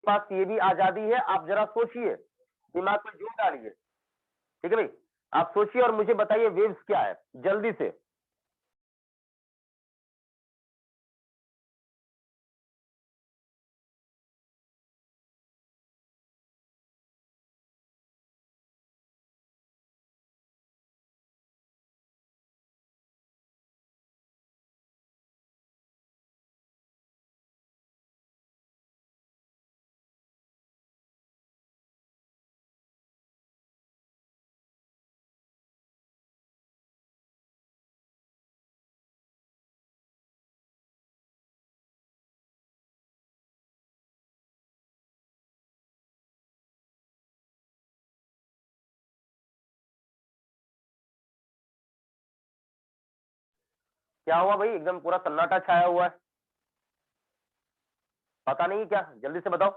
पास ये भी आजादी है, आप जरा सोचिए, दिमाग में जोर डालिए, ठीक है भाई, आप सोचिए और मुझे बताइए वेव्स क्या है जल्दी से। क्या हुआ भाई, एकदम पूरा सन्नाटा छाया हुआ है, पता नहीं क्या, जल्दी से बताओ,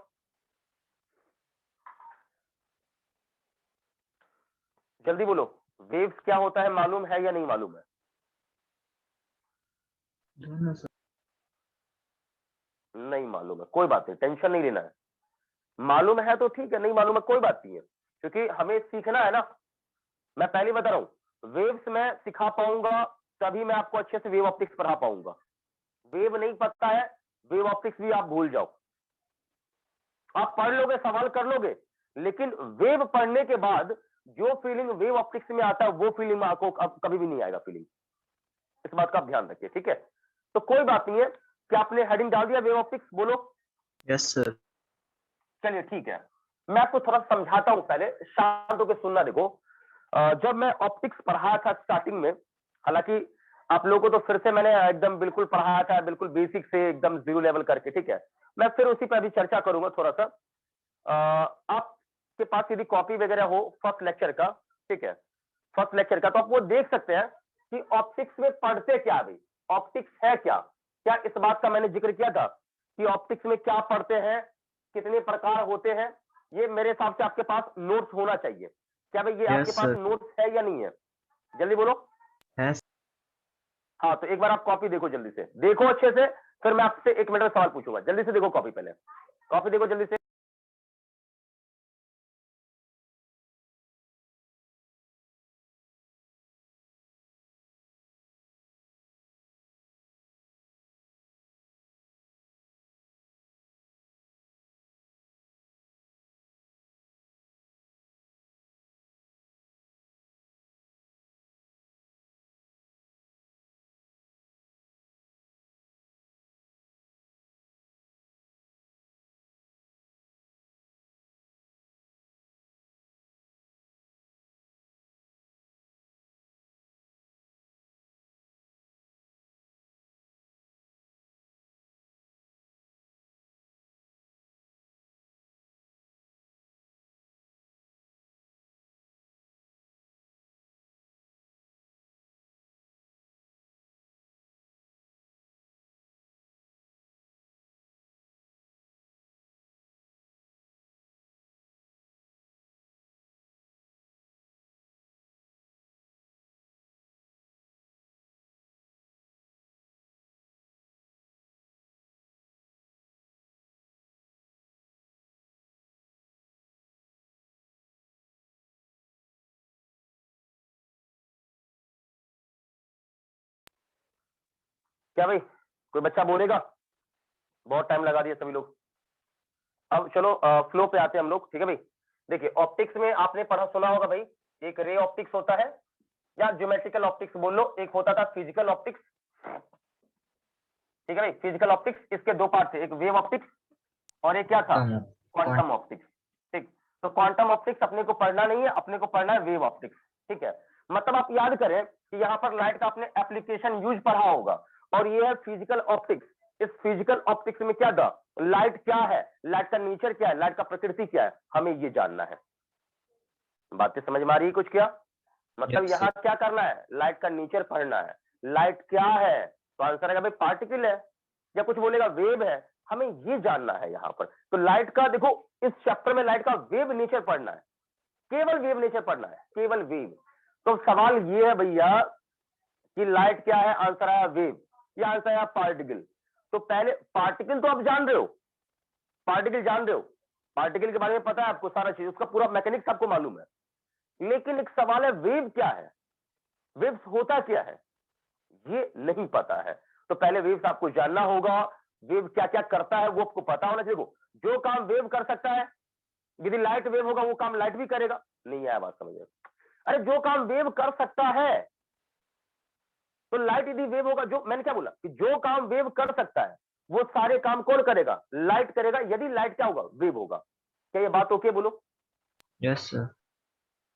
जल्दी बोलो, वेव्स क्या होता है मालूम है या नहीं मालूम है? नहीं मालूम है, कोई बात नहीं, टेंशन नहीं लेना है, मालूम है तो ठीक है, नहीं मालूम है कोई बात नहीं है, क्योंकि हमें सीखना है ना। मैं पहले बता रहा हूं, वेव्स मैं सिखा पाऊंगा तभी मैं आपको अच्छे से वेव ऑप्टिक्स पढ़ा पाऊंगा। वेव नहीं पता है, वेव ऑप्टिक्स भी आप भूल जाओ, आप पढ़ लोगे, सवाल कर लोगे, लेकिन वेव पढ़ने के बाद जो फीलिंग वेव ऑप्टिक्स में आता है वो फीलिंग में आपको कभी भी नहीं आएगा फीलिंग, इस बात का आप ध्यान रखिए, ठीक है। तो कोई बात नहीं है, क्या आपने हेडिंग डाल दिया वेव ऑप्टिक्स, बोलो। Yes sir. चलिए ठीक है, मैं आपको थोड़ा समझाता हूं, पहले शांत होकर सुनना। देखो, जब मैं ऑप्टिक्स पढ़ाया था स्टार्टिंग में, हालांकि आप लोगों को तो फिर से मैंने एकदम बिल्कुल पढ़ाया था, बिल्कुल बेसिक से एकदम जीरो लेवल करके, ठीक है, मैं फिर उसी पर भी चर्चा करूंगा थोड़ा सा। आपके पास यदि कॉपी वगैरह हो फर्स्ट लेक्चर का, ठीक है, फर्स्ट लेक्चर का, तो आप वो देख सकते हैं कि ऑप्टिक्स में पढ़ते क्या भाई, ऑप्टिक्स है क्या। क्या इस बात का मैंने जिक्र किया था कि ऑप्टिक्स में क्या पढ़ते हैं, कितने प्रकार होते हैं, ये मेरे हिसाब से आपके पास नोट्स होना चाहिए। क्या भाई ये आपके पास नोट्स है या नहीं है, जल्दी बोलो। है। हाँ, तो एक बार आप कॉपी देखो, जल्दी से देखो अच्छे से, फिर मैं आपसे 1 मिनट में सवाल पूछूंगा। जल्दी से देखो कॉपी, पहले कॉपी देखो जल्दी से। क्या भाई कोई बच्चा बोलेगा, बहुत टाइम लगा दिया सभी लोग। अब चलो फ्लो पे आते हैं हम लोग, ठीक है भाई। देखिए ऑप्टिक्स में आपने पढ़ा सुना होगा भाई, एक रे ऑप्टिक्स होता है या ज्योमेट्रिकल ऑप्टिक्स बोल लो, एक होता था फिजिकल ऑप्टिक्स, ठीक है भाई, फिजिकल ऑप्टिक्स, इसके दो पार्ट थे, एक वेव ऑप्टिक्स और एक क्या था, क्वांटम ऑप्टिक्स, ठीक। तो क्वांटम ऑप्टिक्स अपने को पढ़ना नहीं है, अपने को पढ़ना है वेव ऑप्टिक्स, ठीक है। मतलब आप याद करें कि यहाँ पर लाइट का आपने एप्लीकेशन यूज पढ़ा होगा, और ये है फिजिकल ऑप्टिक्स। इस फिजिकल ऑप्टिक्स में क्या था, लाइट क्या है, लाइट का नेचर क्या है, लाइट का प्रकृति क्या है, हमें ये जानना है। बातें समझ में आ रही है कुछ क्या, मतलब Yes, यहाँ क्या करना है, लाइट का नेचर पढ़ना है। लाइट क्या है, तो आंसर है भाई पार्टिकल है, या कुछ बोलेगा वेव है, हमें ये जानना है यहाँ पर। तो लाइट का देखो, इस चैप्टर में लाइट का वेव नेचर पढ़ना है, केवल वेव नेचर पढ़ना है, केवल वेव। तो सवाल ये है भैया कि लाइट क्या है, आंसर आया वेव, या आंसर आया पार्टिकल। तो पहले पार्टिकल तो आप जान रहे हो, पार्टिकल जान रहे हो, पार्टिकल के बारे में पता है आपको सारा चीज, उसका पूरा मैकेनिक्स आपको मालूम है, लेकिन एक सवाल है वेव क्या है, वेव्स होता क्या है, ये नहीं पता है। तो पहले वेव्स आपको जानना होगा, वेव क्या क्या करता है वो आपको पता होना चाहिए। देखो, जो काम वेव कर सकता है, यदि लाइट वेव होगा वो काम लाइट भी करेगा, नहीं आया बात समझ में? अरे जो काम वेव कर सकता है, तो लाइट यदि वेव होगा, जो मैंने क्या बोला कि जो काम वेव कर सकता है वो सारे काम कौन करेगा, लाइट करेगा, यदि लाइट क्या होगा, वेव होगा। क्या ये बात ओके बोलो? Yes sir.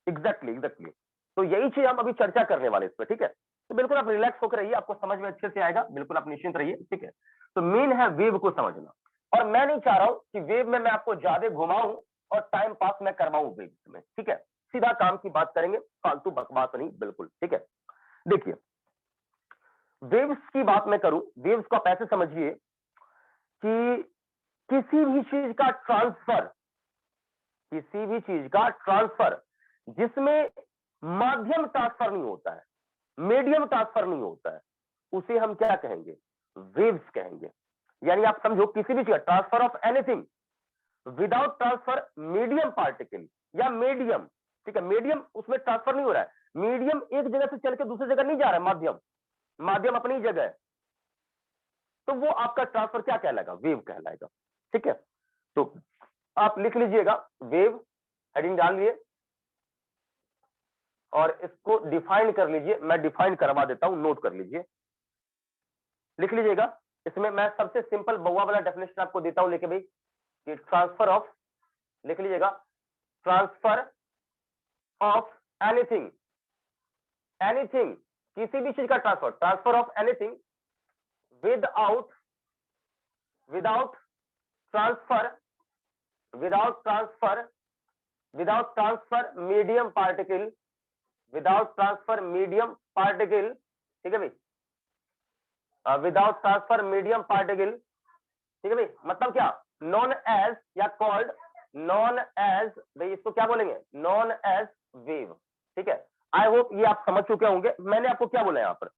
Exactly exactly. तो यही चीज हम अभी चर्चा करने वाले इस पर, ठीक है? तो बिल्कुल आप रिलैक्स होकर रहिए, आपको समझ में अच्छे से आएगा, बिल्कुल आप निश्चिंत रहिए, ठीक है? तो मेन है वेव को समझना, और मैं नहीं चाह रहा हूं कि वेव में मैं आपको ज्यादा घुमाऊं और टाइम पास मैं करवाऊं वेव में, ठीक है? सीधा काम की बात करेंगे, फालतू बकवास नहीं, बिल्कुल, ठीक है? देखिए, वेव्स की बात मैं करूं, वेव्स को आप ऐसे समझिए कि किसी भी चीज का ट्रांसफर, किसी भी चीज का ट्रांसफर जिसमें माध्यम ट्रांसफर नहीं होता है, मीडियम ट्रांसफर नहीं होता है, उसे हम क्या कहेंगे, वेव्स कहेंगे। यानी आप समझो किसी भी चीज transfer of anything without transfer medium particle या मीडियम, ठीक है? मीडियम उसमें ट्रांसफर नहीं हो रहा है, मीडियम एक जगह से चल के दूसरी जगह नहीं जा रहा है, माध्यम, माध्यम अपनी जगह है, तो वो आपका ट्रांसफर क्या कहलाएगा, वेव कहलाएगा, ठीक है? तो आप लिख लीजिएगा वेव, हेडिंग डाल लिए और इसको डिफाइन कर लीजिए, मैं डिफाइन करवा देता हूं, नोट कर लीजिए, लिख लीजिएगा। इसमें मैं सबसे सिंपल बउआ वाला डेफिनेशन आपको देता हूं, लेके भाई कि ट्रांसफर ऑफ, लिख लीजिएगा, ट्रांसफर ऑफ एनीथिंग, एनीथिंग किसी भी चीज का transfer, transfer of anything without, without transfer, without transfer, without transfer medium particle, without transfer medium particle, ठीक है भाई? विदाउट ट्रांसफर मीडियम पार्टिकल, ठीक है भाई? मतलब क्या, नॉन एज या कॉल्ड, नॉन एज, भाई इसको क्या बोलेंगे, नॉन एज वेव, ठीक है? आई होप ये आप समझ चुके होंगे। मैंने आपको क्या बोला यहां पर,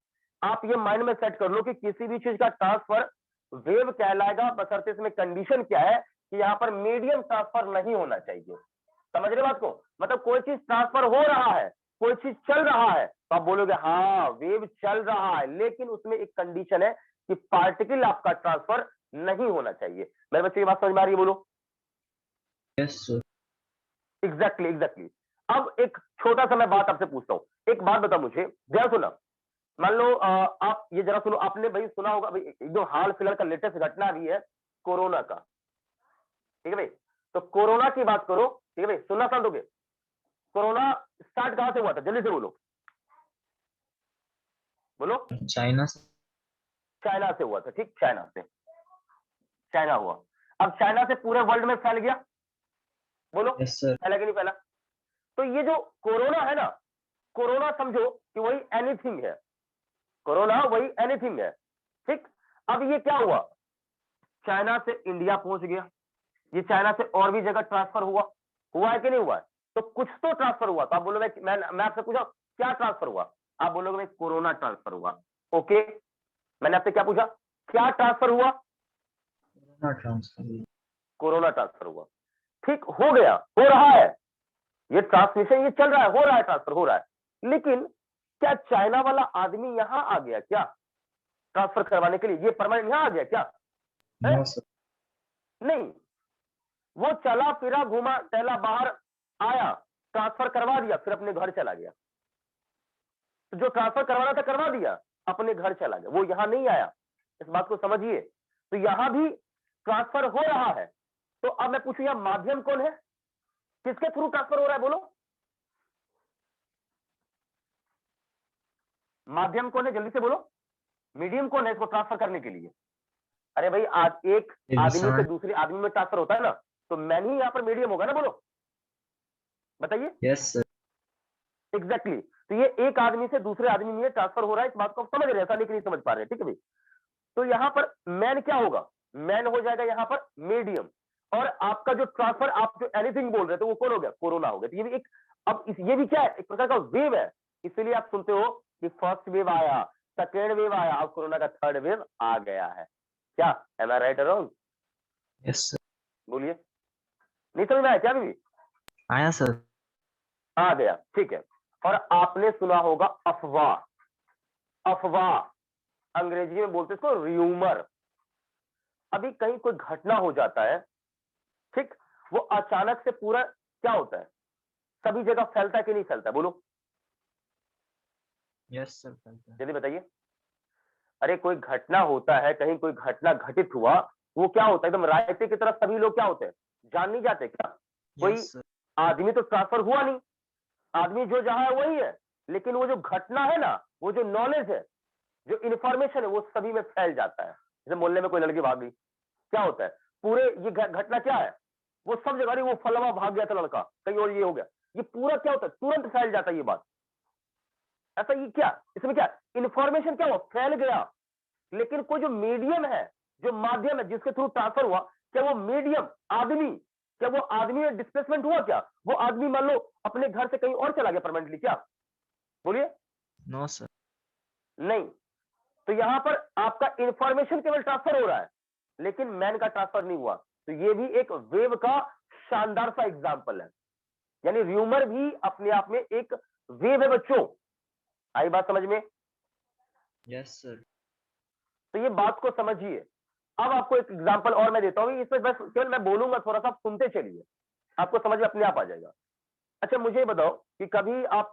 आप ये माइंड में सेट कर लो कि किसी भी चीज का ट्रांसफर वेव कहलाएगा, बशर्ते इसमें कंडीशन क्या है कि यहां पर मीडियम ट्रांसफर नहीं होना चाहिए। समझ रहे बात को? मतलब कोई चीज ट्रांसफर हो रहा है, कोई चीज चल रहा है, तो आप बोलोगे हाँ वेव चल रहा है, लेकिन उसमें एक कंडीशन है कि पार्टिकल आपका ट्रांसफर नहीं होना चाहिए। मेरे बच्चे की बात समझ में आ रही है, बोलो? Yes sir. Exactly exactly. अब एक छोटा सा मैं बात आपसे पूछता हूँ, एक बात बताओ मुझे, ध्यान सुना। मान लो आप ये जरा सुनो, आपने भाई सुना होगा भाई, जो हाल फिलहाल का लेटेस्ट घटना भी है कोरोना का, ठीक है भाई? तो कोरोना की बात करो, ठीक है भाई? सुनना समझ दोगे, कोरोना स्टार्ट कहां से हुआ था, जल्दी से बोलो, बोलो। चाइना से। चाइना से हुआ था, ठीक, चाइना से, चाइना हुआ। अब चाइना से पूरे वर्ल्ड में फैल गया, बोलो यस सर। फैला कि नहीं फैला? तो ये जो कोरोना है ना, कोरोना समझो कि वही एनीथिंग है, कोरोना वही एनीथिंग है, ठीक? अब ये क्या हुआ, चाइना से इंडिया पहुंच गया, ये चाइना से और भी जगह ट्रांसफर हुआ, हुआ है कि नहीं हुआ है? तो कुछ तो ट्रांसफर हुआ। तो आप बोलोगे, मैं आपसे पूछा क्या ट्रांसफर हुआ, आप बोलोगे भाई कोरोना ट्रांसफर हुआ। ओके, मैंने आपसे क्या पूछा, क्या ट्रांसफर हुआ? Corona transfer. कोरोना ट्रांसफर हुआ, ठीक, हो गया, हो रहा है, ये ट्रांसमिशन ये चल रहा है, हो रहा है, ट्रांसफर हो रहा है। लेकिन क्या चाइना वाला आदमी यहां आ गया क्या ट्रांसफर करवाने के लिए, ये परमानेंट यहां आ गया क्या? है? No sir. नहीं, वो चला फिरा घूमा टहला बाहर आया, ट्रांसफर करवा दिया, फिर अपने घर चला गया। तो जो ट्रांसफर करवाना था करवा दिया, अपने घर चला गया, वो यहां नहीं आया। इस बात को समझिए। तो यहां भी ट्रांसफर हो रहा है। तो अब मैं पूछूं यहां माध्यम कौन है, किसके थ्रू ट्रांसफर हो रहा है, बोलो? माध्यम कौन है, जल्दी से बोलो। मीडियम कौन है इसको ट्रांसफर करने के लिए? अरे भाई, आज एक आदमी से दूसरे आदमी में ट्रांसफर होता है ना, तो मैन ही यहां पर मीडियम होगा ना, बोलो बताइए। Yes sir. एग्जैक्टली। तो ये एक आदमी से दूसरे आदमी में ट्रांसफर हो रहा है, इस बात को आप समझ रहे हैं, ऐसा नहीं कि नहीं समझ पा रहे, ठीक है भाई? तो यहां पर मैन क्या होगा, मैन हो जाएगा यहां पर मीडियम, और आपका जो ट्रांसफर, आप जो एनीथिंग बोल रहे थे वो कौन हो गया, कोरोना हो गया। तो ये भी एक, अब ये भी क्या है, एक प्रकार का वेव है। इसीलिए आप सुनते हो कि फर्स्ट वेव आया, सेकेंड वेव आया, अब कोरोना का थर्ड वेव आ गया है। क्या एम आई राइट और रॉन्ग? Yes sir. बोलिए, नहीं नहीं समझ में आया क्या अभी भी? आया सर। आ गया, ठीक है। और आपने सुना होगा अफवाह, अफवाह अंग्रेजी में बोलते हैं इसको र्यूमर। अभी कहीं कोई घटना हो जाता है, ठीक, वो अचानक से पूरा क्या होता है, सभी जगह फैलता है कि नहीं फैलता है, बोलो यस सर, फैलता है। जल्दी बताइए। अरे कोई घटना होता है, कहीं कोई घटना घटित हुआ, वो क्या होता है एकदम रायते की तरफ सभी लोग क्या होते हैं, जान नहीं जाते क्या? कोई यस सर। आदमी तो ट्रांसफर हुआ नहीं, आदमी जो जहां है वही है, लेकिन वो जो घटना है ना, वो जो नॉलेज है, जो इंफॉर्मेशन है, वो सभी में फैल जाता है। जैसे मोहल्ले में कोई लड़की भाग गई, क्या होता है, पूरे ये घटना क्या है, वो सब जगह, वो फलवा भाग गया था लड़का कहीं और, ये हो गया, ये पूरा क्या होता है, तुरंत फैल जाता है ये बात। ऐसा ये क्या, इसमें क्या इंफॉर्मेशन क्या हुआ, फैल गया। लेकिन कोई जो मीडियम है, जो माध्यम है जिसके थ्रू ट्रांसफर हुआ, क्या वो मीडियम आदमी, क्या वो आदमी में डिस्प्लेसमेंट हुआ, क्या वो आदमी मान लो अपने घर से कहीं और चला गया परमानेंटली, क्या बोलिए? No sir. नहीं। तो यहां पर आपका इंफॉर्मेशन केवल ट्रांसफर हो रहा है, लेकिन मैन का ट्रांसफर नहीं हुआ। तो ये भी एक वेव का शानदार सा एग्जाम्पल है। यानी र्यूमर भी अपने आप में एक वेव है बच्चों। आई बात समझ में? Yes sir. तो ये बात को समझिए। अब आपको एक एग्जांपल और मैं देता हूं, इसमें बस केवल मैं बोलूंगा, थोड़ा सा सुनते चलिए, आपको समझ में अपने आप आ जाएगा। अच्छा मुझे ये बताओ कि कभी आप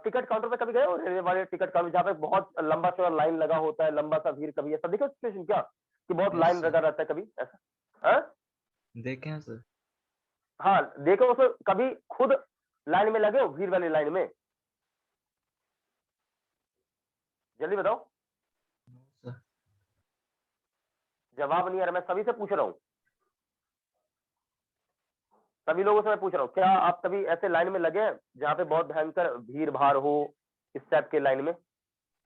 टिकट काउंटर पे कभी गए हो, रेलवे वाले टिकट काउंटर जहाँ पे बहुत लंबा चौड़ा लाइन लगा होता है, लंबा सा भीड़, कभी ऐसा देखो सिचुएशन क्या कि बहुत यस लाइन सर, लगा रहता है, कभी ऐसा? हाँ देखे हैं सर। हाँ, देखो उसको, कभी खुद लाइन में लगे हो, भीड़ वाली लाइन में? जल्दी बताओ। No sir. जवाब नहीं आ रहा, मैं सभी से पूछ रहा हूँ, सभी लोगों से मैं पूछ रहा हूँ, क्या आप कभी ऐसे लाइन में लगे हैं जहाँ पे बहुत भयंकर भीड़ भाड़ हो, इस टाइप के लाइन में?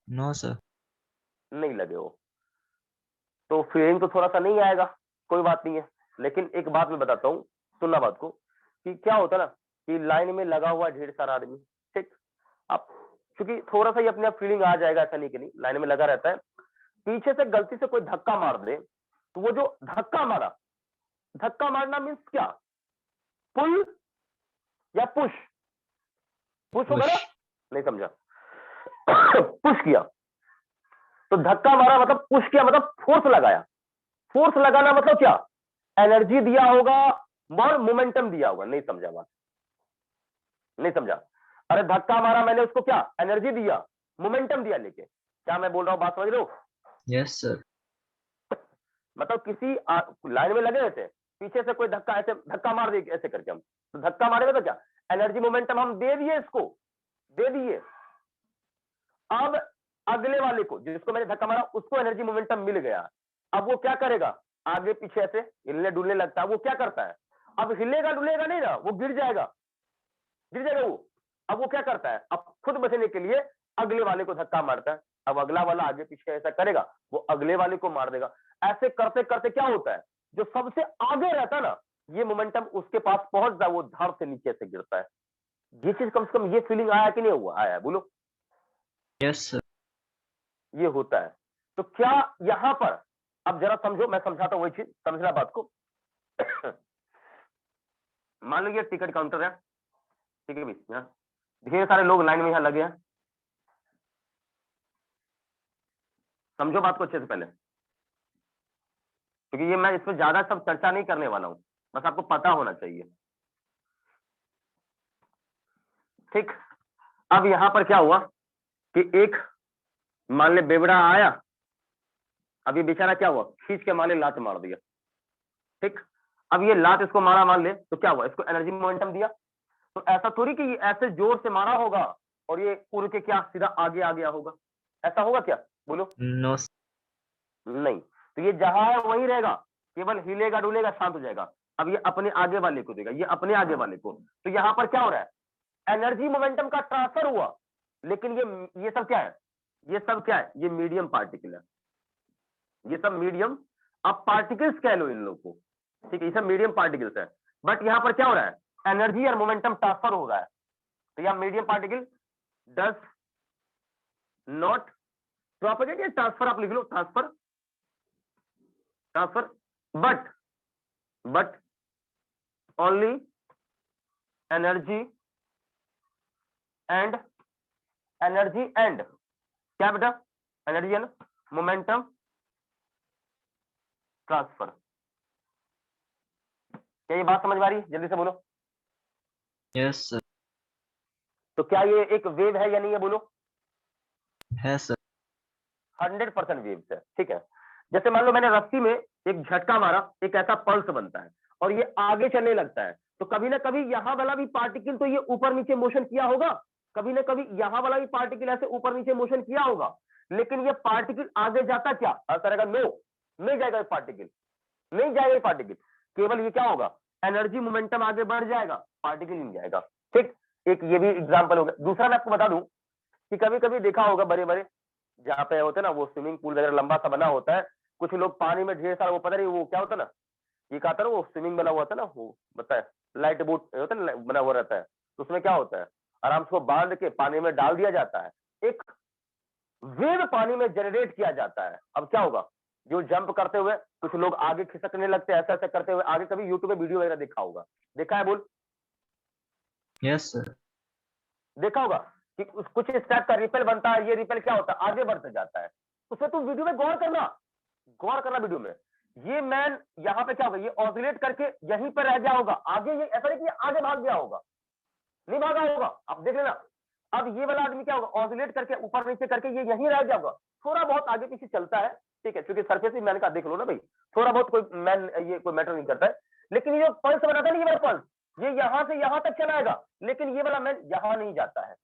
No sir. नहीं लगे हो तो फीलिंग तो थोड़ा सा नहीं आएगा, कोई बात नहीं है। लेकिन एक बात मैं बताता हूँ, सुनना बात को, कि क्या होता है ना कि लाइन में लगा हुआ ढेर सारा आदमी, ठीक, आप क्योंकि थोड़ा सा ही अपने आप फीलिंग आ जाएगा, ऐसा नहीं कि नहीं, लाइन में लगा रहता है, पीछे से गलती से कोई धक्का मार दे, तो वो जो धक्का मारा, धक्का मारना मीन्स क्या, पुल या पुश? पुश होगा ना? पुश। नहीं समझा। पुश किया तो धक्का मारा मतलब पुश किया मतलब फोर्स लगाया। फोर्स लगाना मतलब क्या, एनर्जी दिया होगा और मोमेंटम दिया होगा। नहीं समझा बात? नहीं समझा? अरे धक्का मारा मैंने उसको, क्या एनर्जी दिया, मोमेंटम दिया लेके, क्या मैं बोल रहा हूं, बात समझ रहे हो? Yes sir. मतलब किसी लाइन में लगे हुए थे, पीछे से कोई धक्का ऐसे धक्का मार दिए ऐसे करके, हम तो धक्का मारेगा तो क्या, एनर्जी मोमेंटम हम दे दिए, इसको दे दिए। अब अगले वाले को, जिसको मैंने धक्का मारा, उसको एनर्जी मोमेंटम मिल गया। अब वो क्या करेगा, आगे पीछे ऐसे हिलने डुलने लगता है। वो क्या करता है, अब हिलेगा डुलेगा नहीं ना, वो गिर जाएगा, गिर जाएगा वो। अब वो क्या करता है, अब खुद बचने के लिए अगले वाले को धक्का मारता है। अब अगला वाला आगे पीछे ऐसा करेगा, वो अगले वाले को मार देगा। ऐसे करते करते क्या होता है, जो सबसे आगे रहता है ना, ये मोमेंटम उसके पास पहुंच जाए, वो धड़ से नीचे से गिरता है। ये चीज कम से कम ये फीलिंग आया कि नहीं हुआ, आया है बोलो? Yes sir. ये होता है। तो क्या यहां पर, अब जरा समझो, मैं समझाता हूं वही चीज, समझना बात को। मान लीजिए टिकट काउंटर है, ठीक है भाई, यहाँ ढेर सारे लोग लाइन में यहाँ लगे हैं। समझो बात को अच्छे से पहले, क्योंकि ये मैं इसमें ज्यादा सब चर्चा नहीं करने वाला हूं, बस आपको पता होना चाहिए, ठीक। अब यहां पर क्या हुआ कि एक, मान ले बेवड़ा आया, अब ये बेचारा क्या हुआ, खींच के मारे लात मार दिया, ठीक। अब ये लात इसको मारा, मान ले, तो क्या हुआ, इसको एनर्जी मोमेंटम दिया। तो ऐसा थोड़ी कि ये ऐसे जोर से मारा होगा और ये उड़ के क्या सीधा आगे आ गया होगा, ऐसा होगा क्या, बोलो? No sir. नहीं। तो ये जहां है वहीं रहेगा, केवल हिलेगा डुलेगा, शांत हो जाएगा। अब ये अपने आगे वाले को देगा, ये अपने आगे वाले को। तो यहां पर क्या हो रहा है, एनर्जी मोमेंटम का ट्रांसफर हुआ। लेकिन ये सब क्या है, ये सब क्या है, ये मीडियम पार्टिकल है, ये सब मीडियम, आप पार्टिकल्स कह लो इन लोगों को, ठीक है, ये सब मीडियम पार्टिकल्स है। बट यहां पर क्या हो रहा है, एनर्जी और मोमेंटम ट्रांसफर हो रहा है। तो यहां medium particle does not propagate, या ट्रांसफर आप लिख लो, transfer, transfer, but only energy and क्या बेटा, एनर्जी एंड मोमेंटम ट्रांसफर। क्या ये बात समझ में आ रही है? जल्दी से बोलो। Yes sir. तो क्या ये एक वेव है या नहीं है? बोलो। है सर। 100% वेव्स है। ठीक है, जैसे मान लो मैंने रस्सी में एक झटका मारा, एक ऐसा पल्स बनता है और ये आगे चलने लगता है, तो कभी ना कभी यहां वाला भी पार्टिकल तो ये ऊपर नीचे मोशन किया होगा, कभी ना कभी यहां वाला भी पार्टिकल ऐसे ऊपर नीचे मोशन किया होगा, लेकिन ये पार्टिकल आगे जाता क्या? आंसर आएगा नो, नहीं जाएगा ये पार्टिकल, नहीं जाएगा ये पार्टिकल। केवल ये क्या होगा, एनर्जी मोमेंटम आगे बढ़ जाएगा, पार्टिकल नहीं जाएगा। ठीक, एक ये भी एग्जांपल हो गया। दूसरा मैं आपको बता दूं कि कभी कभी देखा होगा बड़े बड़े जहाँ पे होते ना वो स्विमिंग पूल वगैरह लंबा सा बना होता है, कुछ लोग पानी में ढेर सारा वो पता नहीं वो क्या होता है ना, ये कहा था ना वो स्विमिंग बना हुआ था ना, वो बताए लाइट बोट होता है ना बना हुआ रहता है, तो उसमें क्या होता है, आराम से वो बांध के पानी में डाल दिया जाता है, एक वेव पानी में जनरेट किया जाता है। अब क्या होगा, जो जंप करते हुए कुछ लोग आगे खिसकने लगते हैं, ऐसा ऐसा करते हुए आगे, कभी यूट्यूब पे वीडियो वगैरह देखा होगा, देखा है? बोल। Yes sir. देखा होगा कि कुछ इस टाइप का रिपेल बनता है, ये रिपेल क्या होता है, आगे बढ़ते जाता है। उसमें तुम वीडियो में गौर करना वीडियो में। ये मैन यहाँ पे क्या होगा, ये ऑसिलेट करके यहीं पर रह गया होगा, आगे ये ऐसा नहीं कि आगे भाग गया होगा, नहीं भागा होगा, आप देख लेना। अब ये वाला आदमी क्या होगा, ऑसिलेट करके ऊपर नीचे करके ये यहीं रह गया होगा, थोड़ा बहुत आगे पीछे चलता है, ठीक है, क्योंकि सरफेस ही मैन का देख लो ना भाई, थोड़ा बहुत कोई मैन ये कोई मैटर नहीं करता है, लेकिन ये जो पल्स बनाता है, ये वाला पल्स ये यहां से यहां तक चलाएगा, लेकिन ये वाला मैन यहां नहीं जाता है।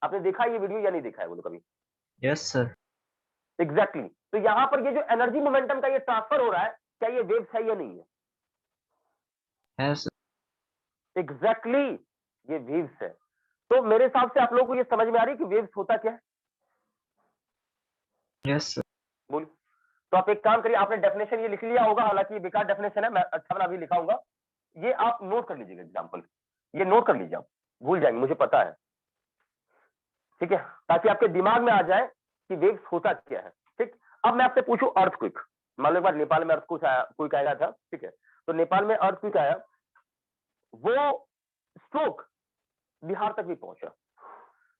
आपने देखा ये वीडियो या नहीं देखा है बोलो कभी? Yes sir. एग्जैक्टली। तो यहां पर ये जो एनर्जी मोमेंटम का ये ट्रांसफर हो रहा है, क्या ये वेव्स है या नहीं है? है सर। एग्जैक्टली, ये वेव्स है। तो मेरे हिसाब से आप लोगों को ये समझ में आ रही है कि वेव्स होता क्या है? Yes sir. बोल। तो आप एक काम करिए, आपने डेफिनेशन ये लिख लिया होगा, हालांकि ये बेकार डेफिनेशन है, मैं अच्छा वाला अभी लिखाऊंगा, ये आप नोट कर लीजिएगा एग्जाम्पल, ये नोट कर लीजिए, आप भूल जाएंगे मुझे पता है, ठीक है, ताकि आपके दिमाग में आ जाए कि वेव्स होता क्या है। ठीक, अब मैं आपसे पूछूं अर्थक्वेक, मान लो एक बार नेपाल में अर्थक्वेक आया था, ठीक है, तो नेपाल में अर्थक्वेक आया, वो स्ट्रोक बिहार तक भी पहुंचा,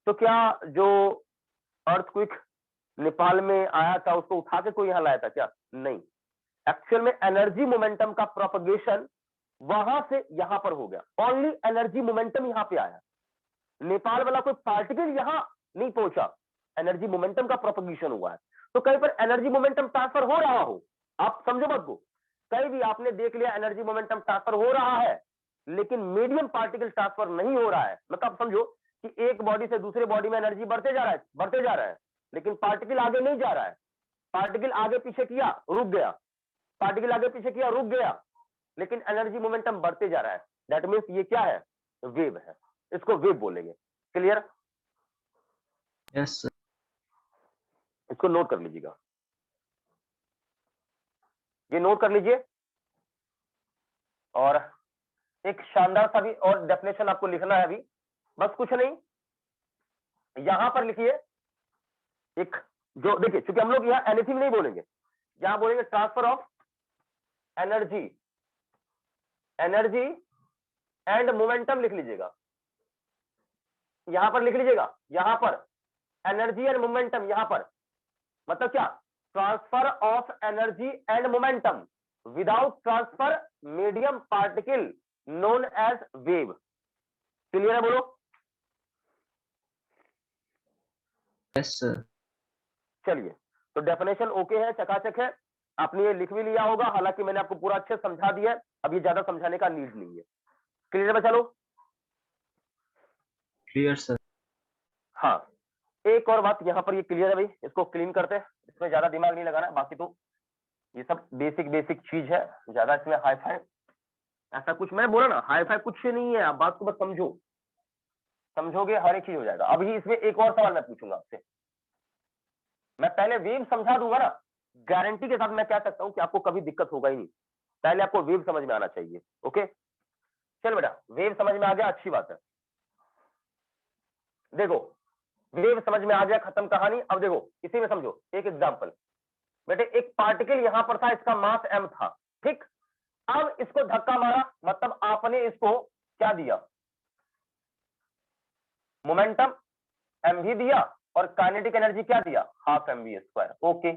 तो क्या जो अर्थक्वेक नेपाल में आया था उसको उठा के कोई यहां लाया था क्या? नहीं, एक्चुअल में एनर्जी मोमेंटम का प्रोपगेशन वहां से यहां पर हो गया, ओनली एनर्जी मोमेंटम यहां पे आया, नेपाल वाला कोई पार्टिकल यहां नहीं पहुंचा, एनर्जी मोमेंटम का प्रोपगेशन हुआ है। तो कहीं पर एनर्जी मोमेंटम ट्रांसफर हो रहा हो, आप समझो बात को, कहीं भी आपने देख लिया एनर्जी मोमेंटम ट्रांसफर हो रहा है, लेकिन मीडियम पार्टिकल ट्रांसफर नहीं हो रहा है, मतलब समझो कि एक बॉडी से दूसरे बॉडी में एनर्जी बढ़ते जा रहा है, लेकिन पार्टिकल आगे नहीं जा रहा है, पार्टिकल आगे पीछे किया रुक गया, पार्टिकल आगे पीछे किया रुक गया, लेकिन एनर्जी मोमेंटम बढ़ते जा रहा है, दैट मीन्स ये क्या है, वेव है, इसको वेव बोलेंगे। क्लियर? Yes sir. इसको नोट कर लीजिएगा, ये नोट कर लीजिए, और एक शानदार सा भी और डेफिनेशन आपको लिखना है अभी, बस कुछ नहीं, यहां पर लिखिए एक, जो देखिए चूंकि हम लोग यहां एनीथिंग नहीं बोलेंगे, यहां बोलेंगे transfer of energy and momentum लिख लीजिएगा, यहां पर लिख लीजिएगा, यहां पर एनर्जी एंड मोमेंटम, यहां पर मतलब क्या, transfer of energy and momentum without transfer medium particle known as wave. Clear है? बोलो। Yes sir. चलिए, तो डेफिनेशन ओके है, चकाचक है, आपने ये लिख भी लिया होगा, हालांकि मैंने आपको पूरा अच्छे समझा दिया है, अब ये ज्यादा समझाने का नीड नहीं है। क्लियर है? चलो। Clear sir. हाँ, एक और बात यहाँ पर ये क्लियर है भाई, इसको क्लीन करते हैं, इसमें ज्यादा दिमाग नहीं लगाना, बाकी तो ये सब बेसिक चीज है, ज्यादा इसमें हाई फाई ऐसा कुछ, मैं बोला ना हाई फाई कुछ नहीं है, आप बात को बस समझोगे हर एक चीज हो जाएगा। अभी इसमें एक और सवाल मैं पूछूंगा आपसे, मैं पहले वेव समझा दूंगा ना, गारंटी के साथ मैं कह सकता हूं कि आपको कभी दिक्कत होगा ही नहीं, पहले आपको वेव समझ में आना चाहिए। ओके, चल बेटा, वेव समझ में आ गया, अच्छी बात है। देखो, वेव समझ में आ गया, खत्म कहानी। अब देखो इसी में समझो एक एग्जांपल, बेटे एक पार्टिकल यहां पर था, इसका मास m था, ठीक, अब इसको धक्का मारा, मतलब आपने इसको क्या दिया, मोमेंटम mv दिया, और काइनेटिक एनर्जी क्या दिया, हाफ mv²। ओके,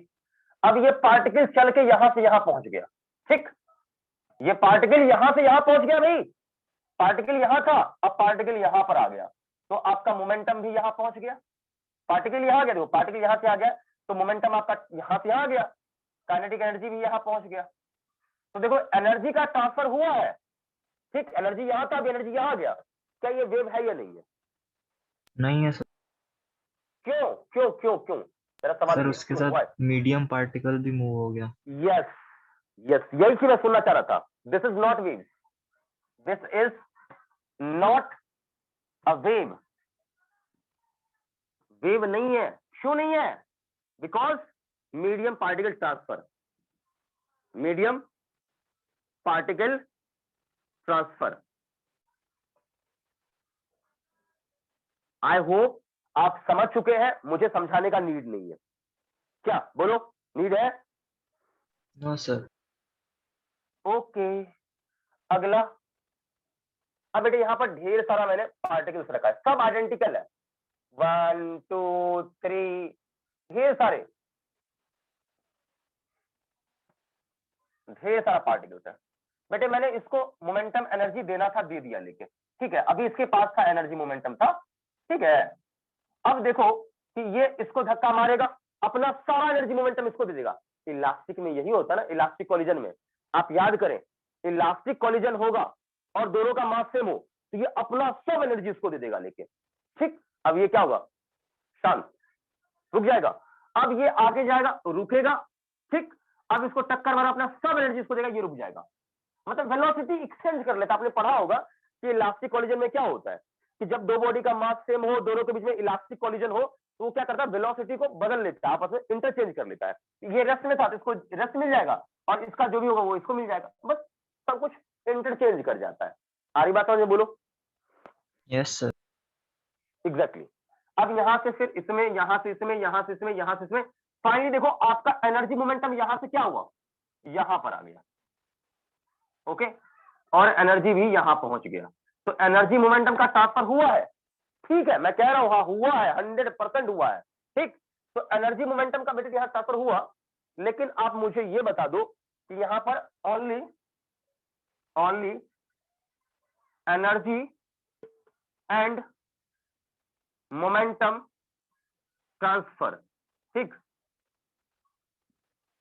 अब ये पार्टिकल चल के यहां से यहां पहुंच गया, ठीक, ये पार्टिकल यहां से यहां पहुंच गया भाई, पार्टिकल यहां था, अब पार्टिकल यहां पर आ गया, तो आपका मोमेंटम भी यहां पहुंच गया, पार्टिकल यहां आ गया, देखो पार्टिकल यहां से आ गया, तो मोमेंटम आपका यहां से आ गया, काइनेटिक एनर्जी भी यहां पहुंच गया। तो देखो एनर्जी का ट्रांसफर हुआ है, ठीक, एनर्जी यहां था, अब एनर्जी यहां आ गया। क्या ये वेव है या नहीं है? नहीं है सर। क्यों क्यों क्यों क्यों, मेरा सवाल सर ये, उसके क्यों साथ हुआ है? मीडियम पार्टिकल भी मूव हो गया। यस यस, यही चीज मैं सुनना चाह रहा था। This is not wave, this is not a wave, wave नहीं है। क्यों नहीं है? Because medium particle transfer, medium particle transfer. I hope आप समझ चुके हैं, मुझे समझाने का नीड नहीं है। क्या बोलो, नीड है? No sir. ओके, अगला। अब बेटे यहां पर ढेर सारा मैंने पार्टिकल्स रखा है, सब आइडेंटिकल है, 1 2 3, ढेर सारे, ढेर सारा पार्टिकल्स है। बेटे मैंने इसको मोमेंटम एनर्जी देना था, दे दिया लेके, ठीक है, अभी इसके पास था एनर्जी मोमेंटम था, ठीक है। अब देखो कि ये इसको धक्का मारेगा, अपना सारा एनर्जी मोमेंटम इसको दे देगा। इलास्टिक में यही होता है ना, इलास्टिक कॉलिजन में आप याद करें, इलास्टिक कॉलिजन होगा और दोनों का मास सेम हो, तो ये अपना सब एनर्जी इसको दे देगा लेके, ठीक। अब ये क्या होगा, शांत, रुक जाएगा। अब ये आगे जाएगा, रुकेगा, ठीक। अब इसको टक्कर मारा, अपना सब एनर्जी इसको देगा, ये रुक जाएगा। मतलब वेलोसिटी एक्सचेंज कर लेता। आपने पढ़ा होगा कि इलास्टिक कॉलिजन में क्या होता है कि जब दो बॉडी का मास सेम हो, दोनों के बीच में इलास्टिक कॉलिजन हो, तो वो क्या करता है, वेलोसिटी को बदल लेता है, आपस में इंटरचेंज कर लेता है। ये रेस्ट में था तो इसको रेस्ट मिल जाएगा, और इसका जो भी होगा वो इसको मिल जाएगा, बस सब कुछ इंटरचेंज कर जाता है। आ रही बात है, बोलो। Yes sir. एग्जैक्टली। अब यहां से फिर इसमें, यहां से इसमें, यहां से इसमें, यहां से इसमें, फाइनली देखो आपका एनर्जी मोमेंटम यहां से क्या हुआ, यहां पर आ गया, ओके, और एनर्जी भी यहां पहुंच गया। तो एनर्जी मोमेंटम का ट्रांसफर हुआ है, ठीक है, मैं कह रहा हूं हाँ हुआ है, 100% हुआ है, ठीक। तो एनर्जी मोमेंटम का बेटे यहां ट्रांसफर हुआ, लेकिन आप मुझे ये बता दो कि यहां पर only only energy and momentum transfer, ठीक,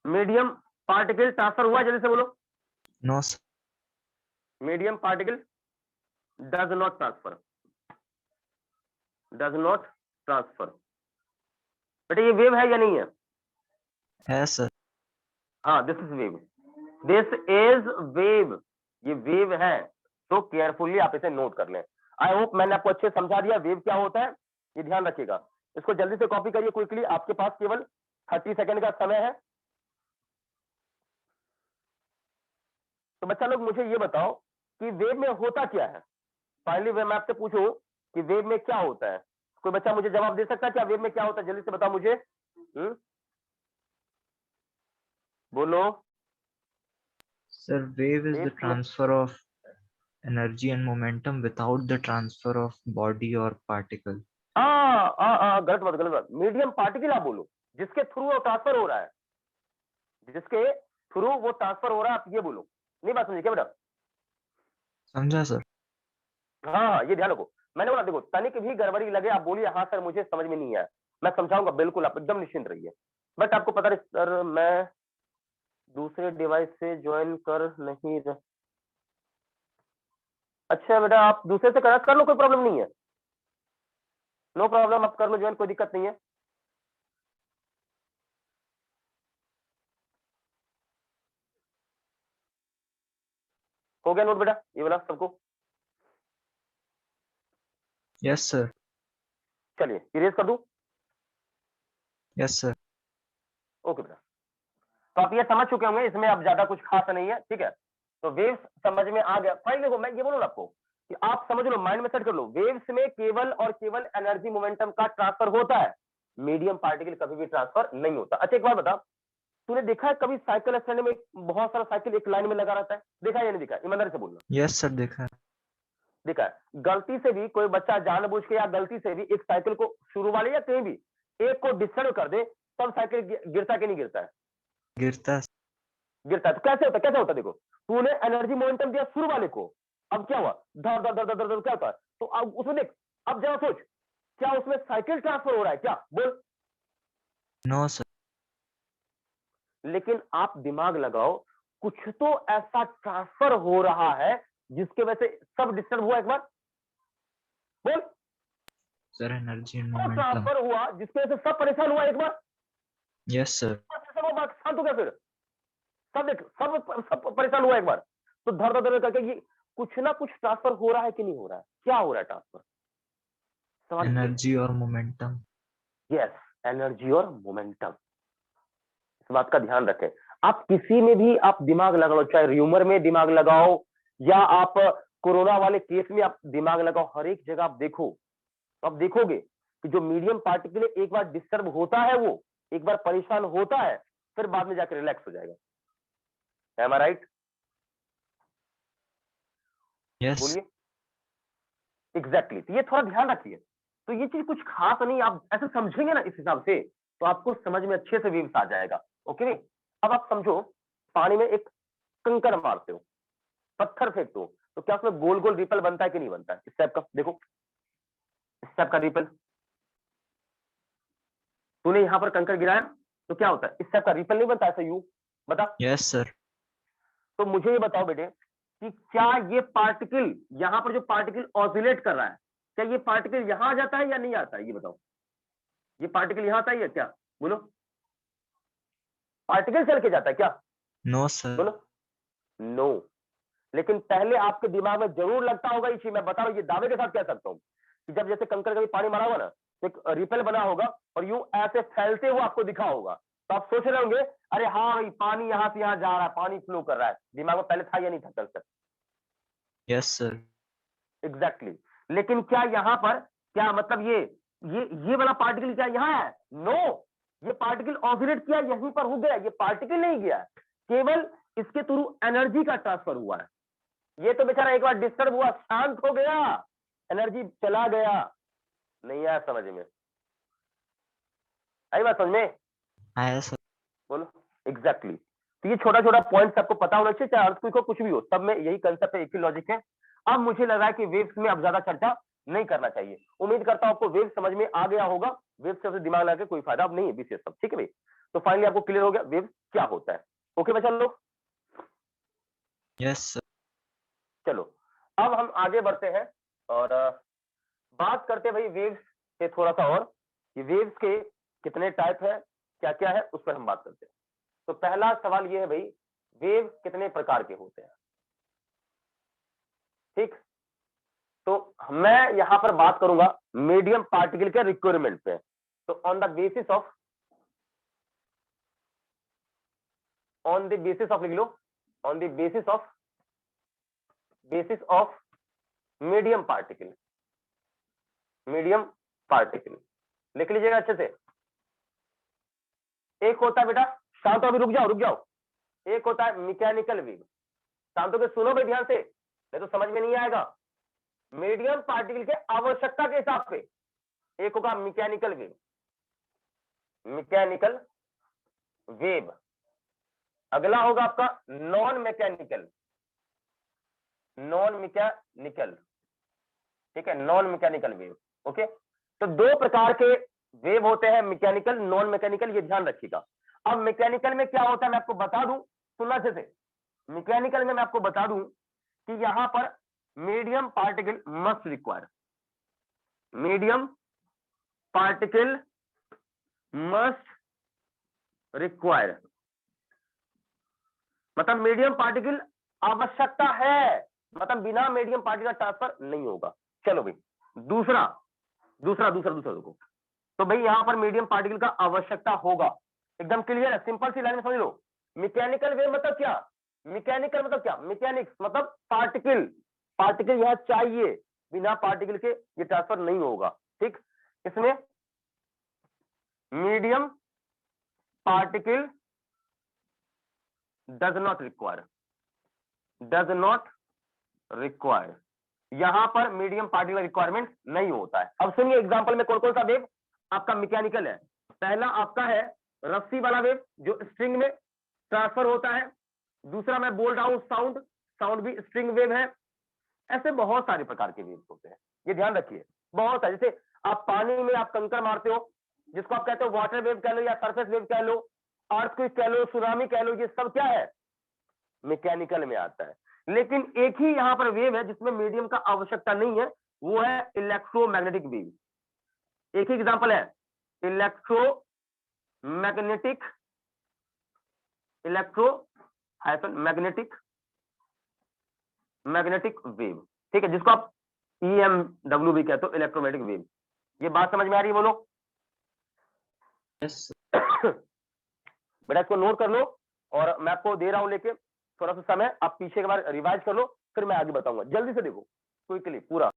मीडियम पार्टिकल ट्रांसफर हुआ, जल्दी से बोलो। No sir. Medium particle does not transfer, does not transfer. बेटे ये वेव है या नहीं है? है सर। हाँ, this is wave, this is wave, ये वेव है। तो केयरफुली आप इसे नोट कर लें। आई होप मैंने आपको अच्छे समझा दिया वेव क्या होता है, ये ध्यान रखिएगा। इसको जल्दी से कॉपी करिए क्विकली, आपके पास केवल 30 सेकंड का समय है। तो बच्चा लोग मुझे ये बताओ कि वेव में होता क्या है। फाइनली मैं आपसे पूछूं कि वेव में क्या होता है, कोई बच्चा मुझे जवाब दे सकता है क्या वेव में क्या होता है? जल्दी से बताओ मुझे। बोलो। Sir, wave is the wave में transfer of energy and momentum without the transfer of body or particle. गलत बात, गलत बात। मीडियम पार्टिकल आप बोलो, जिसके थ्रू वो ट्रांसफर हो रहा है, जिसके थ्रू वो ट्रांसफर हो रहा है, आप ये बोलो। नहीं बात समझे क्या बेटा? समझा सर। हाँ, ये ध्यान रखो। मैंने बोला देखो तनिक भी गड़बड़ी लगे आप बोलिए हाँ सर मुझे समझ में नहीं आया, मैं समझाऊंगा, बिल्कुल आप एकदम निश्चिंत रहिए। बट आपको पता नहीं सर मैं दूसरे डिवाइस से ज्वाइन कर नहीं रह। अच्छा बेटा आप दूसरे से कर लो, कोई प्रॉब्लम नहीं है, नो प्रॉब्लम, आप कर लो ज्वाइन, कोई दिक्कत नहीं है। हो गया नोट बेटा ये वाला सबको? Yes sir. चलिए इरेज कर दूं? Yes sir. ओके बेटा, तो आप ये समझ चुके होंगे, इसमें अब ज्यादा कुछ खास नहीं है, ठीक है। तो वेव्स समझ में आ गया। फाइनली देखो मैं ये बोलूं आपको कि आप समझ लो, माइंड में सेट कर लो, वेव्स में केवल और केवल एनर्जी मोमेंटम का ट्रांसफर होता है, मीडियम पार्टिकल कभी भी ट्रांसफर नहीं होता। अच्छा एक बात बता, तूने देखा है कभी साइकिल स्टैंड में बहुत सारा साइकिल एक लाइन में लगा रहता है? देखा है या नहीं देखा? ईमानदारी से बोलना। यस सर, देखा है। देखा है। गलती से भी कोई बच्चा जानबूझ के या गलती से भी एक साइकिल को शुरू वाले या कहीं भी एक को डिस्टर्ब कर दे, तब साइकिल गिरता कि नहीं गिरता है? गिरता है। गिरता है। तो कैसे होता है? कैसे होता है? देखो, तूने एनर्जी मोमेंटम दिया शुरू वाले को, अब क्या हुआ? धर धर धर धर धर क्या होता है? तो अब उसमें देख, अब जरा सोच, क्या उसमें साइकिल ट्रांसफर हो रहा है क्या? बोल। No sir. लेकिन आप दिमाग लगाओ, कुछ तो ऐसा ट्रांसफर हो रहा है जिसके वजह से सब डिस्टर्ब हुआ। एक बार बोल। सर एनर्जी एंड सब मोमेंटम। ट्रांसफर हुआ जिसकी वजह से सब परेशान हुआ। एक बार यस सर। सब शांत हो गया, फिर सब देख, सब परेशान हुआ एक बार। तो धर धर धर करके ये कुछ ना कुछ ट्रांसफर हो रहा है कि नहीं हो रहा है? क्या हो रहा है ट्रांसफर? सवाल ये है। एनर्जी और मोमेंटम। यस, एनर्जी और मोमेंटम। इस बात का ध्यान रखें। आप किसी में भी आप दिमाग लगाओ, चाहे र्यूमर में दिमाग लगाओ या आप कोरोना वाले केस में आप दिमाग लगाओ, हर एक जगह आप देखो, तो आप देखोगे कि जो मीडियम पार्टिकल एक बार डिस्टर्ब होता है, वो एक बार परेशान होता है, फिर बाद में जाकर रिलैक्स हो जाएगा। एम आई राइट? यस। बोलिए। एग्जैक्टली। तो ये थोड़ा ध्यान रखिए। तो ये चीज कुछ खास नहीं, आप ऐसे समझेंगे ना इस हिसाब से, तो आपको समझ में अच्छे से वेव्स आ जाएगा। ओके। अब आप समझो, पानी में एक कंकड़ मारते हो, पत्थर फेंकते हो, तो क्या उसमें गोल गोल रिपल बनता है कि नहीं बनता है? इस टाइप का देखो, इस टाइप का रिपल। तूने यहां पर कंकड़ गिराया तो क्या होता है? इस टाइप का रिपल नहीं बनता? ऐसा यू बता। Yes sir. तो मुझे ये बताओ बेटे कि क्या ये पार्टिकल, यहां पर जो पार्टिकल ऑसिलेट कर रहा है, क्या ये पार्टिकल यहां आ जाता है या नहीं आता है? ये बताओ, ये पार्टिकल यहां आता है या क्या? बोलो। पार्टिकल चल के जाता है क्या? No sir. बोलो। नो। लेकिन पहले आपके दिमाग में जरूर लगता होगा ये चीज, मैं बता रहा हूं, ये दावे के साथ कह सकता हूं कि जब जैसे कंकड़ कभी पानी मारा हुआ ना, तो एक रिपेल बना होगा और यूं ऐसे फैलते हुए आपको दिखा होगा, तो आप सोच रहे होंगे अरे हाँ भाई, पानी यहां से यहां जा रहा है, पानी फ्लो कर रहा है। दिमाग में पहले था या नहीं था कल? Yes sir. एग्जैक्टली। लेकिन क्या यहां पर, क्या मतलब ये वाला पार्टिकल क्या यहां है? नो। ये पार्टिकल ऑसिलेट किया, यहीं पर हो गया। ये पार्टिकल नहीं गया, केवल इसके थ्रू एनर्जी का ट्रांसफर हुआ है। ये तो बेचारा एक बार डिस्टर्ब हुआ, शांत हो गया, एनर्जी चला गया। नहीं आया समझ में? आई बात समझ में? आया सर। बोलो। एग्जैक्टली। तो ये छोटा छोटा पॉइंट्स आपको पता होना चाहिए, चाहे अर्थक्वेक हो कुछ भी हो, सब में यही कंसेप्ट है, एक ही लॉजिक है। अब मुझे लग रहा है कि वेव्स में अब ज्यादा चर्चा नहीं करना चाहिए। उम्मीद करता हूं आपको वेव समझ में आ गया होगा। वेव से दिमाग लगा के कोई फायदा अब नहीं है विशेष सब। ठीक है भाई? तो फाइनली आपको क्लियर हो गया वेव क्या होता है। ओके बच्चा लोग? Yes sir. चलो अब हम आगे बढ़ते हैं और बात करते हैं भाई वेव्स के थोड़ा सा और, कि वेव्स के कितने टाइप है, क्या क्या है, उस पर हम बात करते हैं। तो पहला सवाल ये है भाई, वेव कितने प्रकार के होते हैं? ठीक। तो मैं यहां पर बात करूंगा मीडियम पार्टिकल के रिक्वायरमेंट पे। तो ऑन द बेसिस ऑफ लिख लो, on the basis of medium particle लिख लीजिएगा अच्छे से। एक होता है बेटा, शांत हो, अभी रुक जाओ। एक होता है मैकेनिकल वेव। शांत होकर सुनो भाई ध्यान से, नहीं तो समझ में नहीं आएगा। मीडियम पार्टिकल के आवश्यकता के हिसाब से एक होगा मैकेनिकल वेव। अगला होगा आपका नॉन मैकेनिकल। ठीक है, नॉन मैकेनिकल वेव। ओके। तो दो प्रकार के वेव होते हैं, मैकेनिकल, नॉन मैकेनिकल, ये ध्यान रखिएगा। अब मैकेनिकल में क्या होता है मैं आपको बता दूं, सुनना अच्छे से। मैकेनिकल में मैं आपको बता दूं कि यहां पर medium particle must require, medium particle must require, मतलब मीडियम पार्टिकल आवश्यकता है, मतलब बिना मीडियम पार्टिकल ट्रांसफर नहीं होगा। चलो भाई, दूसरा देखो। तो भाई यहां पर मीडियम पार्टिकल का आवश्यकता होगा, एकदम क्लियर है, सिंपल सी लाइन में समझ लो। मैकेनिकल वेव मतलब क्या? मैकेनिक्स मतलब पार्टिकल यहां चाहिए, बिना पार्टिकल के ये ट्रांसफर नहीं होगा। ठीक। इसमें medium particle does not require, does not require, यहां पर मीडियम पार्टिकल रिक्वायरमेंट नहीं होता है। अब सुनिए एग्जांपल में कौन कौन सा वेव आपका मैकेनिकल है। पहला आपका है रस्सी वाला वेव जो स्ट्रिंग में ट्रांसफर होता है। दूसरा मैं बोल रहा हूं साउंड, साउंड भी स्ट्रिंग वेव है। ऐसे बहुत सारे प्रकार के वेव्स होते हैं, ये ध्यान रखिए, बहुत सारे। जैसे आप पानी में आप कंकर मारते हो, जिसको आप कहते हो वाटर वेव कह लो या सरफेस वेव कह लो, अर्थक्वेक कह लो, सुनामी कह लो, ये सब क्या है, मैकेनिकल में आता है। लेकिन एक ही यहां पर वेव है जिसमें मीडियम का आवश्यकता नहीं है, वो है इलेक्ट्रोमैग्नेटिक वेव। एक ही एग्जांपल है इलेक्ट्रोमैग्नेटिक, मैग्नेटिक वेव, ठीक है, जिसको आप EMW भी कहते हो, इलेक्ट्रोमैग्नेटिक वेव। ये बात समझ में आ रही है, बोलो। यस बेटा इसको नोट कर लो, और मैं आपको दे रहा हूं लेके थोड़ा सा समय, आप पीछे के बार रिवाइज कर लो, फिर मैं आगे बताऊंगा। जल्दी से देखो क्विकली पूरा।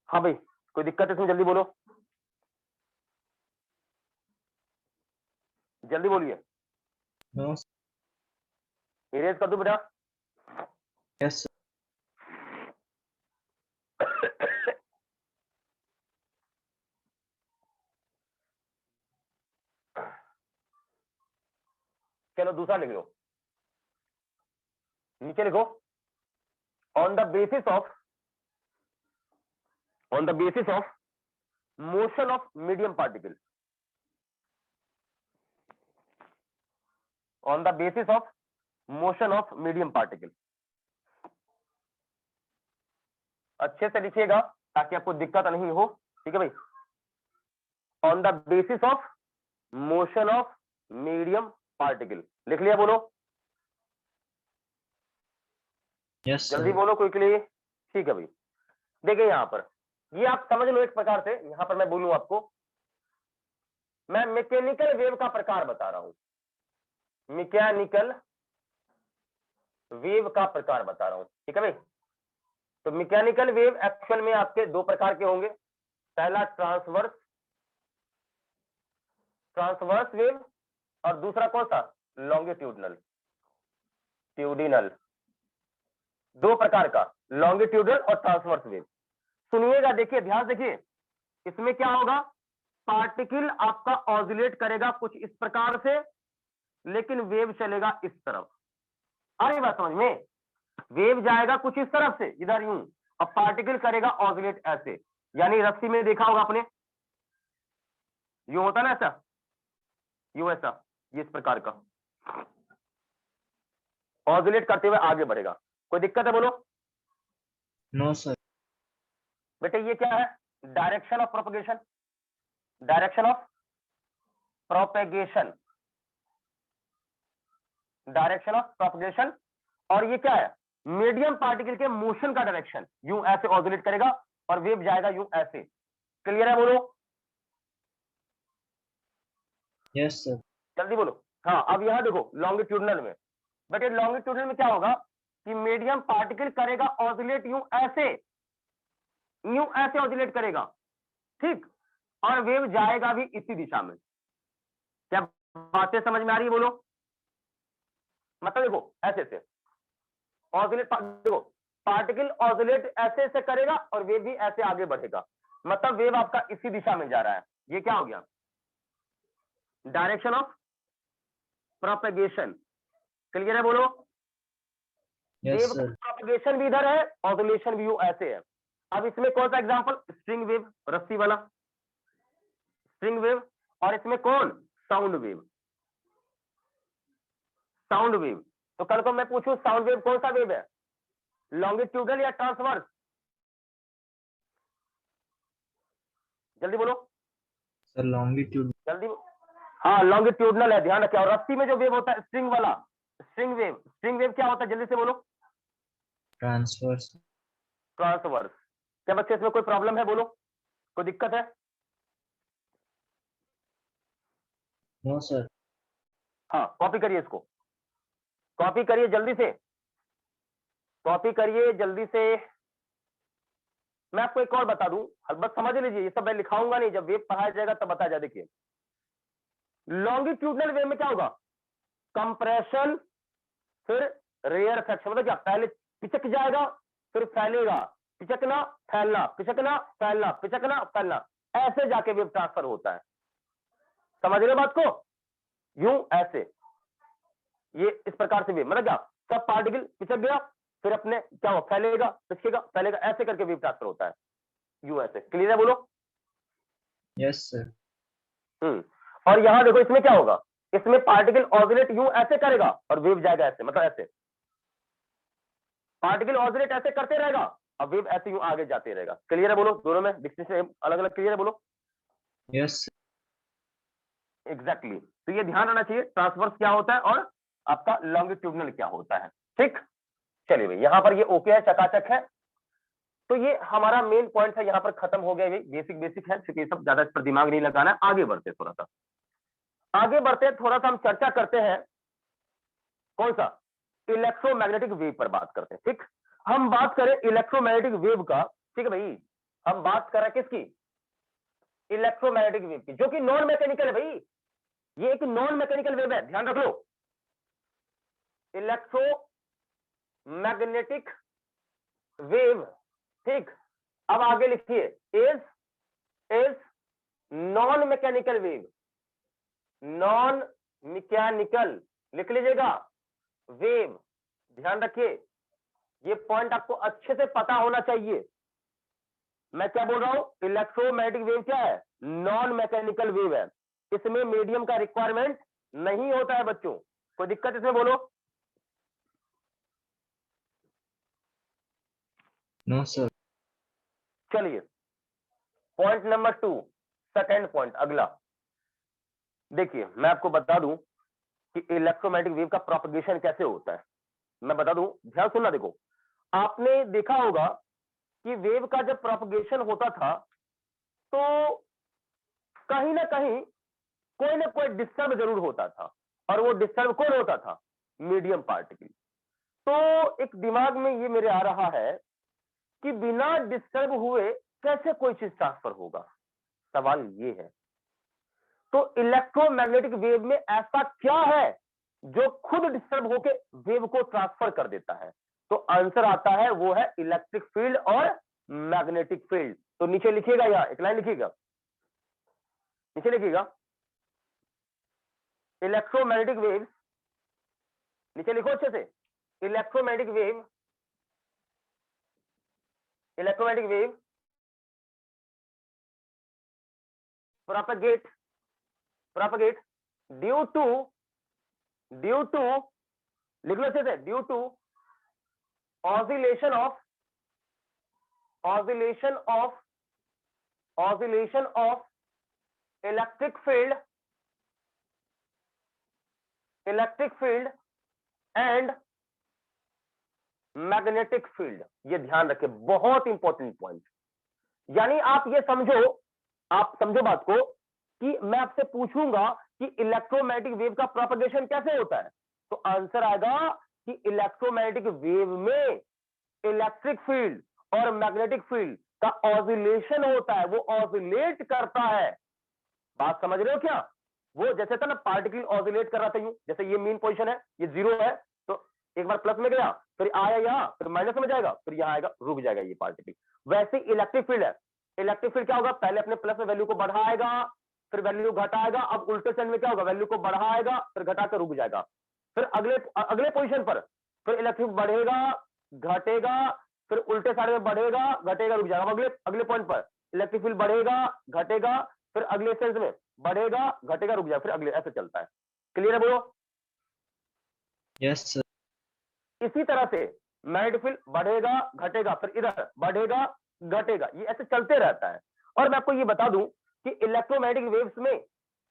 हाँ भाई, कोई दिक्कत है इसमें, जल्दी बोलो, जल्दी बोलिए। नो इरेज कर दो बेटा। यस चलो दूसरा लिख लो, नीचे लिखो, on the basis of motion of medium particle, on the basis of motion of medium particle. अच्छे से लिखिएगा ताकि आपको दिक्कत नहीं हो, ठीक है भाई। On the basis of motion of medium particle, लिख लिया, बोलो यस जल्दी बोलो क्विकली। ठीक है भाई, देखिए यहां पर ये आप समझ लो एक प्रकार से। यहां पर मैं बोलूं आपको, मैं मैकेनिकल वेव का प्रकार बता रहा हूं, मैकेनिकल वेव का प्रकार बता रहा हूं, ठीक है भाई। तो मैकेनिकल वेव एक्चुअल में आपके दो प्रकार के होंगे। पहला ट्रांसवर्स वेव, और दूसरा कौन सा, लॉन्गिट्यूडनल, दो प्रकार का, लॉन्गिट्यूडनल और ट्रांसवर्स वेव। सुनिएगा, देखिए ध्यान देखिए, इसमें क्या होगा, पार्टिकल आपका ऑसिलेट करेगा कुछ इस प्रकार से, लेकिन वेव चलेगा इस तरफ। आ रही बात समझ में, वेव जाएगा कुछ इस तरफ से इधर यूं, और पार्टिकल करेगा ऑसिलेट ऐसे। यानी रस्सी में देखा होगा आपने, यूं होता ना ऐसा, यूं ऐसा, ये इस प्रकार का ऑसिलेट करते हुए आगे बढ़ेगा। कोई दिक्कत है, बोलो। नो सर बेटे ये क्या है, direction of propagation, direction of propagation, direction of propagation. और ये क्या है, मीडियम पार्टिकल के मोशन का डायरेक्शन, यूं ऐसे ऑसिलेट करेगा और वेव जाएगा यूं ऐसे। क्लियर है, बोलो यस सर जल्दी बोलो। हाँ अब यहां देखो लॉन्गिट्यूडनल में, बेटे लॉन्गिट्यूडनल में क्या होगा कि मीडियम पार्टिकल करेगा ऑसिलेट यूं ऐसे ऑसिलेट करेगा, ठीक, और वेव जाएगा भी इसी दिशा में। क्या बातें समझ में आ रही है, बोलो। मतलब देखो ऐसे से ऑसिलेट, देखो पार्टिकल ऑसिलेट ऐसे से करेगा और वेव भी ऐसे आगे बढ़ेगा, मतलब वेव आपका इसी दिशा में जा रहा है। ये क्या हो गया, डायरेक्शन ऑफ प्रोपगेशन। क्लियर है, बोलो। यस वेव सर प्रोपगेशन भी इधर है, ऑसिलेशन भी ऐसे है। अब इसमें कौन सा एग्जांपल, स्ट्रिंग वेव, रस्सी वाला स्ट्रिंग वेव, और इसमें कौन, साउंड वेव। साउंड वेव, तो कल को मैं पूछूं साउंड वेव कौन सा वेव है, लॉन्गिट्यूडल या ट्रांसवर्स, जल्दी बोलो सर लॉन्गिट्यूड। जल्दी। हाँ लॉन्गिट्यूडनल है, ध्यान रखें। और रस्सी में जो वेव होता है स्ट्रिंग वाला, स्ट्रिंग वेव, स्ट्रिंग वेव क्या होता है, जल्दी से बोलो। ट्रांसवर्स। ट्रांसवर्स। क्या बच्चे इसमें कोई प्रॉब्लम है, बोलो कोई दिक्कत है। No sir. हाँ कॉपी करिए इसको, कॉपी करिए जल्दी से, कॉपी करिए जल्दी से। मैं आपको एक और बता दूं, बस समझ लीजिए, ये सब मैं लिखाऊंगा नहीं, जब वेव पढ़ाया जाएगा तब बताया जाए। देखिए लॉन्गिट्यूडनल वेव में क्या होगा, कंप्रेशन फिर रेयर फ्रैक्शन, मतलब क्या, पहले पिचक जाएगा फिर फैलेगा, पिचकना फैलना, पिचकना फैलना, पिचकना फैलना, ऐसे जाके वेव ट्रांसफर होता है। समझ रहे बात को, यूं ऐसे, ये इस प्रकार से वेव, मतलब क्या, सब पार्टिकल पिचक गया फिर अपने क्या हो, फैलेगा पिचकेगा फैलेगा, ऐसे करके वेव ट्रांसफर होता है, यूं ऐसे। क्लियर है, बोलो। Yes sir. और यहां देखो इसमें क्या होगा, इसमें पार्टिकल ऑसिलेट यूं ऐसे करेगा और वेव जाएगा ऐसे, मतलब ऐसे पार्टिकल ऑसिलेट ऐसे करते रहेगा, अब वेव ऐसे यूं आगे जाते रहेगा। क्लियर है, बोलो। दोनों में डिस्टिंक्शन अलग अलग, क्लियर है, बोलो। यस एग्जैक्टली तो ये ध्यान रखना चाहिए, ट्रांसवर्स क्या होता है और आपका लॉन्गिट्यूडनल क्या होता है। ठीक, चलिए भाई यहां पर ये ओके है, चकाचक है। तो ये हमारा मेन पॉइंट है, यहां पर खत्म हो गया, बेसिक बेसिक है, क्योंकि ये सब ज्यादा इस पर दिमाग नहीं लगाना है। आगे बढ़ते थोड़ा सा, आगे बढ़ते थोड़ा सा हम चर्चा करते हैं, कौन सा, इलेक्ट्रोमैग्नेटिक वेव पर बात करते हैं। ठीक, हम बात करें इलेक्ट्रोमैग्नेटिक वेव का, ठीक है भाई, हम बात कर रहे हैं किसकी, इलेक्ट्रोमैग्नेटिक वेव की, जो कि नॉन मैकेनिकल है भाई, ये एक नॉन मैकेनिकल वेव है, ध्यान रख लो। इलेक्ट्रोमैग्नेटिक वेव, ठीक। अब आगे लिखिए, is non mechanical wave, non mechanical लिख लीजिएगा वेव, ध्यान रखिए, ये पॉइंट आपको अच्छे से पता होना चाहिए। मैं क्या बोल रहा हूं, इलेक्ट्रोमैग्नेटिक वेव क्या है, नॉन मैकेनिकल वेव है, इसमें मीडियम का रिक्वायरमेंट नहीं होता है बच्चों। कोई दिक्कत इसमें, बोलो। No sir. चलिए पॉइंट नंबर 2, सेकेंड पॉइंट, अगला देखिए, मैं आपको बता दूं कि इलेक्ट्रोमैग्नेटिक वेव का प्रोपगेशन कैसे होता है। मैं बता दूं, ध्यान सुनना। देखो, आपने देखा होगा कि वेव का जब प्रोपगेशन होता था तो कहीं ना कोई डिस्टर्ब जरूर होता था, और वो डिस्टर्ब कौन होता था, मीडियम पार्टिकल। तो एक दिमाग में ये मेरे आ रहा है कि बिना डिस्टर्ब हुए कैसे कोई चीज ट्रांसफर होगा, सवाल ये है। तो इलेक्ट्रोमैग्नेटिक वेव में ऐसा क्या है जो खुद डिस्टर्ब होके वेव को ट्रांसफर कर देता है, तो आंसर आता है वो है इलेक्ट्रिक फील्ड और मैग्नेटिक फील्ड। तो नीचे लिखिएगा, यहां एक लाइन लिखिएगा, नीचे लिखिएगा, इलेक्ट्रोमैग्नेटिक वेव, नीचे लिखो अच्छे से, electromagnetic wave, electromagnetic wave propagate due to लिख लो अच्छे से, due to oscillation of electric field and magnetic field. ये ध्यान रखें, बहुत इंपॉर्टेंट पॉइंट। यानी आप ये समझो, आप समझो बात को, कि मैं आपसे पूछूंगा कि इलेक्ट्रोमैग्नेटिक वेव का प्रोपगेशन कैसे होता है, तो आंसर आएगा कि इलेक्ट्रोमैग्नेटिक वेव में इलेक्ट्रिक फील्ड और मैग्नेटिक फील्ड का ऑसिलेशन होता है, वो ऑसिलेट करता है। बात समझ रहे हो क्या, वो जैसे था ना, पार्टिकल ऑसिलेट कर रहा था यूं, जैसे ये मेन पोजीशन है, ये 0 है, तो एक बार प्लस में गया, फिर आया यहां, फिर माइनस में जाएगा, फिर यहां आएगा, रुक जाएगा ये पार्टिकल। वैसे इलेक्ट्रिक फील्ड है, इलेक्ट्रिक फील्ड क्या होगा, पहले अपने प्लस में वैल्यू को बढ़ाएगा, फिर वैल्यू घटाएगा, अब उल्टे साइड में क्या होगा, वैल्यू को बढ़ाएगा फिर घटाकर रुक जाएगा, फिर अगले पोजीशन पर फिर इलेक्ट्रिक बढ़ेगा घटेगा, फिर उल्टे साइड में बढ़ेगा घटेगा रुक जाएगा, अगले पॉइंट पर इलेक्ट्रिक फील्ड बढ़ेगा घटेगा, फिर अगले सेंस में बढ़ेगा घटेगा रुक जाए फिर अगले, ऐसे चलता है। क्लियर है बोलो? Yes sir. इसी तरह से मैग्नेटिक फील्ड बढ़ेगा घटेगा फिर इधर बढ़ेगा घटेगा, ये ऐसे चलते रहता है। और मैं आपको ये बता दूं कि इलेक्ट्रोमैग्नेटिक वेव्स में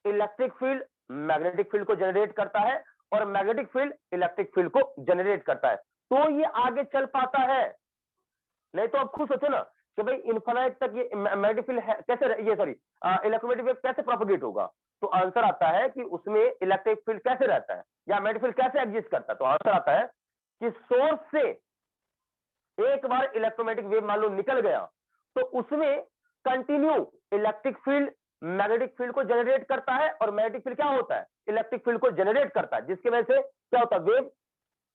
इलेक्ट्रिक फील्ड मैग्नेटिक फील्ड को जनरेट करता है और मैग्नेटिक फील्ड इलेक्ट्रिक फील्ड को जनरेट करता है, तो ये आगे चल पाता है। नहीं तो आप खुद सोचो ना कि भाई इन्फिनाइट तक ये मैग्नेटिक फील्ड कैसे, ये सॉरी इलेक्ट्रोमैग्नेटिक वेव कैसे प्रोपेगेट होगा? तो आंसर आता है कि उसमें इलेक्ट्रिक फील्ड कैसे रहता है या मैग्नेटिक फील्ड कैसे एग्जिस्ट करता है। तो आंसर आता है कि सोर्स से एक बार इलेक्ट्रोमैग्नेटिक वेव मान लो निकल गया तो उसमें continue electric field magnetic field को जनरेट करता है और मैग्नेटिक फील्ड क्या होता है? इलेक्ट्रिक फील्ड को जनरेट करता है, जिसकी वजह से क्या होता है? वेव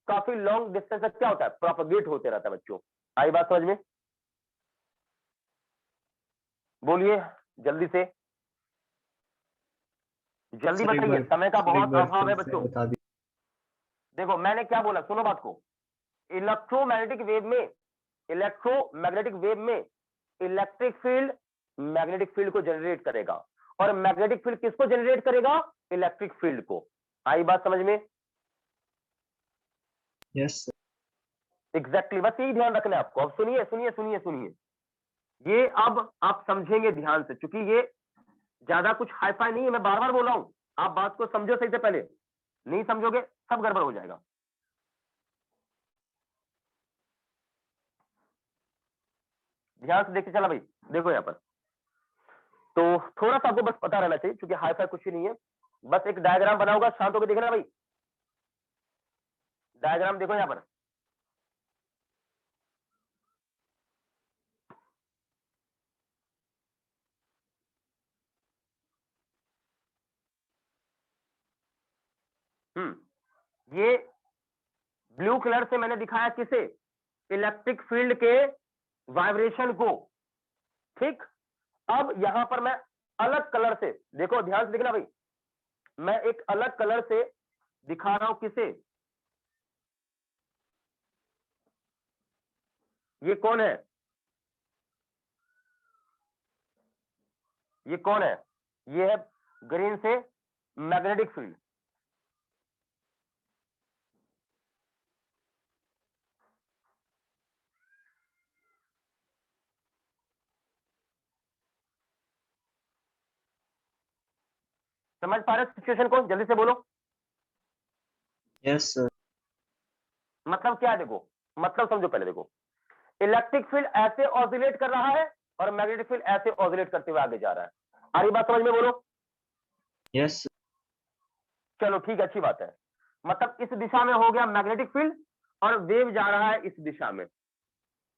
काफी लॉन्ग डिस्टेंस तक क्या होता है? प्रोपेगेट होते रहता है। बच्चों आई बात समझ में? बोलिए जल्दी से, जल्दी सर एक बताइए, बार समय का सर एक बहुत बार अभाव फिर है से बच्चों। बता दी। देखो मैंने क्या बोला, सुनो बात को। इलेक्ट्रोमैग्नेटिक वेव में इलेक्ट्रोमैग्नेटिक वेव में इलेक्ट्रिक फील्ड मैग्नेटिक फील्ड को जनरेट करेगा और मैग्नेटिक फील्ड किसको जनरेट करेगा? इलेक्ट्रिक फील्ड को। आई बात समझ में? Yes sir. एग्जैक्टली, बस यही ध्यान रखना है आपको। अब सुनिए सुनिए सुनिए सुनिए, ये अब आप समझेंगे ध्यान से, क्योंकि ये ज्यादा कुछ हाईफाई नहीं है, मैं बार बार बोल रहा हूं। आप बात को समझो सही से, पहले नहीं समझोगे सब गड़बड़ हो जाएगा। ध्यान से देखिए, चला भाई देखो यहां पर, तो थोड़ा सा आपको बस पता रहना चाहिए, क्योंकि हाईफाई कुछ ही नहीं है। बस एक डायग्राम बना होगा, शांत होकर देखना भाई। डायग्राम देखो यहां पर, ये ब्लू कलर से मैंने दिखाया किसे? इलेक्ट्रिक फील्ड के वाइब्रेशन को, ठीक। अब यहां पर मैं अलग कलर से, देखो ध्यान से देखना भाई, मैं एक अलग कलर से दिखा रहा हूं किसे? ये कौन है? ये कौन है? ये है ग्रीन से मैग्नेटिक फील्ड। समझ पा रहे सिचुएशन को? जल्दी से बोलो। Yes sir. मतलब क्या है देखो, मतलब समझो पहले। देखो इलेक्ट्रिक फील्ड ऐसे ऑसिलेट कर रहा है और मैग्नेटिक फील्ड ऐसे ऑसिलेट करते हुए आगे जा रहा है। आ रही बात समझ में? बोलो। यस चलो ठीक है, अच्छी बात है। मतलब इस दिशा में हो गया मैग्नेटिक फील्ड और वेव जा रहा है इस दिशा में,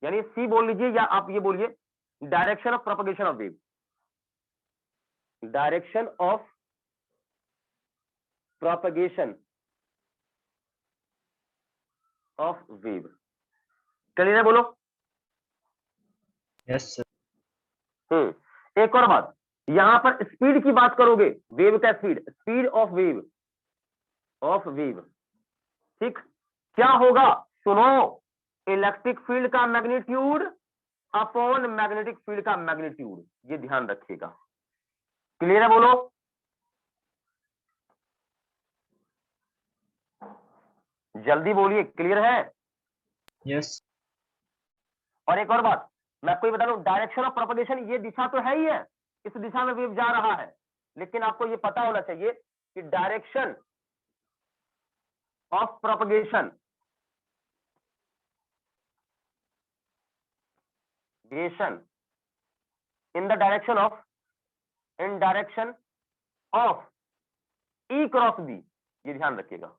यानी सी बोल लीजिए या आप ये बोलिए direction of propagation of wave. Direction of propagation of wave. Clear है? बोलो। Yes sir. एक और बात, यहां पर स्पीड की बात करोगे, वेव का speed, speed of wave, of wave, ठीक। क्या होगा? सुनो, इलेक्ट्रिक फील्ड का मैग्नीट्यूड अपॉन मैग्नेटिक फील्ड का मैग्नीट्यूड, ये ध्यान रखिएगा। क्लियर है? बोलो। जल्दी बोलिए, क्लियर है? यस और एक और बात मैं आपको ये बता दूं, डायरेक्शन ऑफ प्रोपगेशन, ये दिशा तो है ही है, इस दिशा में वेव जा रहा है, लेकिन आपको ये पता होना चाहिए कि direction of propagation in the direction of, in direction of E cross B, ये ध्यान रखिएगा।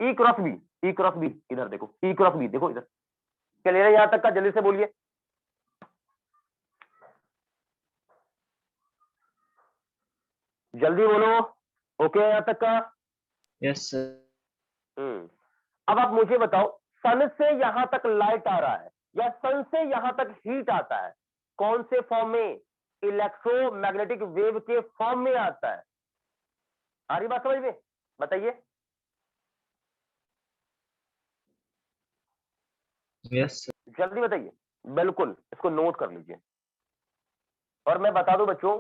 E cross B, E cross B, इधर देखो, ई क्रॉस बी देखो इधर। क्लियर है यहां तक का? जल्दी से बोलिए। जल्दी बोलो। ओके यहां तक का? Yes sir. अब आप मुझे बताओ, सन से यहां तक लाइट आ रहा है या सन से यहां तक हीट आता है, कौन से फॉर्म में? इलेक्ट्रोमैग्नेटिक वेव के फॉर्म में आता है। आ रही बात समझ में? बताइए। Yes sir. जल्दी बताइए। बिल्कुल, इसको नोट कर लीजिए। और मैं बता दूं बच्चों,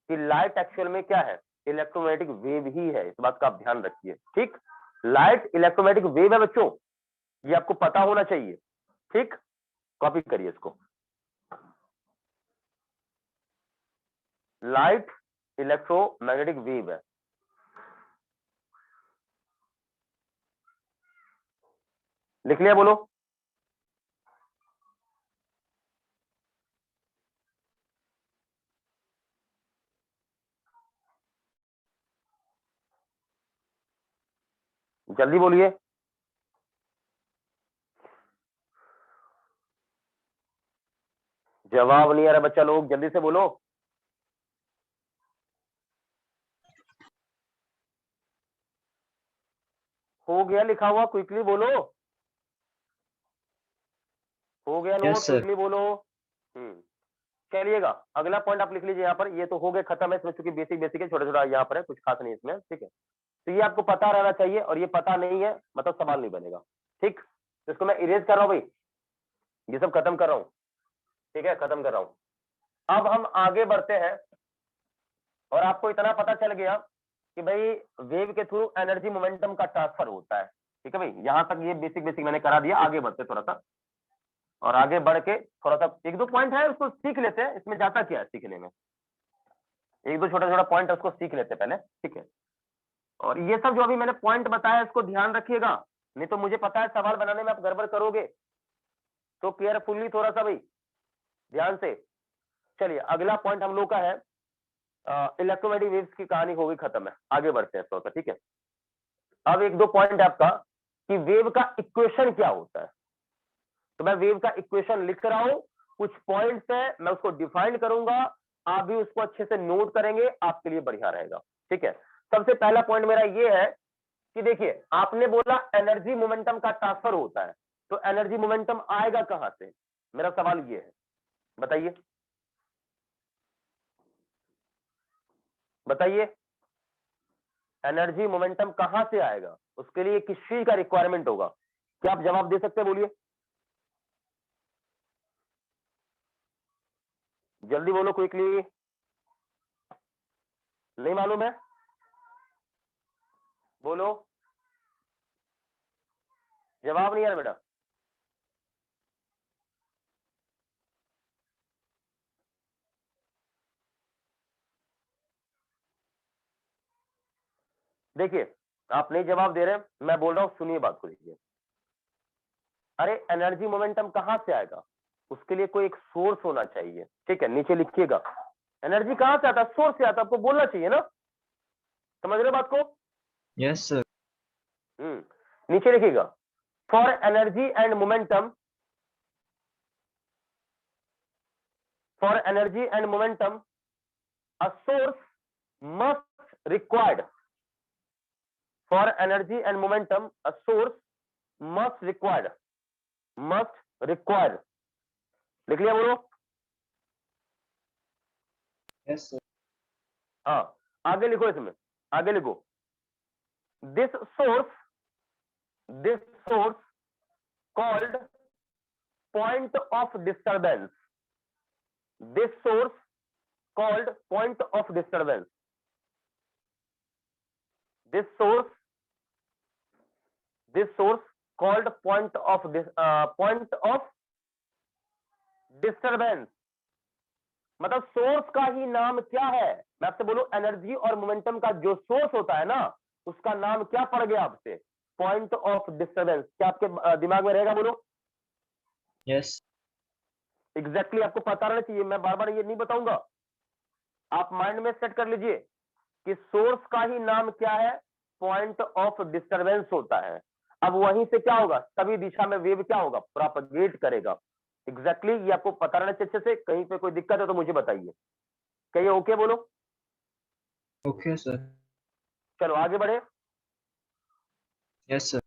कि लाइट एक्चुअल में क्या है, इलेक्ट्रोमैग्नेटिक वेव ही है, इस बात का आप ध्यान रखिए। ठीक, लाइट इलेक्ट्रोमैग्नेटिक वेव है बच्चों, ये आपको पता होना चाहिए। ठीक, कॉपी करिए इसको, लाइट इलेक्ट्रोमैग्नेटिक वेव है। लिख लिया, बोलो। जल्दी बोलिए, जवाब नहीं आ रहा बच्चा लोग, जल्दी से बोलो। हो गया लिखा हुआ, क्विकली बोलो। हो गया नोट, यस सर। क्विकली बोलो। चलिएगा, अगला पॉइंट आप लिख लीजिए यहाँ पर। ये तो हो गया खत्म है, इसमें चूंकि बेसिक बेसिक है, छोटा छोटा यहाँ पर है, कुछ खास नहीं इसमें। ठीक है, तो ये आपको पता रहना चाहिए, और ये पता नहीं है मतलब सवाल नहीं बनेगा। ठीक, तो इसको मैं इरेज कर रहा हूँ भाई, ये सब खत्म कर रहा हूँ। ठीक है, खत्म कर रहा हूँ। अब हम आगे बढ़ते हैं, और आपको इतना पता चल गया कि भाई वेव के थ्रू एनर्जी मोमेंटम का ट्रांसफर होता है। ठीक है भाई, यहां तक ये बेसिक बेसिक मैंने करा दिया। आगे बढ़ते थोड़ा सा, और आगे बढ़ के थोड़ा सा एक दो पॉइंट है उसको सीख लेते हैं। इसमें जाता क्या है सीखने में, एक दो छोटा छोटा पॉइंट है उसको सीख लेते हैं पहले। ठीक है, और ये सब जो अभी मैंने पॉइंट बताया इसको ध्यान रखिएगा, नहीं तो मुझे पता है सवाल बनाने में आप गड़बड़ करोगे, तो केयरफुली थोड़ा सा भाई ध्यान से। चलिए, अगला पॉइंट हम लोग का है इलेक्ट्रोमैग्नेटिक वेव्स की कहानी हो गई खत्म है, आगे बढ़ते हैं थोड़ा सा। ठीक है, अब एक दो पॉइंट है आपका कि वेव का इक्वेशन क्या होता है। तो मैं वेव का इक्वेशन लिख रहा हूं, कुछ पॉइंट्स है मैं उसको डिफाइन करूंगा, आप भी उसको अच्छे से नोट करेंगे, आपके लिए बढ़िया रहेगा। ठीक है, सबसे पहला पॉइंट मेरा ये है कि देखिए, आपने बोला एनर्जी मोमेंटम का ट्रांसफर होता है, तो एनर्जी मोमेंटम आएगा कहां से, मेरा सवाल ये है, बताइए बताइए, एनर्जी मोमेंटम कहां से आएगा, उसके लिए किस चीज का रिक्वायरमेंट होगा, क्या आप जवाब दे सकते हैं, बोलिए जल्दी बोलो, क्विकली। नहीं मालूम है, बोलो, जवाब नहीं आ रहा बेटा। देखिए, आप नहीं जवाब दे रहे, मैं बोल रहा हूं, सुनिए बात को, लीजिए। अरे एनर्जी मोमेंटम कहां से आएगा, उसके लिए कोई एक सोर्स होना चाहिए। ठीक है, नीचे लिखिएगा, एनर्जी कहां से आता है, सोर्स से आता है, आपको बोलना चाहिए ना, समझ रहे बात को। Yes sir. नीचे लिखिएगा, for energy and momentum, for energy and momentum a source must required, for energy and momentum a source must required, must required, लिख लिया बोलो। Yes sir. हाँ, आगे लिखो, इसमें आगे लिखो, this source called point of disturbance, this source called point of disturbance, this source called point of disturbance, मतलब सोर्स का ही नाम क्या है। मैं आपसे बोलूं, एनर्जी और मोमेंटम का जो सोर्स होता है ना, उसका नाम क्या पड़ गया आपसे, पॉइंट ऑफ डिस्टर्बेंस। क्या आपके दिमाग में रहेगा, बोलो। यस। एग्जैक्टली आपको पता रहना चाहिए, मैं बार बार ये नहीं बताऊंगा, आप माइंड में सेट कर लीजिए कि सोर्स का ही नाम क्या है, पॉइंट ऑफ डिस्टर्बेंस होता है। अब वहीं से क्या होगा, सभी दिशा में वेव क्या होगा, प्रोपगेट करेगा। एग्जैक्टली ये आपको पता रहना चाहिए अच्छे से, कहीं पे कोई दिक्कत है तो मुझे बताइए। क्या ये ओके, बोलो। Okay sir. चलो आगे बढ़े, यस सर।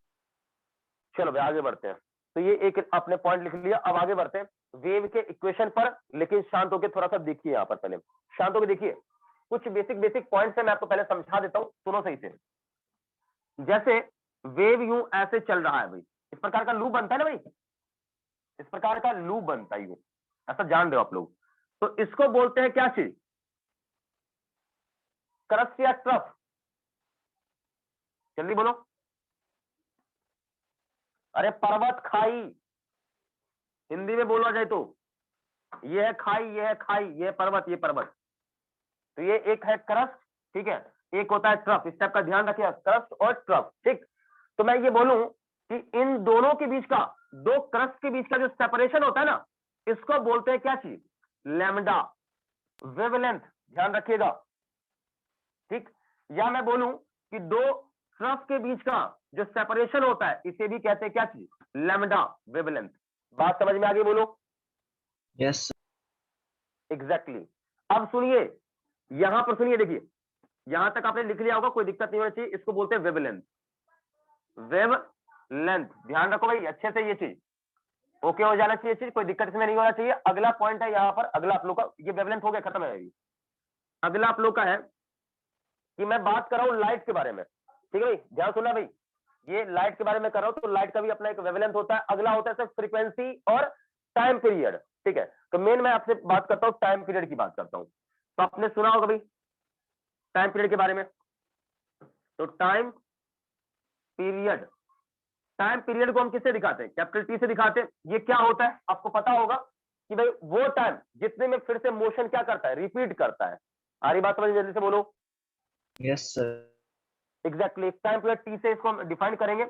चलो भाई आगे बढ़ते हैं। तो ये एक आपने पॉइंट लिख लिया, अब आगे बढ़ते हैं वेव के इक्वेशन पर। लेकिन शांत होकर थोड़ा सा देखिए, यहाँ पर पहले शांत होकर देखिए, कुछ बेसिक बेसिक पॉइंट्स है, मैं आपको पहले समझा देता हूँ, सुनो सही से। जैसे वेव यूं ऐसे चल रहा है भाई, इस प्रकार का लूप बनता है ना भाई, इस प्रकार का लूप बनता है यूं, ऐसा जान रहे हो आप लोग, तो इसको बोलते हैं क्या चीज, क्रस्ट या ट्रफ? जल्दी बोलो। अरे पर्वत, खाई, हिंदी में बोला जाए तो ये है खाई, ये है खाई, ये है पर्वत, ये पर्वत। तो ये एक है क्रस्ट, ठीक है, एक होता है ट्रफ। इस टाइप का ध्यान रखिएगा, क्रस्ट और ट्रफ, ठीक। तो मैं ये बोलूं कि इन दोनों के बीच का, दो क्रस्ट के बीच का जो सेपरेशन होता है ना, इसको बोलते हैं क्या चीज? लैम्डा, वेवलेंथ, ध्यान रखिएगा, ठीक। या मैं बोलूं कि दो ट्रफ के बीच का जो सेपरेशन होता है, इसे भी कहते हैं क्या चीज? Lambda, wavelength. बात समझ में आ गई? बोलो। Yes exactly. अब सुनिए, यहां पर सुनिए, देखिए यहां तक आपने लिख लिया होगा, कोई दिक्कत नहीं होनी चाहिए। इसको बोलते हैं वेवलेंथ, वेवलेंथ। ध्यान रखो भाई अच्छे से, ये चीज ओके हो जाना चाहिए, चीज कोई दिक्कत इसमें नहीं होना चाहिए। अगला पॉइंट है यहाँ पर, अगला आप लोग का, ये वेवलेंथ हो गया, खत्म है। अगला आप लोग का है कि मैं बात कर रहा हूं लाइट के बारे में, ठीक है भाई, ध्यान सुनना भाई, ये लाइट के बारे में कर रहा हूं, तो लाइट का भी अपना एक वेवलेंथ होता है। अगला होता है सर फ्रीक्वेंसी और टाइम पीरियड, ठीक है। तो मेन मैं आपसे बात करता हूं, टाइम पीरियड की बात करता हूं। तो आपने सुना होगा भाई टाइम पीरियड के बारे में। तो टाइम पीरियड, टाइम पीरियड को हम किससे दिखाते हैं? कैपिटल टी से दिखाते हैं। ये क्या होता है आपको पता होगा कि भाई वो टाइम जितने में फिर से मोशन क्या करता है? रिपीट करता है। आ रही बात समझ, जल्दी से बोलो। Yes sir exactly, time period T से इसको हम डिफाइन करेंगे।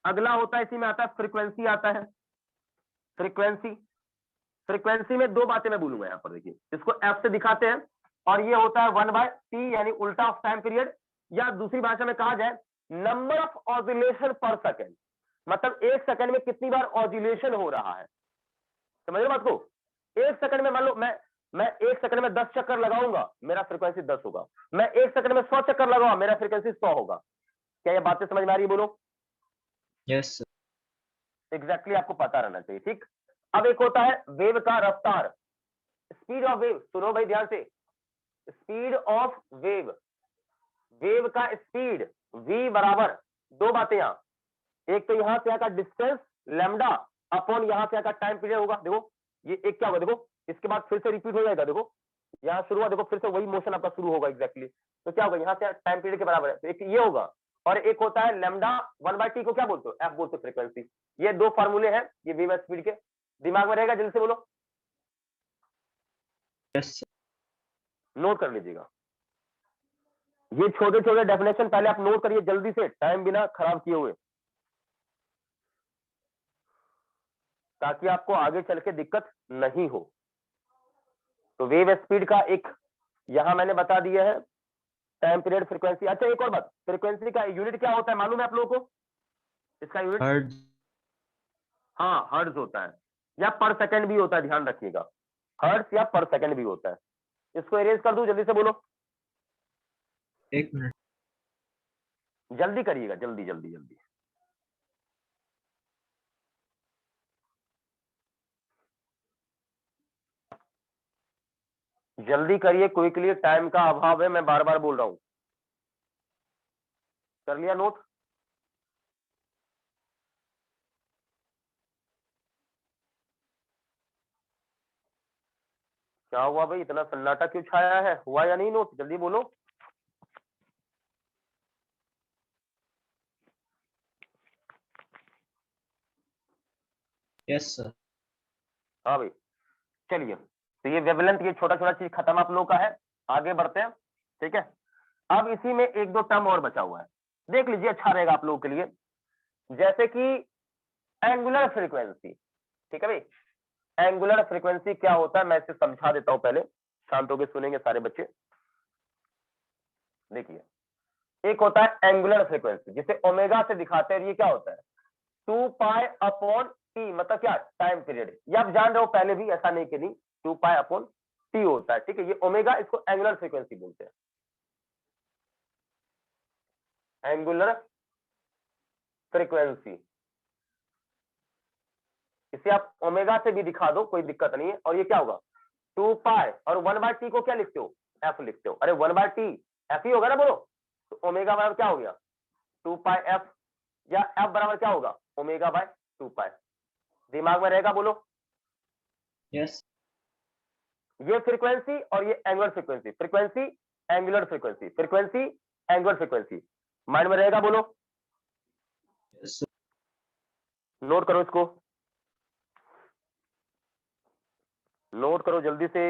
अगला होता है, इसी में आता है फ्रीक्वेंसी, आता है फ्रीक्वेंसी। फ्रीक्वेंसी में दो बातें मैं बोलूंगा यहाँ पर, देखिए इसको एफ से दिखाते हैं, और ये होता है 1/t, यानी उल्टा ऑफ टाइम पीरियड, या दूसरी भाषा में कहा जाए नंबर ऑफ ऑसिलेशन पर सेकेंड। मतलब एक सेकंड में कितनी बार ऑसिलेशन हो रहा है, समझ रहे बात को? एक सेकंड में मान लो मैं एक सेकंड में 10 चक्कर लगाऊंगा, मेरा फ्रीक्वेंसी 10 होगा। मैं एक सेकंड में 100 चक्कर लगाऊंगा, मेरा फ्रीक्वेंसी 100 होगा। क्या ये बातें समझ में आ रही है? बोलो। यस एग्जैक्टली, आपको पता रहना चाहिए, ठीक। अब एक होता है वेव का रफ्तार, स्पीड ऑफ वेव। सुनो भाई ध्यान से, स्पीड ऑफ वेव, वेव का स्पीड v बराबर दो बातें यहां, एक तो यहां से यहाँ का डिस्टेंस लैम्डा अपॉन यहां से यहाँ का टाइम पीरियड होगा। देखो ये एक क्या होगा, देखो इसके बाद फिर से रिपीट हो जाएगा, देखो यहाँ शुरू हुआ, देखो फिर से वही मोशन आपका शुरू होगा एग्जैक्टली। तो क्या होगा, यहाँ से टाइम पीरियड के बराबर है, तो एक ये होगा। और एक होता है लैम्डा 1/t को क्या बोलते हो? एफ बोलते हो, फ्रीक्वेंसी। ये दो फार्मूले हैं ये वेव स्पीड के, दिमाग में रहेगा, जल्दी से बोलो, यस नोट कर लीजिएगा। ये छोटे छोटे डेफिनेशन पहले आप नोट करिए जल्दी से, टाइम बिना खराब किए हुए, ताकि आपको आगे चल के दिक्कत नहीं हो। तो वेव स्पीड का एक यहां मैंने बता दिया है, टाइम पीरियड, फ्रीक्वेंसी। अच्छा एक और बात, फ्रीक्वेंसी का यूनिट क्या होता है मालूम है आप लोगों को? इसका यूनिट हर्ट्ज हाँ हर्ट्ज होता है, या पर सेकंड भी होता है, ध्यान रखिएगा, हर्ट्ज या पर सेकंड भी होता है। इसको इरेज कर दूं, जल्दी से बोलो, एक मिनट जल्दी करिएगा, जल्दी जल्दी जल्दी। जल्दी करिए, क्विकली, टाइम का अभाव है, मैं बार बार बोल रहा हूं। कर लिया नोट? क्या हुआ भाई, इतना सन्नाटा क्यों छाया है? हुआ या नहीं नोट? जल्दी बोलो। यस सर हाँ भाई, चलिए, तो ये वेवलेंथ, ये छोटा छोटा चीज खत्म आप लोगों का है, आगे बढ़ते हैं, ठीक है। अब इसी में एक दो टर्म और बचा हुआ है, देख लीजिए, अच्छा रहेगा आप लोगों के लिए। जैसे कि एंगुलर फ्रीक्वेंसी, ठीक है भाई। एंगुलर फ्रीक्वेंसी क्या होता है मैं इसे समझा देता हूं, पहले शांत होकर सुनेंगे सारे बच्चे। देखिए, एक होता है एंगुलर फ्रीक्वेंसी, जिसे ओमेगा से दिखाते हैं, ये क्या होता है? 2π/t, मतलब क्या? Time period. ये आप जान रहे हो पहले भी, ऐसा नहीं कि नहीं, 2π/t होता है, ठीक है। ये ओमेगा, इसको एंगुलर फ्रीक्वेंसी बोलते हैं, एंगुलर फ्रीक्वेंसी। इसे आप ओमेगा से भी दिखा दो, कोई दिक्कत नहीं है। और ये क्या होगा? 2π, और 1/t को क्या लिखते हो? एफ लिखते हो। अरे 1/t एफ ही होगा ना, बोलो। तो ओमेगा बराबर क्या हो गया? 2πf, या एफ बराबर क्या होगा? ω/2π। दिमाग में रहेगा, बोलो। यस ये फ्रीक्वेंसी और ये angular frequency, frequency angular frequency, frequency angular frequency. Mind में रहेगा, बोलो, Yes, sir. नोट करो इसको, नोट करो जल्दी से।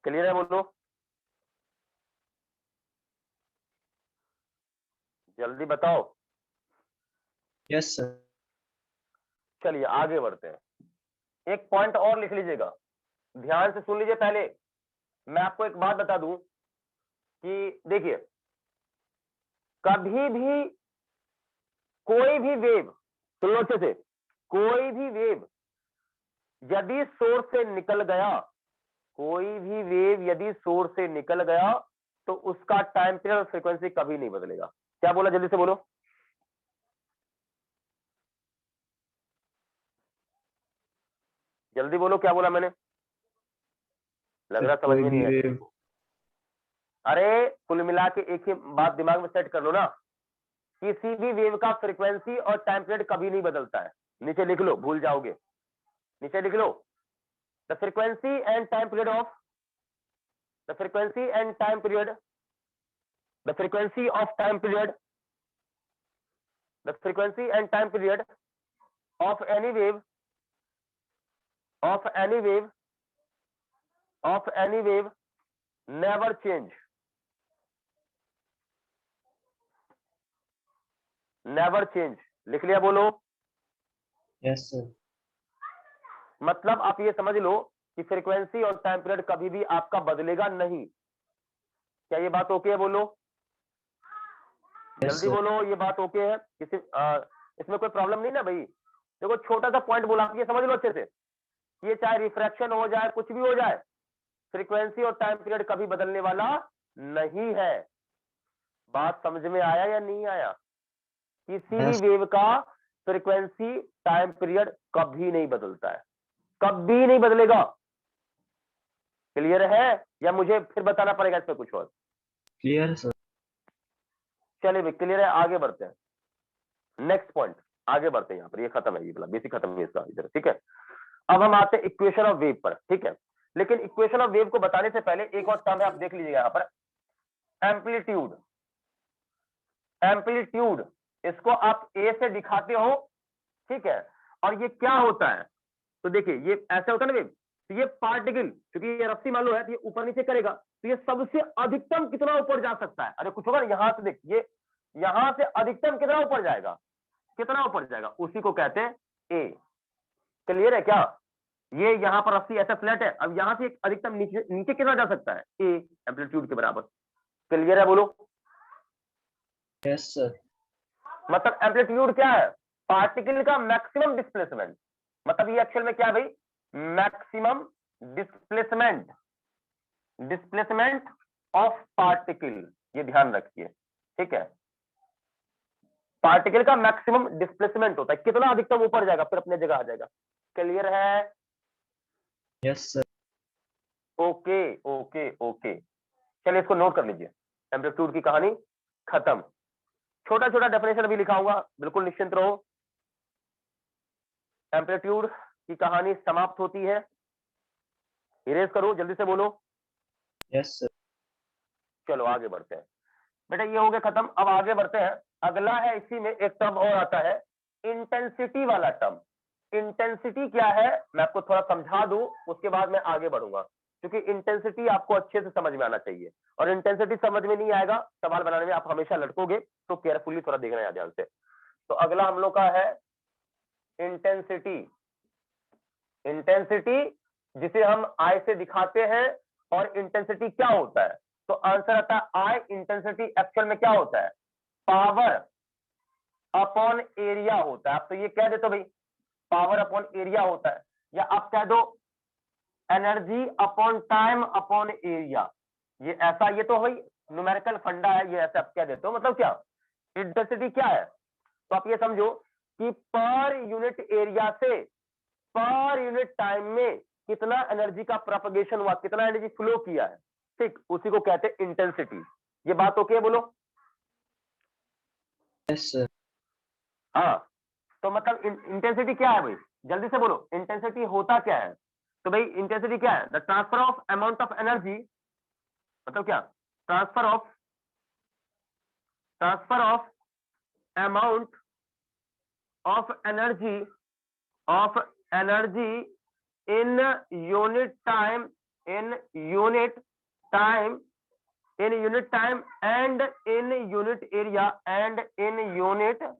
क्लियर है, बोलो जल्दी बताओ। Yes, sir. चलिए आगे बढ़ते हैं। एक पॉइंट और लिख लीजिएगा, ध्यान से सुन लीजिए। पहले मैं आपको एक बात बता दूं कि देखिए, कभी भी कोई भी वेव, सुन लो अच्छे से, कोई भी वेव यदि सोर्स से निकल गया, कोई भी वेव यदि सोर्स से निकल गया तो उसका टाइम पीरियड और फ्रीक्वेंसी कभी नहीं बदलेगा। क्या बोला, जल्दी से बोलो, जल्दी बोलो, क्या बोला मैंने? लग रहा समझ कोई में भी नहीं है। wave, अरे कुल मिला के एक ही बात दिमाग में सेट कर लो ना, किसी भी वेव का फ्रीक्वेंसी और टाइम पीरियड कभी नहीं बदलता है। नीचे लिख लो, भूल जाओगे, नीचे लिख लो, the frequency and time period of, the frequency and time period, the frequency of time period, the frequency and time period of any wave, of any wave, of any wave never change, never change। लिख लिया, बोलो। yes, sir. मतलब आप ये समझ लो कि frequency और time period कभी भी आपका बदलेगा नहीं। क्या ये बात ओके है, बोलो Yes, जल्दी sir. बोलो, ये बात ओके है? किसी इसमें कोई प्रॉब्लम नहीं ना भाई? देखो छोटा सा पॉइंट बोला, आप ये समझ लो अच्छे से, ये चाहे रिफ्रैक्शन हो जाए, कुछ भी हो जाए, फ्रीक्वेंसी और टाइम पीरियड कभी बदलने वाला नहीं है। बात समझ में आया या नहीं आया? किसी भी Yes, वेव का फ्रीक्वेंसी टाइम पीरियड कभी नहीं बदलता है, कभी नहीं बदलेगा। क्लियर है या मुझे फिर बताना पड़ेगा इसमें कुछ और? clear, sir. चलिए भाई, क्लियर है, आगे बढ़ते हैं। नेक्स्ट पॉइंट, आगे बढ़ते हैं। यहाँ पर ये खत्म है, ये वाला बेसिक खत्म है इसका इधर, ठीक है। अब हम आते हैं इक्वेशन ऑफ वेव पर, ठीक है। लेकिन इक्वेशन ऑफ वेव को बताने से पहले एक और टर्म है, आप देख लीजिएगा यहाँ पर, एम्पलीट्यूड। एम्पलीट्यूड, इसको आप ए से दिखाते हो, ठीक है। और ये क्या होता है, तो देखिए ये ऐसे होता है ना वेव, तो ये पार्टिकल, क्योंकि ये रस्सी मान लो है, तो ये ऊपर नीचे करेगा, तो ये सबसे अधिकतम कितना ऊपर जा सकता है? अरे कुछ होगा ना, यहां से देख, ये यहां से अधिकतम कितना ऊपर जाएगा, कितना ऊपर जाएगा, उसी को कहते हैं ए। क्लियर है क्या? ये यहाँ पर रस्सी ऐसा फ्लैट है, अब यहां से अधिकतम नीचे नीचे कितना जा सकता है? ए, एम्पलीट्यूड के बराबर। क्लियर है, बोलो। Yes, sir. मतलब एम्पलीट्यूड क्या है? पार्टिकल का मैक्सिमम डिस्प्लेसमेंट। मतलब ये एक्चुअल में क्या है भाई? Maximum displacement, displacement of particle, ये ध्यान रखिए, ठीक है। पार्टिकल का मैक्सिमम डिस्प्लेसमेंट होता है, कितना अधिकतम ऊपर जाएगा फिर अपने जगह आ जाएगा। क्लियर है? Yes, sir. Okay okay okay, चलिए इसको नोट कर लीजिए। एम्पलीट्यूड की कहानी खत्म। छोटा छोटा डेफिनेशन भी लिखाऊंगा, बिल्कुल निश्चिंत रहो। एम्पलीट्यूड की कहानी समाप्त होती है। इरेज करो, जल्दी से बोलो। Yes, sir. चलो आगे बढ़ते हैं बेटा, ये हो गया खत्म। अब आगे बढ़ते हैं, अगला है, इसी में एक टर्म और आता है, इंटेंसिटी वाला टर्म। इंटेंसिटी क्या है, मैं आपको थोड़ा समझा दूं, उसके बाद मैं आगे बढ़ूंगा, क्योंकि इंटेंसिटी आपको अच्छे से समझ में आना चाहिए। और इंटेंसिटी समझ में नहीं आएगा, सवाल बनाने में आप हमेशा लटकोगे, तो केयरफुली थोड़ा देखना है ध्यान से। तो अगला हम लोग का है इंटेंसिटी। इंटेंसिटी जिसे हम आई से दिखाते हैं, और इंटेंसिटी क्या होता है? तो आंसर आता है आई। इंटेंसिटी एक्चुअल में क्या होता है? पावर अपॉन एरिया होता है। आप तो ये कह देते हो भाई पावर अपॉन एरिया होता है, या आप कह दो energy upon time upon area. ये ऐसा, ये तो भाई न्यूमेरिकल फंडा है, ये ऐसे आप कह देते हो। मतलब क्या इंटेंसिटी क्या है? तो आप ये समझो कि पर यूनिट एरिया से पर यूनिट टाइम में कितना एनर्जी का प्रोपगेशन हुआ, कितना एनर्जी फ्लो किया है, ठीक, उसी को कहते हैं इंटेंसिटी। ये बात ओके है, बोलो। Yes, sir. हाँ, तो मतलब इंटेंसिटी क्या है भाई, जल्दी से बोलो, इंटेंसिटी होता क्या है? तो भाई इंटेंसिटी क्या है? The transfer of amount of energy, मतलब क्या, transfer of amount of energy in unit time and in unit area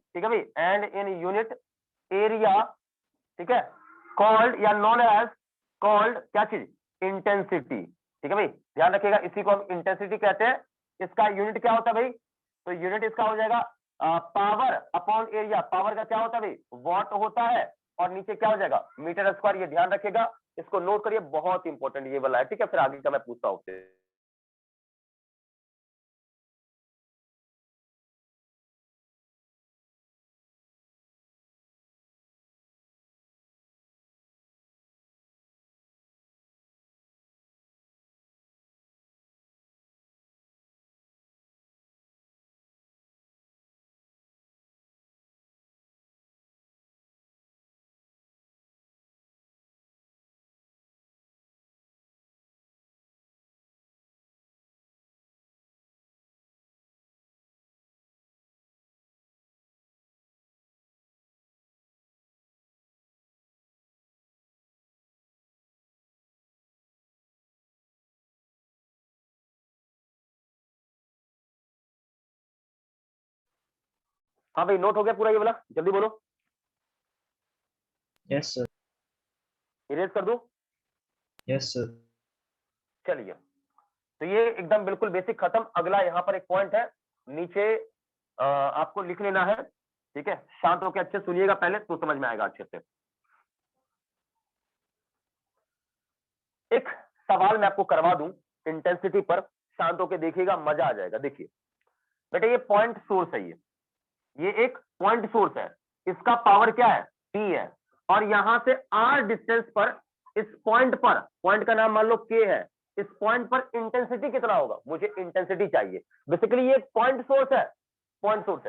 ठीक है भाई, एंड इन यूनिट एरिया, ठीक है, कॉल्ड या नॉन एज कॉल्ड क्या चीज, इंटेंसिटी। ठीक है भाई, ध्यान रखिएगा, इसी को हम इंटेंसिटी कहते हैं। इसका यूनिट क्या होता है भाई? तो यूनिट इसका हो जाएगा पावर अपॉन एरिया। पावर का क्या होता है भाई? वॉट होता है, और नीचे क्या हो जाएगा? Metre square. ये ध्यान रखिएगा, इसको नोट करिए, बहुत इंपॉर्टेंट ये वाला है। ठीक है, फिर आगे का मैं पूछता हूँ आपसे। हाँ भाई, नोट हो गया पूरा ये वाला? जल्दी बोलो। Yes sir. इरेज कर दूं? Yes sir. चलिए, तो ये एकदम बिल्कुल बेसिक खत्म। अगला यहाँ पर एक पॉइंट है, नीचे आपको लिख लेना है। ठीक है, शांत होकर अच्छे सुनिएगा पहले, तो समझ में आएगा अच्छे से। एक सवाल मैं आपको करवा दूं इंटेंसिटी पर, शांत होकर देखिएगा, मजा आ जाएगा। देखिए बेटा, ये पॉइंट सोर्स है, ये एक पॉइंट सोर्स है, इसका पावर क्या है? P है, और यहां से R डिस्टेंस पर, इस पॉइंट पर, पॉइंट का नाम मान लो K है, इस पॉइंट पर इंटेंसिटी कितना होगा? मुझे इंटेंसिटी चाहिए। बेसिकली ये एक पॉइंट सोर्स है,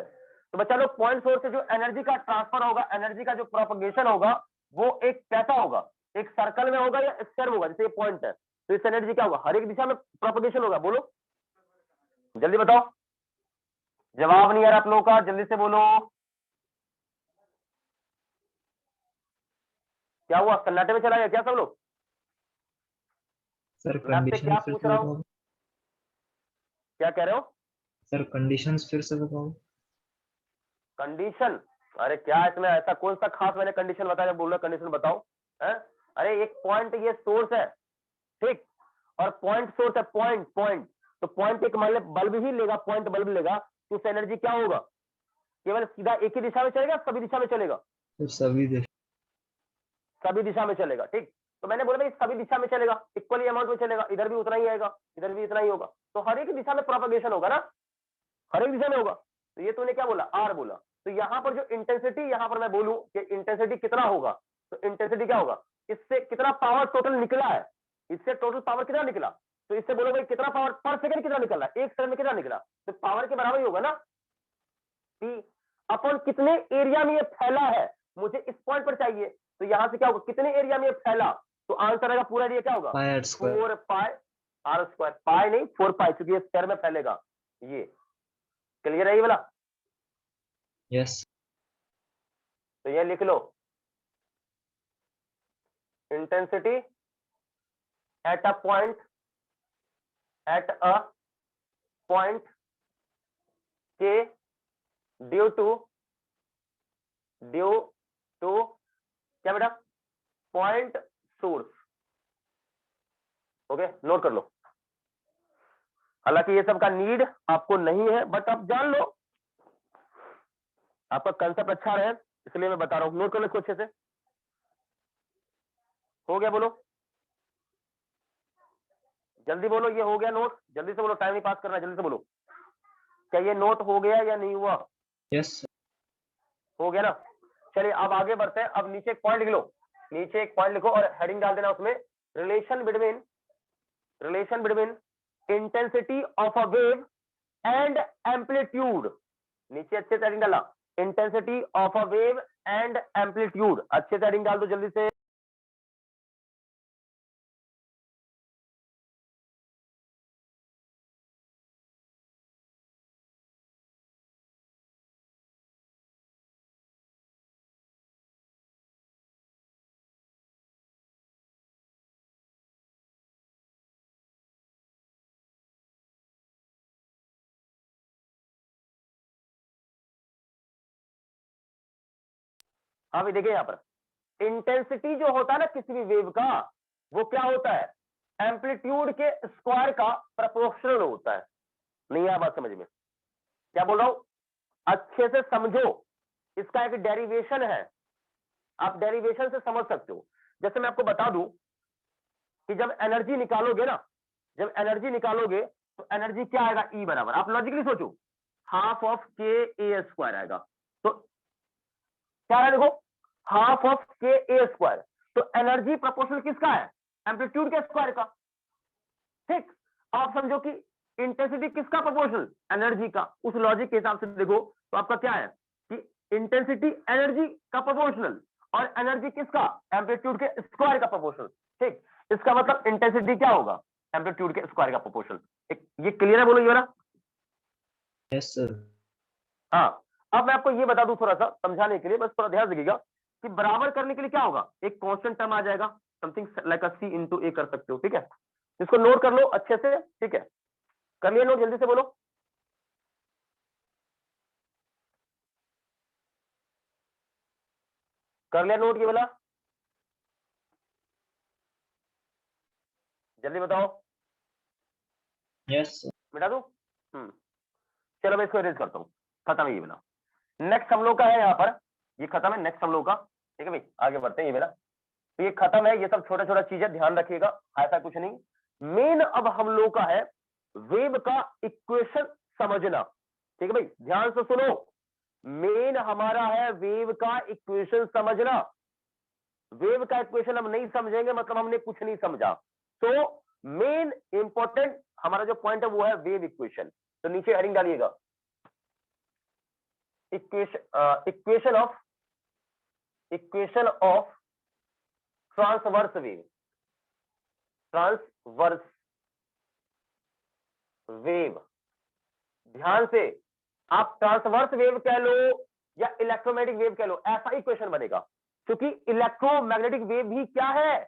तो बच्चा लोग, पॉइंट सोर्स से जो एनर्जी का ट्रांसफर होगा, एनर्जी का जो प्रोपगेशन होगा, वो एक कैसा होगा? एक सर्कल में होगा या स्क्वायर होगा? जैसे ये पॉइंट है, तो इस एनर्जी क्या होगा? हर एक दिशा में प्रोपगेशन होगा। बोलो जल्दी बताओ, जवाब नहीं आ रहा आप लोगों का, जल्दी से बोलो। क्या हुआ, सन्नाटे में चला गया क्या सब लोग? सर मैं आपसे कंडीशन क्या फिर पूछ से रहा हूँ? बताओ। क्या कह रहे हो? सर फिर से बताओ। कंडीशन? अरे क्या इसमें ऐसा कौन सा खास मैंने कंडीशन बताया? बोल रहा कंडीशन बताओ है? अरे एक पॉइंट, ये सोर्स है, ठीक, और पॉइंट सोर्स है, पॉइंट तो पॉइंट एक मान ले बल्ब ही लेगा, पॉइंट बल्ब लेगा, तो उस एनर्जी क्या होगा? केवल सीधा एक ही दिशा में चलेगा, सभी दिशा में चलेगा? तो सभी दिशा में चलेगा। ठीक, तो मैंने बोला भाई सभी दिशा में चलेगा, इक्वली अमाउंट में चलेगा, इधर भी उतना ही आएगा, इधर भी इतना ही होगा, तो हर एक दिशा में प्रोपगेशन होगा ना, हर एक दिशा में होगा। तो ये तूने क्या बोला? आर बोला। तो यहाँ पर जो इंटेंसिटी, यहाँ पर मैं बोलूं कि इंटेंसिटी कितना होगा, तो इंटेंसिटी क्या होगा? इससे कितना पावर टोटल निकला है, इससे टोटल पावर कितना निकला, तो इससे बोलो भाई कितना पावर पर सेकंड कितना निकल रहा है, एक सेकंड में कितना निकला, तो पावर के बराबर ही होगा ना। P अपन कितने एरिया में ये फैला है, मुझे इस पॉइंट पर चाहिए, तो यहां से क्या होगा? कितने एरिया में ये फैला, तो आंसर आएगा पूरा एरिया क्या होगा? Pi r square. 4 pi r square. Pi नहीं, 4 पाई, क्योंकि ये स्क्वायर में फैलेगा। ये क्लियर है ये वाला? यस। तो ये लिख लो, इंटेंसिटी एट अ पॉइंट के ड्यू टू क्या बेटा? Point source. ओके, नोट कर लो। हालांकि ये सब का नीड आपको नहीं है, बट आप जान लो, आपका कंसेप्ट अच्छा रहे, इसलिए मैं बता रहा हूं। नोट कर लो इसको अच्छे से। हो गया? बोलो जल्दी, बोलो ये हो गया नोट? जल्दी से बोलो, टाइम नहीं पास करना, जल्दी से बोलो। क्या ये नोट हो गया या नहीं हुआ? यस हो गया ना? चलिए अब आगे बढ़ते हैं। अब नीचे एक पॉइंट लिख लो, नीचे एक पॉइंट लिखो और हेडिंग डाल देना उसमें, relation between intensity of a wave and amplitude. नीचे अच्छे से हेडिंग डाला, intensity of a wave and amplitude. अच्छे से हेडिंग डाल दो जल्दी से। हाँ भाई देखिए यहाँ पर इंटेंसिटी जो होता है ना किसी भी वेव का, वो क्या होता है, एम्पलीट्यूड के स्क्वायर का प्रोपोर्शनल होता है। नहीं आया बात समझ में? क्या बोल रहा हूं, अच्छे से समझो। इसका एक डेरिवेशन है, आप डेरिवेशन से समझ सकते हो। जैसे मैं आपको बता दूं कि जब एनर्जी निकालोगे ना, जब एनर्जी निकालोगे तो एनर्जी क्या आएगा, ई बराबर, आप लॉजिकली सोचो, हाफ ऑफ के ए स्क्वायर आएगा। तो क्या है देखो, हाफ ऑफ के ए स्क्वायर। तो एनर्जी प्रोपोर्शनल किसका है, एम्पलीट्यूड के स्क्वायर का। ठीक, आप समझो कि इंटेंसिटी किसका प्रोपोर्शनल, एनर्जी का। उस लॉजिक के हिसाब से देखो तो आपका क्या है कि इंटेंसिटी एनर्जी का प्रोपोर्शनल और एनर्जी किसका, एम्पलीट्यूड के स्क्वायर का प्रोपोर्शनल। ठीक, इसका मतलब इंटेंसिटी क्या होगा, एम्पलीट्यूड के स्क्वायर का प्रोपोर्शनल। ये क्लियर है, बोलो ये वाला। Yes sir. हाँ, अब मैं आपको ये बता दूं थोड़ा सा समझाने के लिए, बस थोड़ा ध्यान रखिएगा कि बराबर करने के लिए क्या होगा, एक कांस्टेंट टर्म आ जाएगा, समथिंग लाइक सी इंटू ए कर सकते हो। ठीक है, इसको नोट कर लो अच्छे से। ठीक है, कर लिया नोट, जल्दी से बोलो। कर लिया नोट ये वाला, जल्दी बताओ। Yes sir. मिटा दूं? चलो मैं इसको इरेज करता हूँ, खत्म है ये वाला। नेक्स्ट हम लोग का है यहाँ पर, ये खत्म है, नेक्स्ट हम लोग का। ठीक है भाई, आगे बढ़ते हैं। ये वाला तो ये खत्म है, ये सब छोटा छोटा चीजें ध्यान रखिएगा, ऐसा कुछ नहीं। मेन अब हम लोग का है वेव का इक्वेशन समझना। ठीक है भाई, ध्यान से सुनो, मेन हमारा है वेव का इक्वेशन समझना। वेव का इक्वेशन हम नहीं समझेंगे मतलब हमने कुछ नहीं समझा। तो मेन इंपॉर्टेंट हमारा जो पॉइंट है वो है वेव इक्वेशन। तो नीचे हेडिंग डालिएगा, equation of transverse wave. Transverse wave, ध्यान से, आप ट्रांसवर्स वेव कह लो या इलेक्ट्रोमैग्नेटिक वेव कह लो, ऐसा ही क्वेश्चन बनेगा। क्योंकि इलेक्ट्रोमैग्नेटिक वेव भी क्या है,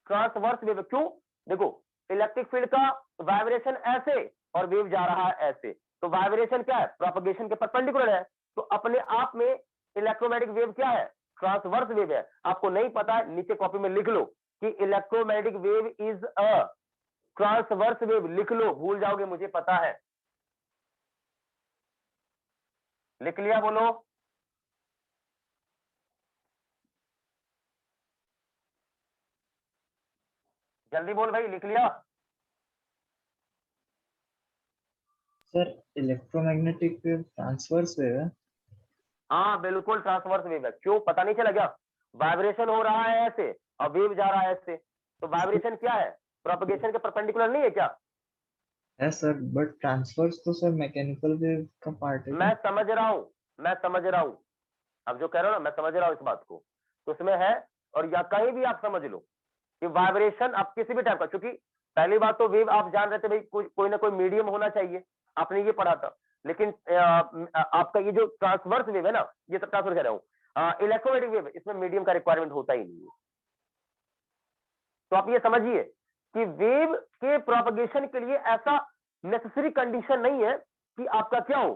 ट्रांसवर्स वेव। क्यों, देखो इलेक्ट्रिक फील्ड का वाइब्रेशन ऐसे और वेव जा रहा है ऐसे, तो वाइब्रेशन क्या है, प्रोपगेशन के परपेंडिकुलर है। तो अपने आप में इलेक्ट्रोमैग्नेटिक वेव क्या है, ट्रांसवर्स वेव है। आपको नहीं पता है, नीचे कॉपी में लिख लो कि electromagnetic wave is a transverse wave, लिख लो, भूल जाओगे मुझे पता है। लिख लिया, बोलो। जल्दी बोल भाई, लिख लिया। Sir electromagnetic wave transverse wave है। हाँ बिल्कुल ट्रांसवर्स वेव है। क्यों, पता नहीं चला क्या, वाइब्रेशन हो रहा है ऐसे और वेव जा रहा है ऐसे, तो वाइब्रेशन क्या है, प्रोपगेशन के परपेंडिकुलर नहीं है क्या? है सर, बट ट्रांसवर्स तो सर मैकेनिकल वेव का पार्ट है मैं क्या? समझ रहा हूँ, मैं समझ रहा हूँ, अब जो कह रहे हो ना मैं समझ रहा हूँ इस बात को, तो उसमें है। और या कहीं भी आप समझ लो कि वाइब्रेशन आप किसी भी टाइप का, क्योंकि पहली बात तो वेव आप जान रहे थे भाई कोई ना कोई मीडियम होना चाहिए, आपने ये पढ़ा था। लेकिन आपका ये जो ट्रांसवर्स वेव है ना, ये सब ट्रांसफर कह रहा हूँ, इलेक्ट्रोमैग्नेटिक वेव, इसमें मीडियम का रिक्वायरमेंट होता ही नहीं है। तो आप ये समझिए कि वेव के प्रोपगेशन के लिए ऐसा नेसेसरी कंडीशन नहीं है कि आपका क्या हो,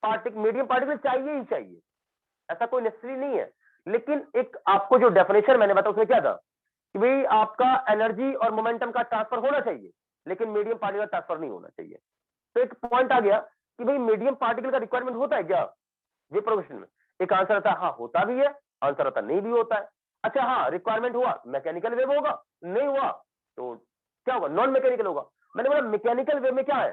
मीडियम पार्टिकल चाहिए ही चाहिए, ऐसा कोई नेसेसरी नहीं है। लेकिन एक आपको जो डेफिनेशन मैंने बताया उसमें क्या था कि भाई आपका एनर्जी और मोमेंटम का ट्रांसफर होना चाहिए, लेकिन मीडियम पार्टिकल ट्रांसफर नहीं होना चाहिए। तो एक पॉइंट आ गया कि भाई मीडियम पार्टिकल का रिक्वायरमेंट होता है क्या वेव प्रोपगेशन में? एक आंसर आता है हाँ होता भी है, आंसर आता नहीं भी होता है। अच्छा हाँ, रिक्वायरमेंट हुआ मैकेनिकल वेव होगा, नहीं हुआ तो क्या होगा, नॉन मैकेनिकल होगा। मैंने बोला मैकेनिकल वेव में क्या है,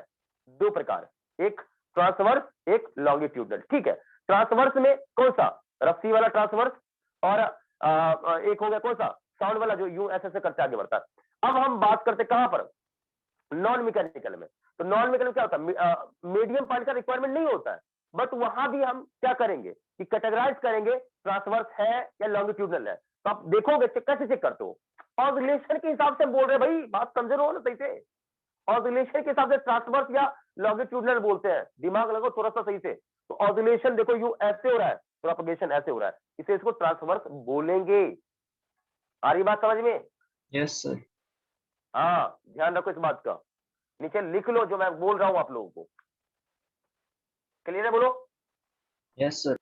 दो प्रकार, एक ट्रांसवर्स, एक लॉन्गिट्यूडनल। ठीक है, ट्रांसवर्स में कौन सा, रस्सी वाला ट्रांसवर्स, और एक हो गया कौन सा, साउंड वाला जो यूं ऐसे करते आगे बढ़ता है। अब हम बात करते कहां पर, नॉन मैकेनिकल में। तो नॉन मैकेनिकल क्या होता है, मीडियम पार्ट का रिक्वायरमेंट नहीं होता है, बट वहां भी हम क्या करेंगे कि कैटेगराइज करेंगे ट्रांसवर्स है या लॉन्गिट्यूडनल है। तो आप देखोगे कैसे चेक करते हो, ऑसिलेशन के हिसाब से बोल रहे भाई, बात समझ रहे हो ना सही से, ऑसिलेशन के हिसाब से ट्रांसवर्स या लॉन्गिट्यूडनल बोलते हैं, दिमाग लगाओ थोड़ा सा सही से। तो ऑसिलेशन देखो यू ऐसे हो रहा है, प्रोपगेशन ऐसे हो रहा है, इसे इसको ट्रांसवर्स बोलेंगे। आ रही बात समझ में? Yes sir. हाँ, ध्यान रखो इस बात का, नीचे लिख लो जो मैं बोल रहा हूं आप लोगों को। क्लियर है, बोलो। Yes sir.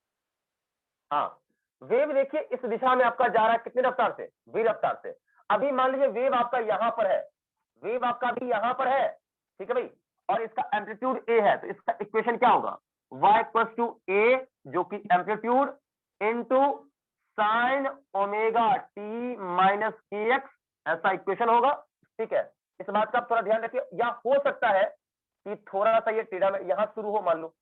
हाँ, वेव देखिए इस दिशा में आपका जा रहा है कितनी रफ्तार से, v रफ्तार से। अभी मान लीजिए वेव आपका यहां पर है, वेव आपका भी यहां पर है, ठीक है भाई, और इसका एम्पलीट्यूड a है, तो इसका इक्वेशन क्या होगा, y इक्वल्स टू a, जो कि amplitude into sine omega t minus kx, ऐसा इक्वेशन होगा। ठीक है, इस बात का आप थोड़ा ध्यान रखिए। या हो सकता है कि थोड़ा सा ये टेढ़ा में यहां शुरू हो, मान लो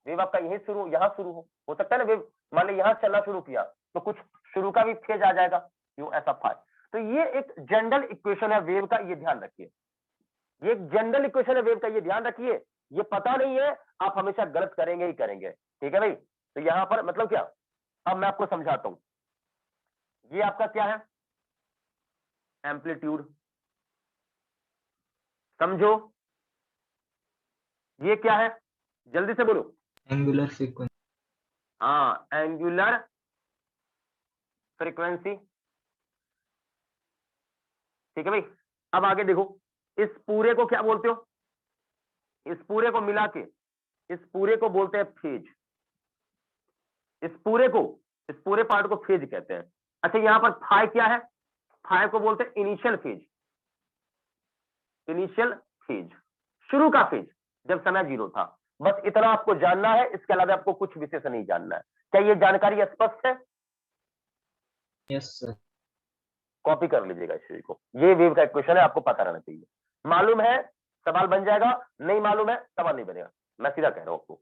वेव आपका यही शुरू, यहां शुरू हो सकता है ना वेव, मान लो यहां चलना शुरू किया तो कुछ शुरू का भी फेज आ जाएगा, यूं ऐसा फाइ। तो ये एक जनरल इक्वेशन है वेव का, ये ध्यान रखिए, ये एक जनरल इक्वेशन है वेव का, ये ध्यान रखिए। ये पता नहीं है, आप हमेशा गलत करेंगे ही करेंगे, ठीक है भाई। तो यहां पर मतलब क्या, अब मैं आपको समझाता हूं। ये आपका क्या है, एम्पलीट्यूड, समझो। ये क्या है, जल्दी से बोलो। Angular frequency. हाँ, एंगुलर फ्रीक्वेंसी, ठीक है भाई। अब आगे देखो, इस पूरे को क्या बोलते हो, इस पूरे को मिला के, इस पूरे को बोलते हैं फेज, इस पूरे पार्ट को फेज कहते हैं। अच्छा, यहां पर फाइ क्या है, फाइ को बोलते हैं इनिशियल फेज, इनिशियल फेज, शुरू का फेज, जब समय 0 था। बस इतना आपको जानना है, इसके अलावा आपको कुछ विशेष नहीं जानना है। क्या ये जानकारी स्पष्ट है? Yes sir. कॉपी कर लीजिएगा इस चीज को, ये वेव का इक्वेशन है, आपको पता रहना चाहिए। मालूम है सवाल बन जाएगा, नहीं मालूम है सवाल नहीं बनेगा, मैं सीधा कह रहा हूं आपको।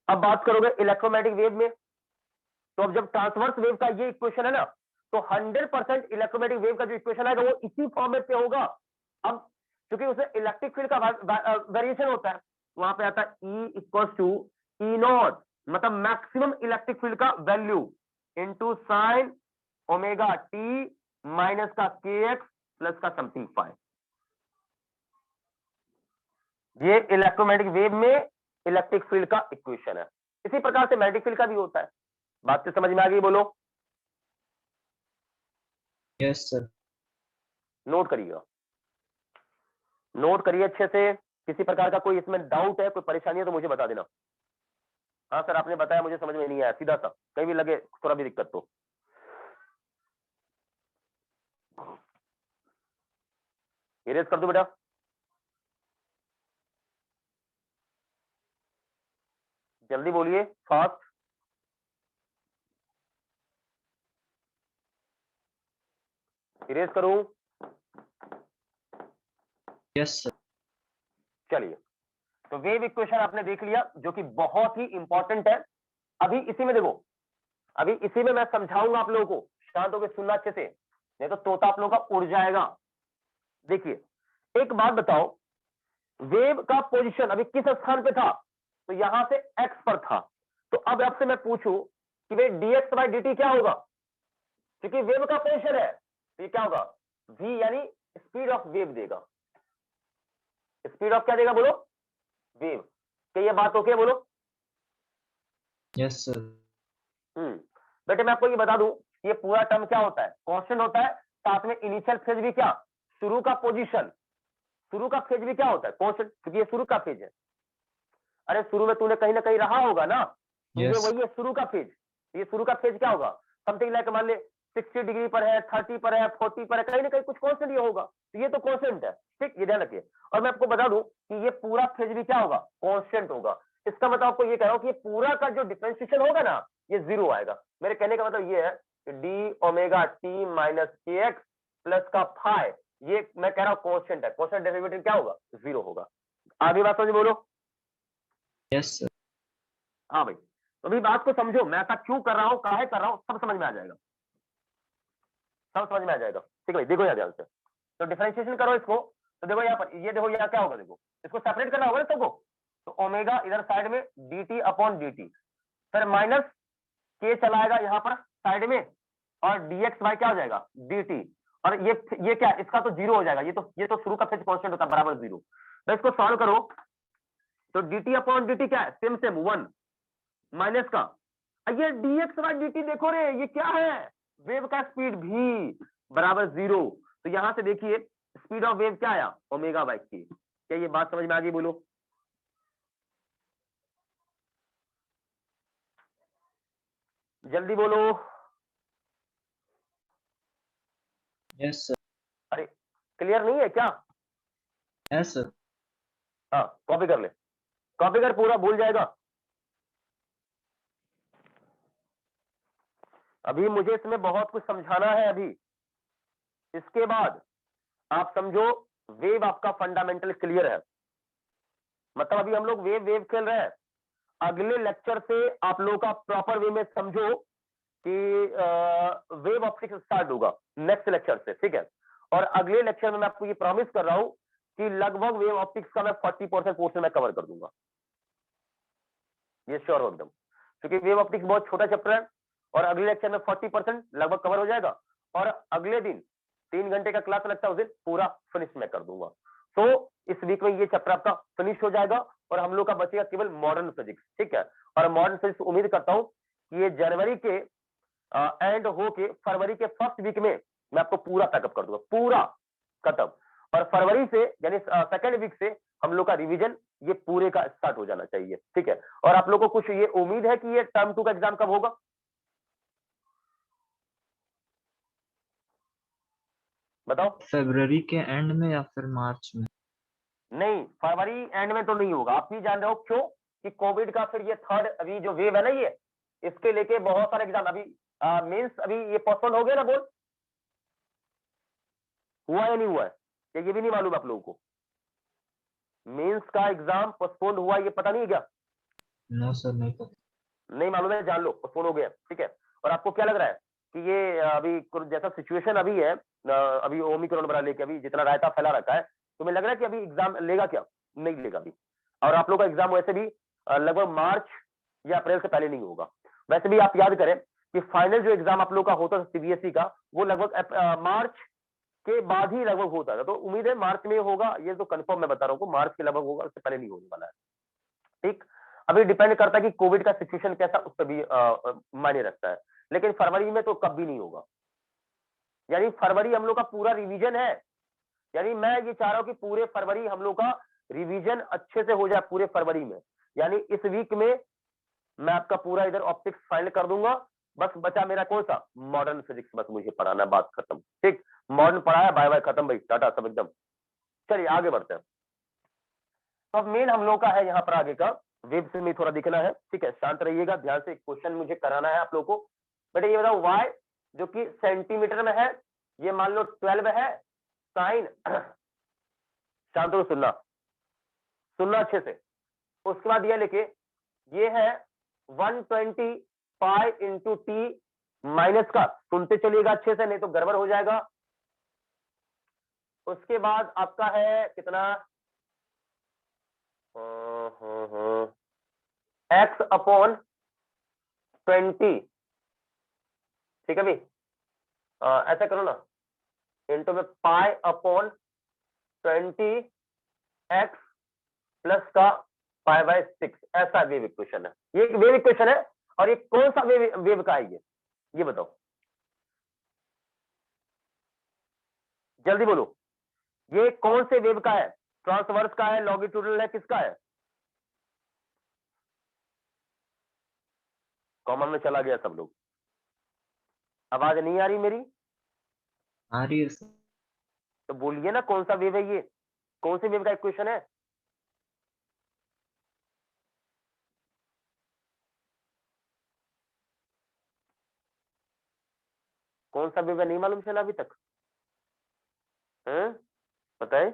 अब बात करोगे इलेक्ट्रोमैग्नेटिक वेव में, तो अब जब ट्रांसवर्स वेव का ये इक्वेशन है ना, तो 100% इलेक्ट्रोमैग्नेटिक वेव का जो इक्वेशन आएगा वो इसी फॉर्मेट पे होगा। अब क्योंकि उसमें इलेक्ट्रिक फील्ड का वेरिएशन होता है, वहां पे आता है E equals to E naught, मतलब मैक्सिमम इलेक्ट्रिक फील्ड का value into sine omega t minus का kx प्लस का समथिंग फाइ। ये इलेक्ट्रोमैग्नेटिक वेव में इलेक्ट्रिक फील्ड का इक्वेशन है। इसी प्रकार से मैग्नेटिक फील्ड का भी होता है। बात तो समझ में आ गई, बोलो। Yes sir. नोट करिएगा, नोट करिए अच्छे से। किसी प्रकार का कोई इसमें डाउट है, कोई परेशानी है तो मुझे बता देना। हाँ सर आपने बताया, मुझे समझ में नहीं आया, सीधा सा, कहीं भी लगे थोड़ा भी दिक्कत तो। इरेज कर दो बेटा। जल्दी बोलिए, फास्ट। इरेज करूं? Yes sir. चलिए, तो वेव इक्वेशन आपने देख लिया, जो कि बहुत ही इंपॉर्टेंट है। अभी इसी में देखो, अभी इसी में मैं समझाऊंगा आप लोगों को, शांत होकर सुनना अच्छे से, नहीं तो तोता आप लोगों का उड़ जाएगा। देखिए, एक बात बताओ, वेव का पोजीशन अभी किस स्थान पे था, तो यहां से एक्स पर था। तो अब आपसे मैं पूछूं कि भाई dx बाई dt क्या होगा, क्योंकि वेव का पोजीशन है, तो ये क्या होगा, v यानी स्पीड ऑफ वेव देगा। स्पीड ऑफ क्या देगा, बोलो, वेव। क्या ये बात ओके, बोलो। Yes sir. बेटे मैं आपको ये बता दूं, ये पूरा टर्म क्या होता है, कांस्टेंट होता है, साथ में इनिशियल फेज भी क्या, शुरू का पोजीशन, शुरू का फेज भी क्या होता है, कांस्टेंट, क्योंकि ये शुरू का फेज है। अरे शुरू में तूने कहीं ना कहीं रहा होगा ना, तो ये यस। वही है शुरू का फेज। ये शुरू का फेज क्या होगा, समथिंग लाइक मान ले 60 डिग्री पर है, 30 पर है, 40 पर है, कहीं ना कहीं कुछ कांस्टेंट ये होगा, तो ये तो कांस्टेंट है, ठीक, ये ध्यान रखिए। और मैं आपको बता दूं कि ये पूरा फेज भी क्या होगा, कांस्टेंट होगा। इसका मतलब आपको ये कह रहा हूं कि ये पूरा का जो डिफरेंशिएशन होगा ना, ये 0 आएगा। मेरे कहने का मतलब ये है कि डी ओमेगा टी माइनस के एक्स प्लस का फाइ, ये मैं कह रहा हूं कांस्टेंट है, कांस्टेंट डेरिवेटिव क्या होगा, 0 होगा। आगे बात समझ, बोलो। Yes sir. हाँ भाई, तो अभी बात को समझो, मैं ऐसा क्यों कर रहा हूँ, काहे कर रहा हूँ, सब समझ में आ जाएगा, सब समझ में आ जाएगा, ठीक है भाई। देखो यार ध्यान से, तो डिफरेंशिएशन करो इसको, तो देखो यहाँ पर, ये देखो यहाँ क्या होगा, देखो इसको सेपरेट करना होगा ना सबको, तो ओमेगा इधर साइड में dt अपॉन dt, फिर माइनस के चलाएगा यहाँ पर साइड में, और dx बाय क्या हो जाएगा dt, और ये क्या, इसका तो जीरो हो जाएगा, ये तो शुरू का फिक्स कांस्टेंट होता है बराबर जीरो। तो इसको सॉल्व करो, तो dt अपॉन dt क्या है, सेम 1 माइनस का, ये dx बाय dt देखो रे, ये क्या है, वेव का स्पीड भी बराबर जीरो। तो यहां से देखिए स्पीड ऑफ वेव क्या आया, ओमेगा बाय के। क्या ये बात समझ में आ गई, बोलो। जल्दी बोलो। Yes sir. अरे क्लियर नहीं है क्या? Yes sir. हाँ कॉपी कर ले, कॉपी कर, पूरा भूल जाएगा। अभी मुझे इसमें बहुत कुछ समझाना है अभी, इसके बाद आप समझो वेव आपका फंडामेंटल क्लियर है। मतलब अभी हम लोग वेव वेव खेल रहे हैं, अगले लेक्चर से आप लोगों का प्रॉपर वे में समझो कि वेव ऑप्टिक्स स्टार्ट होगा नेक्स्ट लेक्चर से, ठीक है। और अगले लेक्चर में मैं आपको ये प्रॉमिस कर रहा हूं कि लगभग वेव ऑप्टिक्स का मैं 40% पोर्शन मैं कवर कर दूंगा, ये श्योर हो एकदम, क्योंकि वेव ऑप्टिक्स बहुत छोटा चैप्टर है, और अगले लेक्चर में 40% लगभग कवर हो जाएगा, और अगले दिन 3 घंटे का क्लास लगता है, उस दिन पूरा फिनिश मैं कर दूंगा। तो इस वीक में ये चैप्टर आपका फिनिश हो जाएगा, और हम लोग का बचेगा केवल मॉडर्न फिजिक्स, ठीक है। और मॉडर्न फिजिक्स उम्मीद करता हूं कि ये जनवरी के एंड हो के फरवरी के फर्स्ट वीक में मैं आपको पूरा पैकअप कर दूंगा, पूरा खत्म। और फरवरी से यानी सेकेंड वीक से हम लोग का रिवीजन ये पूरे का स्टार्ट हो जाना चाहिए, ठीक है। और आप लोग को कुछ ये उम्मीद है कि ये टर्म 2 का एग्जाम कब होगा? बताओ। फरवरी के एंड में या फिर मार्च में? नहीं, फरवरी एंड में तो नहीं होगा, आप भी जान रहे हो क्यों, कि कोविड का फिर ये थर्ड अभी जो वेव है ना, ये इसके लेके बहुत सारे एग्जाम अभी मींस अभी ये पोस्टपोन हो गया ना, बोल हुआ या नहीं हुआ है, या ये भी नहीं मालूम आप लोगों को? मेंस का एग्जाम पोस्टपोन हुआ, ये पता नहीं है क्या? नो सर, नहीं पता। नहीं मालूम है, जान लो पोस्टपोन हो गया, ठीक है। और आपको क्या लग रहा है कि ये अभी जैसा सिचुएशन अभी है, अभी ओमिक्रॉन बना लेके अभी जितना रायता फैला रखा है, तुम्हें लग रहा है कि अभी एग्जाम लेगा क्या? नहीं लेगा अभी। और आप लोग का एग्जाम वैसे भी लगभग मार्च या अप्रैल से पहले नहीं होगा। वैसे भी आप याद करें कि फाइनल जो एग्जाम आप लोग का होता था सीबीएसई का, वो लगभग मार्च के बाद ही लगभग होता था। तो उम्मीद है मार्च में होगा, ये तो कंफर्म मैं बता रहा हूँ, मार्च के लगभग होगा, उससे पहले नहीं होने वाला है, ठीक। अभी डिपेंड करता है कि कोविड का सिचुएशन कैसा, उस पर भी मायने रखता है। लेकिन फरवरी में तो कभी नहीं होगा, यानी फरवरी हम लोग का पूरा रिवीजन है, यानी मैं ये चाह रहा हूं कि पूरे फरवरी हम लोग का रिवीजन अच्छे से हो जाए पूरे फरवरी में। यानी इस वीक में मैं आपका पूरा इधर ऑप्टिक्स फाइनल कर दूंगा, बस बचा मेरा कौन सा, मॉडर्न फिजिक्स, बस मुझे पढ़ाना, बात खत्म, ठीक। मॉडर्न पढ़ाया, बाय बाय, खत्म भाई, टाटा सब एकदम। चलिए आगे बढ़ते हैं। तो अब मेन हम लोग का है यहाँ पर आगे का वेब से में थोड़ा दिखना है, ठीक है। शांत रहिएगा, ध्यान से क्वेश्चन मुझे कराना है आप लोग को। बेटा ये बताओ, वाई जो कि सेंटीमीटर में है, ये मान लो 12 है, साइन शांत हो, सुनना सुनना अच्छे से। उसके बाद ये लेके, ये है 120 पाई इंटू टी माइनस का, सुनते चलिएगा अच्छे से, नहीं तो गड़बड़ हो जाएगा। उसके बाद आपका है कितना, एक्स अपॉन 20, ठीक है भाई। ऐसा करो ना, इंटू में पाई अपॉन 20 एक्स प्लस का पाई बाय 6, ऐसा वेव इक्वेशन है। ये एक वेव इक्वेशन है, और ये कौन सा वेव का है ये बताओ, जल्दी बोलो। ये कौन से वेव का है, ट्रांसवर्स का है, लॉन्गिट्यूडनल है, किसका है? कॉमन में चला गया सब लोग, आवाज नहीं आ रही मेरी? आ रही है सर। तो बोलिए ना कौन सा वेव है, ये कौन से वेव का इक्वेशन है? कौन सा वेव है, नहीं मालूम चला अभी तक? बताए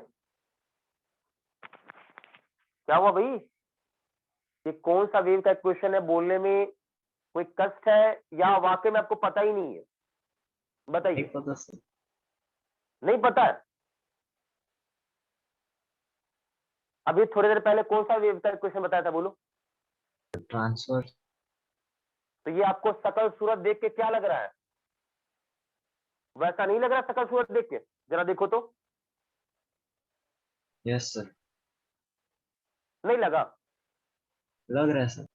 क्या हुआ भाई? ये कौन सा वेव का इक्वेशन है, बोलने में कोई कष्ट है या वाकई में आपको पता ही नहीं है? नहीं बताइए। पता सर। नहीं पता है? अभी थोड़ी देर पहले कौन सा वेव का क्वेश्चन बताया था, बोलो। ट्रांसफर। तो ये आपको सकल सूरत देख के क्या लग रहा है? वैसा नहीं लग रहा सकल सूरत देख के? जरा देखो तो। यस सर, नहीं लगा? लग रहा है सर।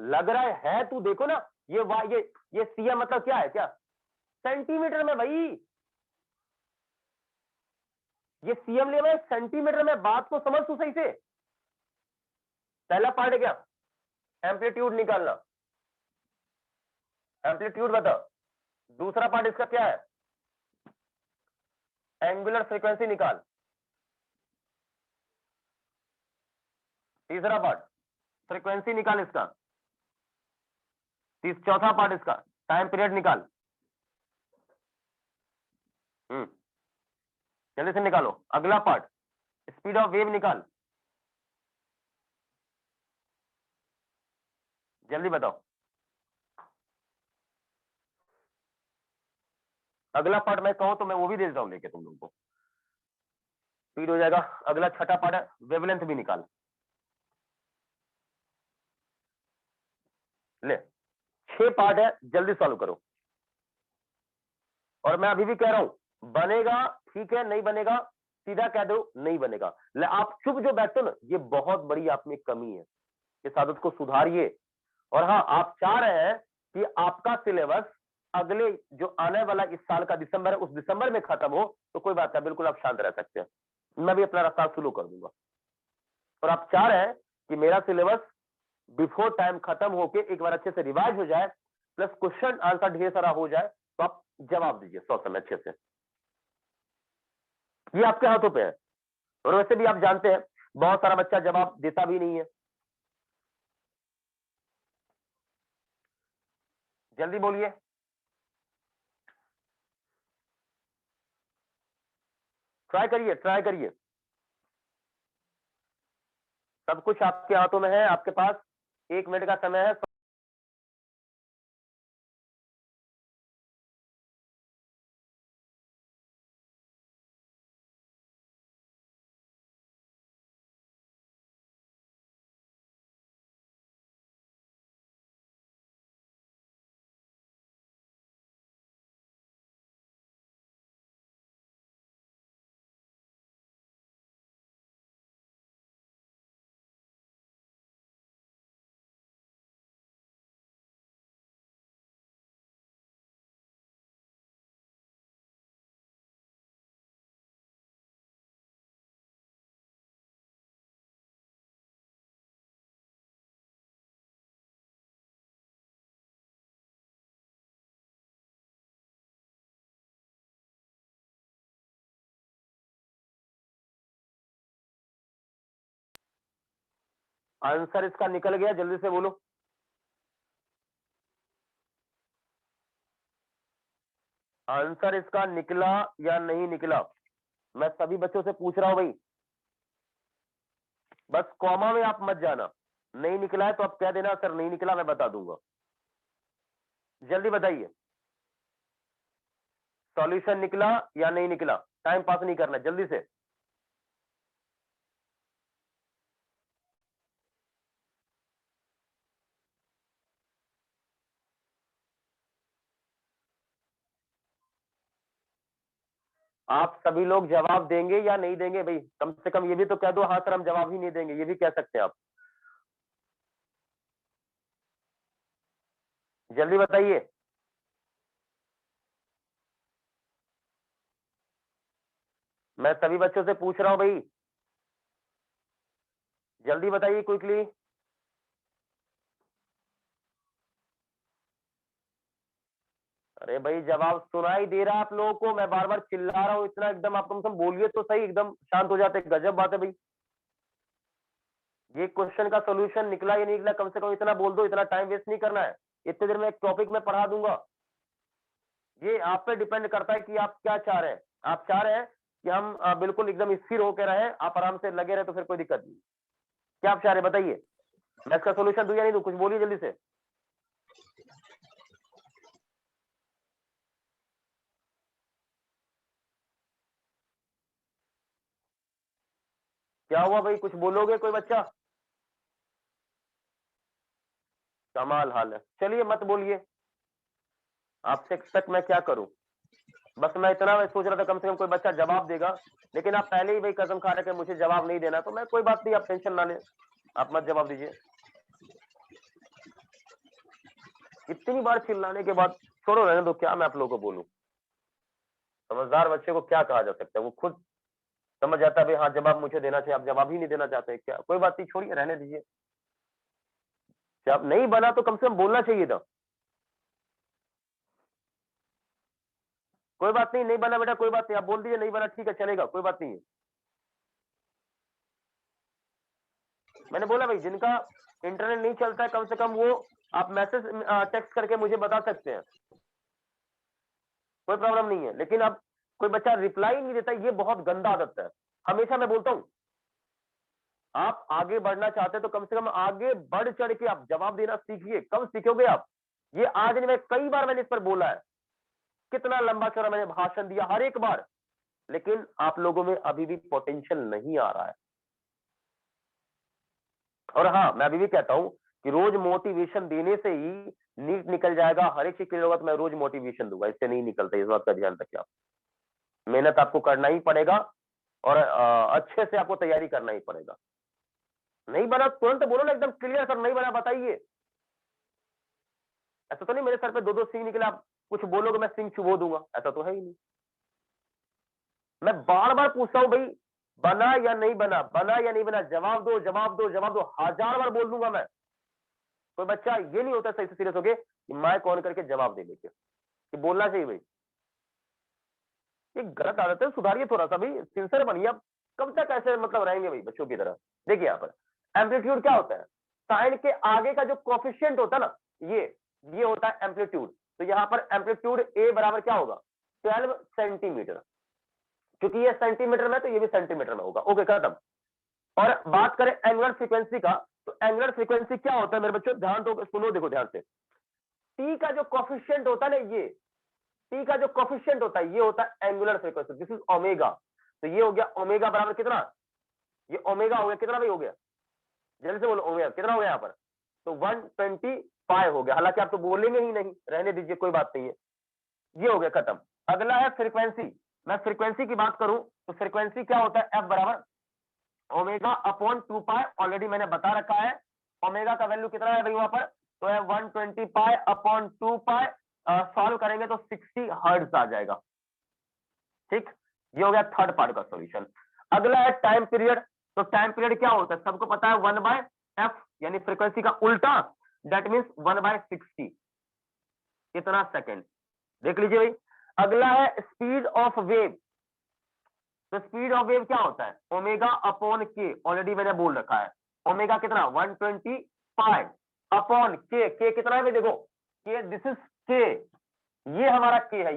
लग रहा है तू देखो ना। ये सीएम मतलब क्या है, क्या सेंटीमीटर में भाई? ये सीएम लिया है सेंटीमीटर में, बात को समझ तू सही से। पहला पार्ट है क्या, एम्पलीट्यूड निकालना, एम्पलीट्यूड बता। दूसरा पार्ट इसका क्या है, एंगुलर फ्रीक्वेंसी निकाल। तीसरा पार्ट फ्रीक्वेंसी निकाल इसका। चौथा पार्ट इसका टाइम पीरियड निकाल। जल्दी से निकालो। अगला पार्ट स्पीड ऑफ वेव निकाल। जल्दी बताओ। अगला पार्ट मैं कहूं तो मैं वो भी दे देता हूं लेके तुम लोगों को, स्पीड हो जाएगा। अगला छठा पार्ट है वेवलेंथ भी निकाल ले। 6 पार्ट है, जल्दी सॉल्व करो। और मैं अभी भी कह रहा हूं, बनेगा ठीक है, नहीं बनेगा सीधा कह दो नहीं बनेगा। ले आप चुप जो बैठो ना, ये बहुत बड़ी आप में कमी है, इस आदत को सुधारिए। और हाँ, आप चाह रहे हैं कि आपका सिलेबस अगले जो आने वाला इस साल का दिसंबर है, उस दिसंबर में खत्म हो, तो कोई बात नहीं, बिल्कुल आप शांत रह सकते हैं, मैं भी अपना रास्ता शुरू कर दूंगा। और आप चाह रहे हैं कि मेरा सिलेबस बिफोर टाइम खत्म होके एक बार अच्छे से रिवाइज हो जाए, प्लस क्वेश्चन आंसर ढेर सारा हो जाए, तो आप जवाब दीजिए 100 समय अच्छे से। ये आपके हाथों पे है। और वैसे भी आप जानते हैं बहुत सारा बच्चा जवाब देता भी नहीं है। जल्दी बोलिए। ट्राई करिए, ट्राई करिए। सब कुछ आपके हाथों में है, आपके पास 1 मिनट का समय है। आंसर इसका निकल गया, जल्दी से बोलो। आंसर इसका निकला या नहीं निकला? मैं सभी बच्चों से पूछ रहा हूं भाई, बस कॉमा में आप मत जाना। नहीं निकला है तो आप कह देना सर नहीं निकला, मैं बता दूंगा। जल्दी बताइए, सॉल्यूशन निकला या नहीं निकला? टाइम पास नहीं करना, जल्दी से। आप सभी लोग जवाब देंगे या नहीं देंगे भाई? कम से कम ये भी तो कह दो, हाँ सर हम जवाब ही नहीं देंगे, ये भी कह सकते हैं आप। जल्दी बताइए। मैं सभी बच्चों से पूछ रहा हूं भाई, जल्दी बताइए क्विकली। अरे भाई जवाब सुनाई दे रहा है आप लोगों को, मैं बार बार चिल्ला रहा हूँ इतना, एकदम आप कम से कम बोलिए तो सही, एकदम शांत हो जाते। गजब बात है भाई। ये क्वेश्चन का सोल्यूशन निकला या नहीं निकला, कम से कम इतना बोल दो, इतना टाइम वेस्ट नहीं करना है। इतने देर में एक टॉपिक में पढ़ा दूंगा। ये आप पे डिपेंड करता है कि आप क्या चाह रहे हैं। आप चाह रहे हैं कि हम बिल्कुल एकदम स्थिर होकर रहे, आप आराम से लगे रहे, तो फिर कोई दिक्कत नहीं। क्या आप चाह रहे हैं बताइए, मैं इसका सोल्यूशन दूं या नहीं दूं? कुछ बोलिए जल्दी से। क्या हुआ भाई, कुछ बोलोगे कोई बच्चा? कमाल हाल है, चलिए मत बोलिए, आपसे एक्सपेक्ट मैं क्या करूं। बस मैं इतना सोच रहा था कम से कम कोई बच्चा जवाब देगा, लेकिन आप पहले ही भाई कसम खा रहे कि मुझे जवाब नहीं देना, तो मैं कोई बात नहीं, आप टेंशन ना लें, आप मत जवाब दीजिए। इतनी बार चिल्लाने के बाद छोड़ो, रहने दो, क्या मैं आप लोगों को बोलूं। समझदार बच्चे को क्या कहा जा सकता है, वो खुद समझ जाता है भाई हाँ जवाब मुझे देना चाहिए, आप जवाब ही नहीं देना चाहते, क्या कोई बात नहीं, छोड़िए, रहने दीजिए। जब नहीं बना तो कम से कम बोलना चाहिए था। कोई बात नहीं, नहीं बना बेटा, कोई बात नहीं, आप बोल दीजिए नहीं बना, ठीक है चलेगा, कोई बात नहीं है। मैंने बोला भाई जिनका इंटरनेट नहीं चलता है, कम से कम वो आप मैसेज टेक्स्ट करके मुझे बता सकते हैं, कोई प्रॉब्लम नहीं है। लेकिन अब कोई बच्चा रिप्लाई नहीं देता, ये बहुत गंदा आदत है। हमेशा मैं बोलता हूं, आप आगे बढ़ना चाहते हैं तो कम से कम आगे बढ़ चढ़ के आप जवाब देना सीखिए। कब सीखोगे आप? ये आज नहीं, मैं कई बार मैंने इस पर बोला है, कितना लंबा चौड़ा मैंने भाषण दिया हर एक बार, लेकिन आप लोगों में अभी भी पोटेंशियल नहीं आ रहा है। और हाँ, मैं अभी भी कहता हूं कि रोज मोटिवेशन देने से ही नीट निकल जाएगा, हर एक चीज क्लियर होगा, तो मैं रोज मोटिवेशन दूंगा, इससे नहीं निकलता, इस बात का ध्यान रखिए। आप मेहनत आपको करना ही पड़ेगा, और अच्छे से आपको तैयारी करना ही पड़ेगा। नहीं बना तुरंत बोलो ना, एकदम क्लियर सर नहीं बना बताइए। ऐसा तो नहीं मेरे सर पे दो दो सिंह निकले, आप कुछ बोलोगे मैं सिंह चुबो दूंगा, ऐसा तो है ही नहीं। मैं बार बार पूछता हूं भाई, बना या नहीं बना, बना या नहीं बना, जवाब दो जवाब दो जवाब दो, 1000 बार बोल दूंगा मैं। कोई बच्चा ये नहीं होता सही से सीरियस होके कि माइक ऑन करके जवाब दे लेके, कि बोलना चाहिए भाई। ये गलत आदत है, सुधारिए थोड़ा सा भाई, सिंसियर बनिए। आप कब तक ऐसे मतलब रहेंगे भाई बच्चों की तरह? देखिए यहाँ पर एम्पलीट्यूड क्या होता है, साइन के आगे का जो कोफिशिएंट होता है ना, ये होता है एम्पलीट्यूड। तो यहाँ पर एम्पलीट्यूड ए बराबर क्या होगा, 12 सेंटीमीटर। क्योंकि ये सेंटीमीटर में तो ये भी सेंटीमीटर में होगा। ओके खत्म। और बात करें एंगुलर फ्रीक्वेंसी का, तो एंगुलर फ्रीक्वेंसी क्या होता है मेरे बच्चों, ध्यान दो, सुनो देखो ध्यान से। टी का जो कोफिशिएंट होता है ना, ये टी का जो कोफिशिएंट होता है, ये होता है angular frequency, this is omega. तो ये हो गया ओमेगा बराबर कितना, ये ओमेगा हो गया कितना भाई, हो गया जल्दी से बोलो, ओमेगा कितना हो गया यहाँ पर, तो 125 हो गया। हालांकि आप तो बोलेंगे ही नहीं, रहने दीजिए कोई बात नहीं है, ये हो गया खत्म। अगला है फ्रीक्वेंसी। मैं फ्रीक्वेंसी की बात करूं तो फ्रीक्वेंसी क्या होता है, एफ बराबर ओमेगा अपॉन 2 पाई, ऑलरेडी मैंने बता रखा है। ओमेगा का वैल्यू कितना है भाई वहां पर, तो है 120 पाई अपॉन 2 पाई, सॉल्व करेंगे तो 60 हर्ट्ज आ जाएगा। ठीक, ये हो गया थर्ड पार्ट का सॉल्यूशन। अगला है टाइम पीरियड। तो टाइम पीरियड क्या होता है, सबको पता है 1/f, यानी फ्रीक्वेंसी का उल्टा, दैट मीन्स 1/60, कितना सेकेंड, देख लीजिए भाई। अगला है स्पीड ऑफ वेव। तो स्पीड ऑफ वेव क्या होता है, ओमेगा अपॉन के, ऑलरेडी मैंने बोल रखा है। ओमेगा कितना 120 पाई अपॉन के कितना है भाई, देखो के, दिस इज के, ये हमारा के है,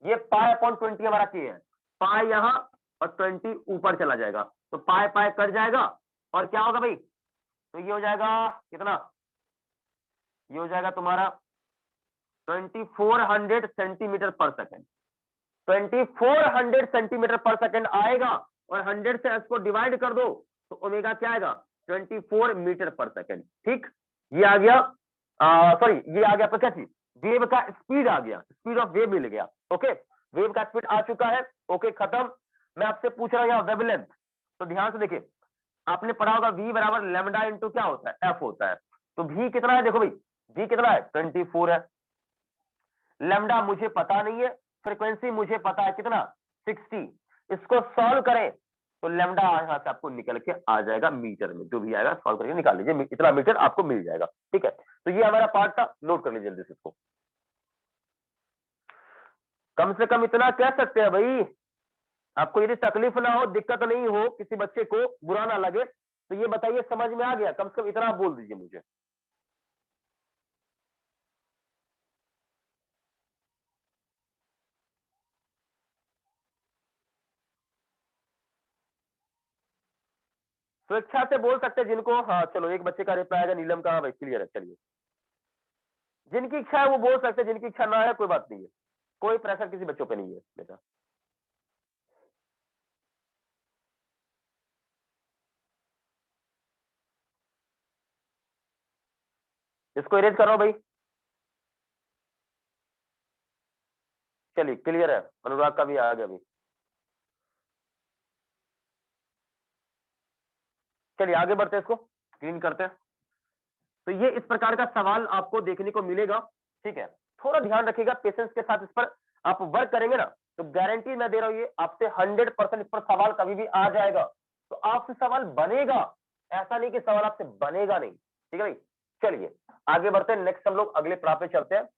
ये पाई अपॉन 20 हमारा के है। पाई यहां और 20 ऊपर चला जाएगा, तो पाई पाई कट जाएगा, और क्या होगा भाई, तो ये हो जाएगा कितना, ये हो जाएगा तुम्हारा 2400 सेंटीमीटर पर सेकेंड। 2400 सेंटीमीटर पर सेकेंड आएगा, और 100 से इसको डिवाइड कर दो, तो ओमेगा क्या आएगा, 24 मीटर पर सेकेंड। ठीक, ये आ गया, सॉरी ये आ गया आपका क्या चीज, वेव का स्पीड आ गया, स्पीड ऑफ वेव मिल गया। ओके, वेव का स्पीड आ चुका है। ओके खत्म। मैं आपसे पूछ रहा हूं वेवलेंथ, तो ध्यान से देखिए, आपने पढ़ा होगा v बराबर लैम्डा इंटू क्या होता है, f होता है। तो v कितना है, देखो भाई v कितना है, 24 है। लैम्डा मुझे पता नहीं है, फ्रीक्वेंसी मुझे पता है कितना, 60। इसको सॉल्व करें तो लैम्डा यहां से आपको निकल के आ जाएगा मीटर में, जो भी आएगा सॉल्व करके निकाल लीजिए, इतना मीटर आपको मिल जाएगा। ठीक है, तो ये हमारा पार्ट था, नोट कर लीजिए जल्दी से इसको। कम से कम इतना कह सकते हैं भाई, आपको यदि तकलीफ ना हो, दिक्कत नहीं हो, किसी बच्चे को बुरा ना लगे, तो ये बताइए समझ में आ गया, कम से कम इतना आप बोल दीजिए मुझे। स्वेच्छा से बोल सकते हैं जिनको, हाँ चलो एक बच्चे का रिप्लाई आएगा नीलम का, भाई क्लियर है, चलिए जिनकी इच्छा है वो बोल सकते हैं, जिनकी इच्छा ना है कोई बात नहीं है, कोई प्रेशर किसी बच्चों पे नहीं है बेटा। इसको इरेज कर रहा हूं भाई। चलिए क्लियर है, अनुराग का भी आ गया अभी। चलिए आगे बढ़ते हैं, इसको क्लीन करते हैं। तो ये इस प्रकार का सवाल आपको देखने को मिलेगा, ठीक है। थोड़ा ध्यान रखिएगा, पेशेंस के साथ इस पर आप वर्क करेंगे ना, तो गारंटी मैं दे रहा हूं ये आपसे 100% इस पर सवाल कभी भी आ जाएगा। तो आपसे सवाल बनेगा, ऐसा नहीं कि सवाल आपसे बनेगा नहीं, ठीक है भाई। चलिए आगे बढ़ते हैं, नेक्स्ट हम लोग अगले पड़ाव पे चलते हैं।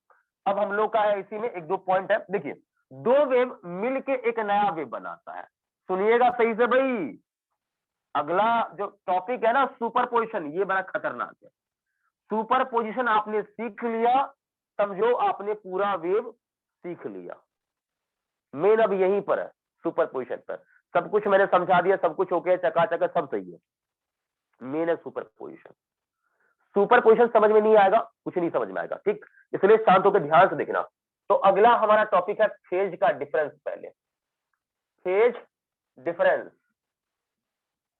अब हम लोग का है इसी में एक दो पॉइंट है, देखिए। दो वेव मिलके एक नया वेव बनाता है, सुनिएगा सही से भाई। अगला जो टॉपिक है ना सुपरपोजिशन, ये बड़ा खतरनाक है। सुपर पोजिशन आपने सीख लिया, समझो आपने पूरा वेव सीख लिया। मेन अब यहीं पर है, सुपर पोजिशन पर। सब कुछ मैंने समझा दिया, सब कुछ ओके, चकाचक सब सही है। मेन है सुपर पोजिशन। सुपर पोजिशन समझ में नहीं आएगा, कुछ नहीं समझ में आएगा, ठीक। इसलिए शांत होकर ध्यान से देखना। तो अगला हमारा टॉपिक है फेज का डिफरेंस। पहले फेज डिफरेंस,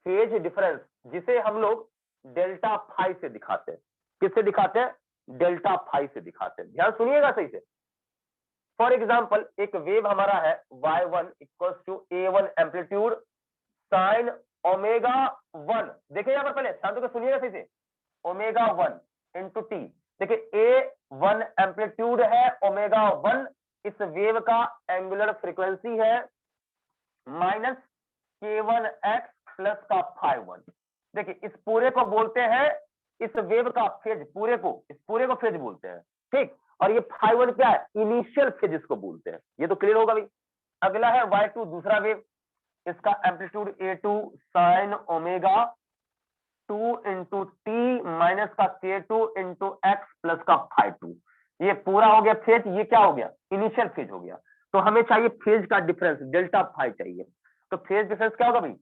फेज डिफरेंस जिसे हम लोग डेल्टा फाई से दिखाते हैं। किससे दिखाते हैं? डेल्टा फाई से दिखाते हैं। ध्यान सुनिएगा सही से। फॉर एग्जाम्पल एक वेव हमारा है y1 equals to a1 amplitude sine omega 1। देखिए यहां पर पहले शांत होकर सुनिएगा सही से, ओमेगा 1 इंटू टी। देखिए a1 एम्पलीट्यूड है, ओमेगा 1 इस वेव का एंगुलर फ्रीक्वेंसी है, माइनस k1x प्लस का φ1। देखिए इस पूरे को बोलते हैं, इस वेव का फेज, पूरे को, इस पूरे को फेज बोलते हैं, ठीक। और ये φ1 क्या है? इनिशियल फेज इसको बोलते हैं। ये तो क्लियर होगा भाई। अगला है y2 दूसरा वेव, इसका amplitude a2 sine omega 2 into T minus का k2 इंटू एक्स प्लस का φ2। ये पूरा हो गया फेज, ये क्या हो गया? इनिशियल फेज हो गया। तो हमें चाहिए फेज का डिफरेंस, डेल्टा फाई चाहिए। तो फेज डिफरेंस क्या होगा भाई?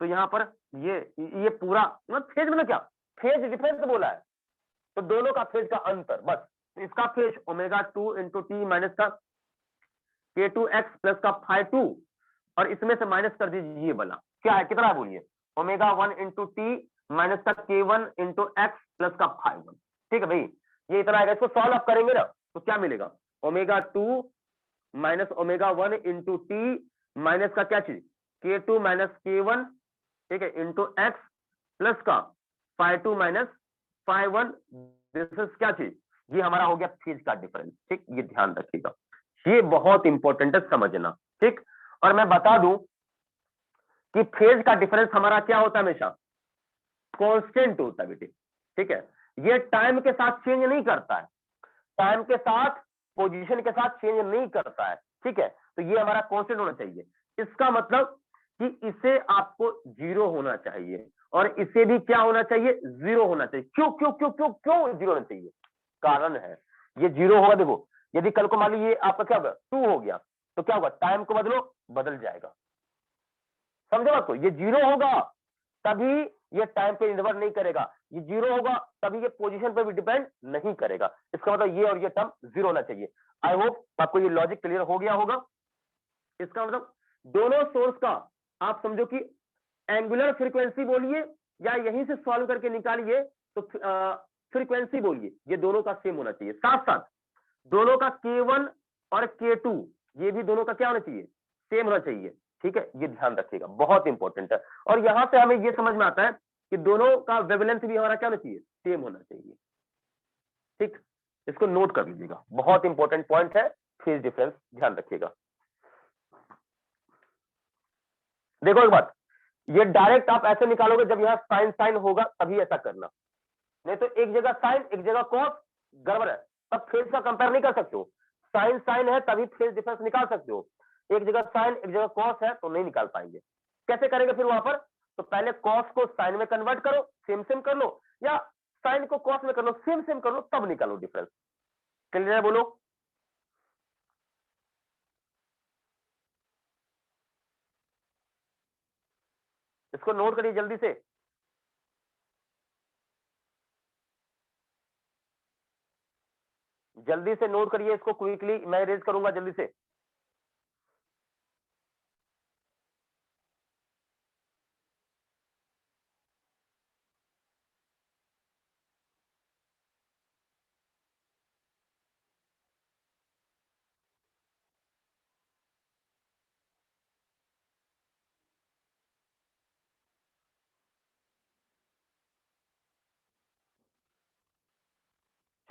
तो यहां पर ये पूरा मतलब फेज मतलब क्या? फेज डिफरेंस बोला है, तो दोनों का फेज का अंतर बस। इसका phase omega 2 into T minus का k2x प्लस का φ2, और इसमें से माइनस कर दीजिए ये वाला, क्या है कितना है बोलिए? ओमेगा 1 इंटू टी माइनस का k1 इंटू एक्स प्लस का φ1। ठीक है भाई, ये इतना आएगा। इसको सॉल्व अप करेंगे ना तो क्या मिलेगा? Omega 2 minus omega 1 into T minus का क्या चीज? k2 माइनस k1, ठीक है, इंटू एक्स प्लस का φ2 माइनस φ1। दिस इज क्या चीज? ये हमारा हो गया फेज का डिफरेंस, ठीक। ये ध्यान रखिएगा, ये बहुत इंपॉर्टेंट है समझना, ठीक। और मैं बता दूं कि फेज का डिफरेंस हमारा क्या होता है? हमेशा कांस्टेंट होता है बेटे, ठीक है। ये टाइम के साथ चेंज नहीं करता है, टाइम के साथ, पोजीशन के साथ चेंज नहीं करता है, ठीक है। तो ये हमारा कांस्टेंट होना चाहिए। इसका मतलब कि इसे आपको जीरो होना चाहिए, और इसे भी क्या होना चाहिए? जीरो होना चाहिए। क्यों क्यों क्यों क्यों क्यों जीरो होना चाहिए? कारण है, ये जीरो होगा। देखो यदि कल को मान लीजिए आपका क्या होगा? 2 हो गया, तो क्या होगा? टाइम को बदलो, बदल जाएगा। समझे बात को? ये जीरो होगा तभी ये टाइम पे निर्भर नहीं करेगा, ये जीरो होगा तभी ये पोजीशन पे भी डिपेंड नहीं करेगा। इसका मतलब ये और ये टर्म जीरो होना चाहिए। आई होप आपको ये लॉजिक क्लियर हो गया होगा। इसका मतलब दोनों सोर्स का आप समझो कि एंगुलर फ्रीक्वेंसी बोलिए या यहीं से सॉल्व करके निकालिए तो फ्रीक्वेंसी बोलिए, ये दोनों का सेम होना चाहिए। साथ साथ दोनों का k1 और k2 ये भी दोनों का क्या होना चाहिए? सेम होना चाहिए, ठीक है। ये ध्यान रखिएगा, बहुत इंपॉर्टेंट है। और यहां से हमें ये समझ में आता है कि दोनों का वेवलेंथ भी हमारा क्या होना चाहिए? सेम होना चाहिए, ठीक। इसको नोट कर लीजिएगा, बहुत इंपॉर्टेंट पॉइंट है फेज डिफरेंस, ध्यान रखिएगा। देखो एक बात, ये डायरेक्ट आप ऐसे निकालोगे जब यहां साइन साइन होगा तभी ऐसा करना, नहीं तो एक जगह साइन एक जगह कॉस, गड़बड़ है। तब फेज का कंपेयर नहीं कर सकते हो। साइन साइन है तभी फेज डिफरेंस निकाल सकते हो, एक जगह साइन एक जगह कॉस है तो नहीं निकाल पाएंगे। कैसे करेंगे फिर वहां पर? तो पहले कॉस को साइन में कन्वर्ट करो, सेम सेम कर लो, या साइन को कॉस में कर लो, सेम सेम कर लो, तब निकालो डिफरेंस। क्लियर है? बोलो। इसको नोट करिए जल्दी से। जल्दी से नोट करिए इसको, क्विकली मैं रेज करूंगा जल्दी से।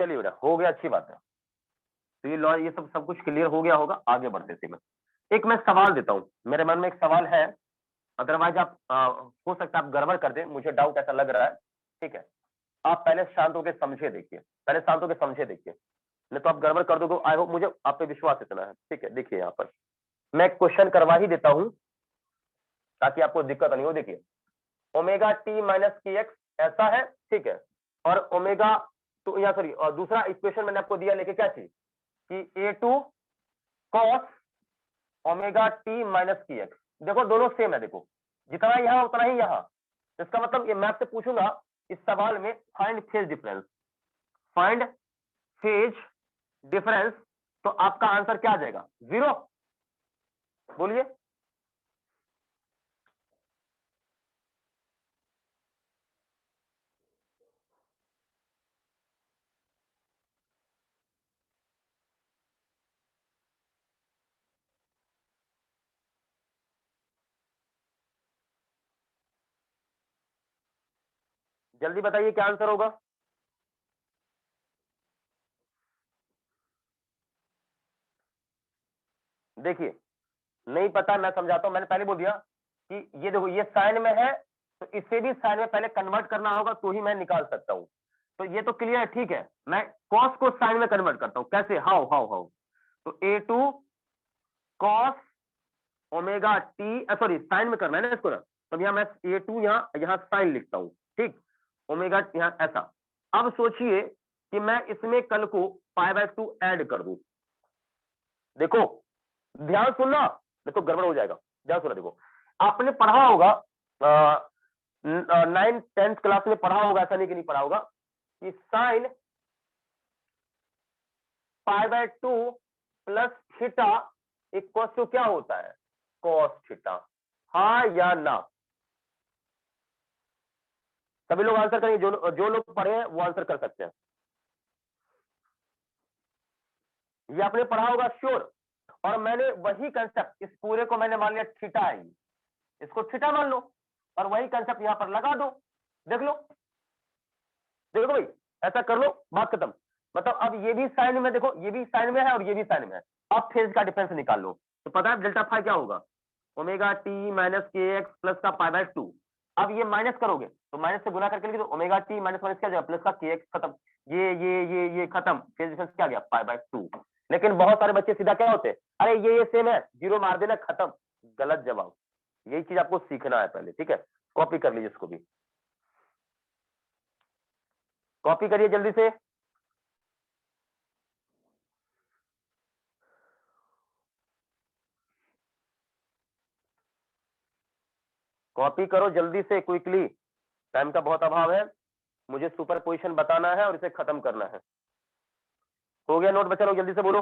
चलिए बेटा, हो गया, अच्छी बात है। तो ये सब कुछ क्लियर हो गया होगा। आगे बढ़ते थे। एक मैं सवाल देता हूँ, मेरे मन में एक सवाल है, अदरवाइज आप हो सकता है आप गड़बड़ कर दे, मुझे डाउट ऐसा लग रहा है। ठीक है, आप पहले शांत होकर समझे देखिए, पहले शांत होकर समझे देखिए, नहीं तो आप गड़बड़ कर दोगे। आई होप, मुझे आप पे विश्वास इतना है। ठीक है, देखिए यहाँ पर मैं क्वेश्चन करवा ही देता हूं ताकि आपको दिक्कत नहीं हो। देखिए, ओमेगा टी माइनस के एक्स ऐसा है, ठीक है, और ओमेगा तो या सॉरी, और दूसरा इक्वेशन मैंने आपको दिया लेके क्या चीज कि A two cos omega t minus की एक्स। देखो दोनों सेम है, देखो जितना यहां उतना ही यहां। इसका मतलब ये मैं आपसे पूछूंगा इस सवाल में find phase difference, find phase difference, तो आपका आंसर क्या आ जाएगा? 0। बोलिए। जल्दी बताइए क्या आंसर होगा। देखिए, नहीं पता, मैं समझाता हूं। मैंने पहले बोल दिया कि ये देखो, ये साइन में है तो इसे भी साइन में पहले कन्वर्ट करना होगा तो ही मैं निकाल सकता हूं। तो ये तो क्लियर है, ठीक है। मैं कॉस को साइन में कन्वर्ट करता हूं, कैसे? How how how. तो A two cos omega t, sorry sine में करना है ना इसको ना, तो यहां मैं ए टू यहां साइन लिखता हूं, ठीक, ओमेगा यहां ऐसा। अब सोचिए कि मैं इसमें कल को π/2 ऐड कर दूं। देखो ध्यान सुनना, देखो गड़बड़ हो जाएगा, ध्यान सुनना। देखो आपने पढ़ा होगा 9th 10th क्लास में पढ़ा होगा, ऐसा नहीं कि नहीं पढ़ा होगा, कि sine π/2 plus theta equal to क्या होता है? Cos theta. हाँ या ना? सभी लोग आंसर करेंगे, जो लोग पढ़े हैं वो आंसर कर सकते हैं। ये आपने पढ़ा होगा श्योर। और मैंने वही कंसेप्ट, इस पूरे को मैंने मान लिया थीटा है, इसको थीटा मान लो और वही कंसेप्ट यहां पर लगा दो। देख लो, देखो भाई, ऐसा कर लो, बात खत्म। मतलब अब ये भी साइन में, देखो ये भी साइन में है और ये भी साइन में है। अब फेज का डिफरेंस निकाल लो, तो पता है डेल्टा फाई क्या होगा? ओमेगा टी माइनस के एक्स प्लस का π/2। अब ये माइनस करोगे तो माइनस से गुना करके लिखो, तो ओमेगा टी माइनस माइनस क्या जाएगा? प्लस का के एक्स, खत्म। ये खत्म, फेज डिफरेंस क्या गया? π/2। लेकिन बहुत सारे बच्चे सीधा क्या होते हैं, अरे ये सेम है, 0 मार देना, खत्म। गलत जवाब। यही चीज आपको सीखना है पहले, ठीक है। कॉपी कर लीजिए इसको भी, कॉपी करिए जल्दी से। कॉपी करो जल्दी से, क्विकली, टाइम का बहुत अभाव है। मुझे सुपर पोजिशन बताना है और इसे खत्म करना है। हो गया नोट बच्चा लोग? जल्दी से बोलो।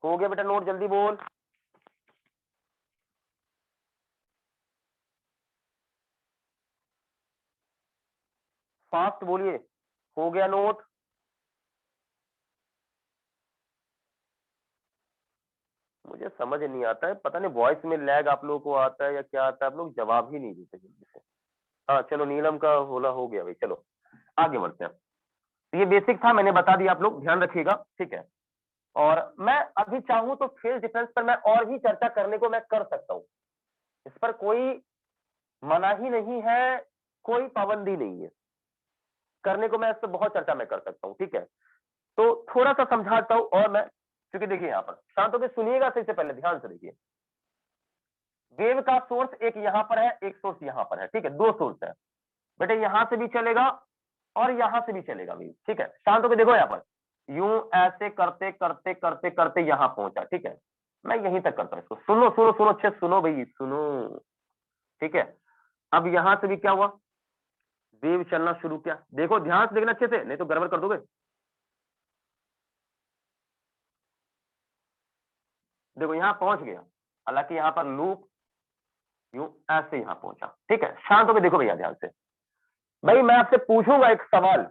हो गया बेटा नोट? जल्दी बोल। फास्ट बोलिए। हो गया नोट? मुझे समझ नहीं आता है, पता नहीं वॉइस में लैग आप लोगों को आता है या क्या आता है, आप लोग जवाब ही नहीं देते जल्दी से। हाँ चलो, नीलम का होला हो गया भाई, चलो आगे बढ़ते हैं। तो ये बेसिक था, मैंने बता दिया, आप लोग ध्यान रखिएगा, ठीक है। और मैं अभी चाहूं तो फेज डिफरेंस पर मैं और भी चर्चा करने को मैं कर सकता हूं, इस पर कोई मना ही नहीं है, कोई पाबंदी नहीं है करने को। मैं इस पर बहुत चर्चा मैं कर सकता हूं, ठीक है। तो थोड़ा सा समझाता हूं। और मैं, क्योंकि देखिए यहां पर शांत होकर सुनिएगा सही से, पहले ध्यान से देखिए। वेव का सोर्स एक यहां पर है, एक सोर्स यहां पर है, ठीक है, दो सोर्स है बेटे। यहां से भी चलेगा और यहां से भी चलेगा वेव, ठीक है। शांत होकर देखो, यहां पर यूं ऐसे करते करते करते करते यहां पहुंचा, ठीक है। मैं यहीं तक करता हूं इसको, सुनो सुनो सुनो, अच्छे सुनो भाई, सुनो, ठीक है। अब यहां से भी क्या हुआ? वेव चलना शुरू किया। देखो ध्यान से देखना अच्छे से, नहीं तो गड़बड़ कर दोगे। देखो यहां पहुंच गया, हालांकि यहां पर लूप यूं ऐसे यहां पहुंचा, ठीक है। शांत होकर देखो भैया ध्यान से। भाई मैं आपसे पूछूंगा एक सवाल,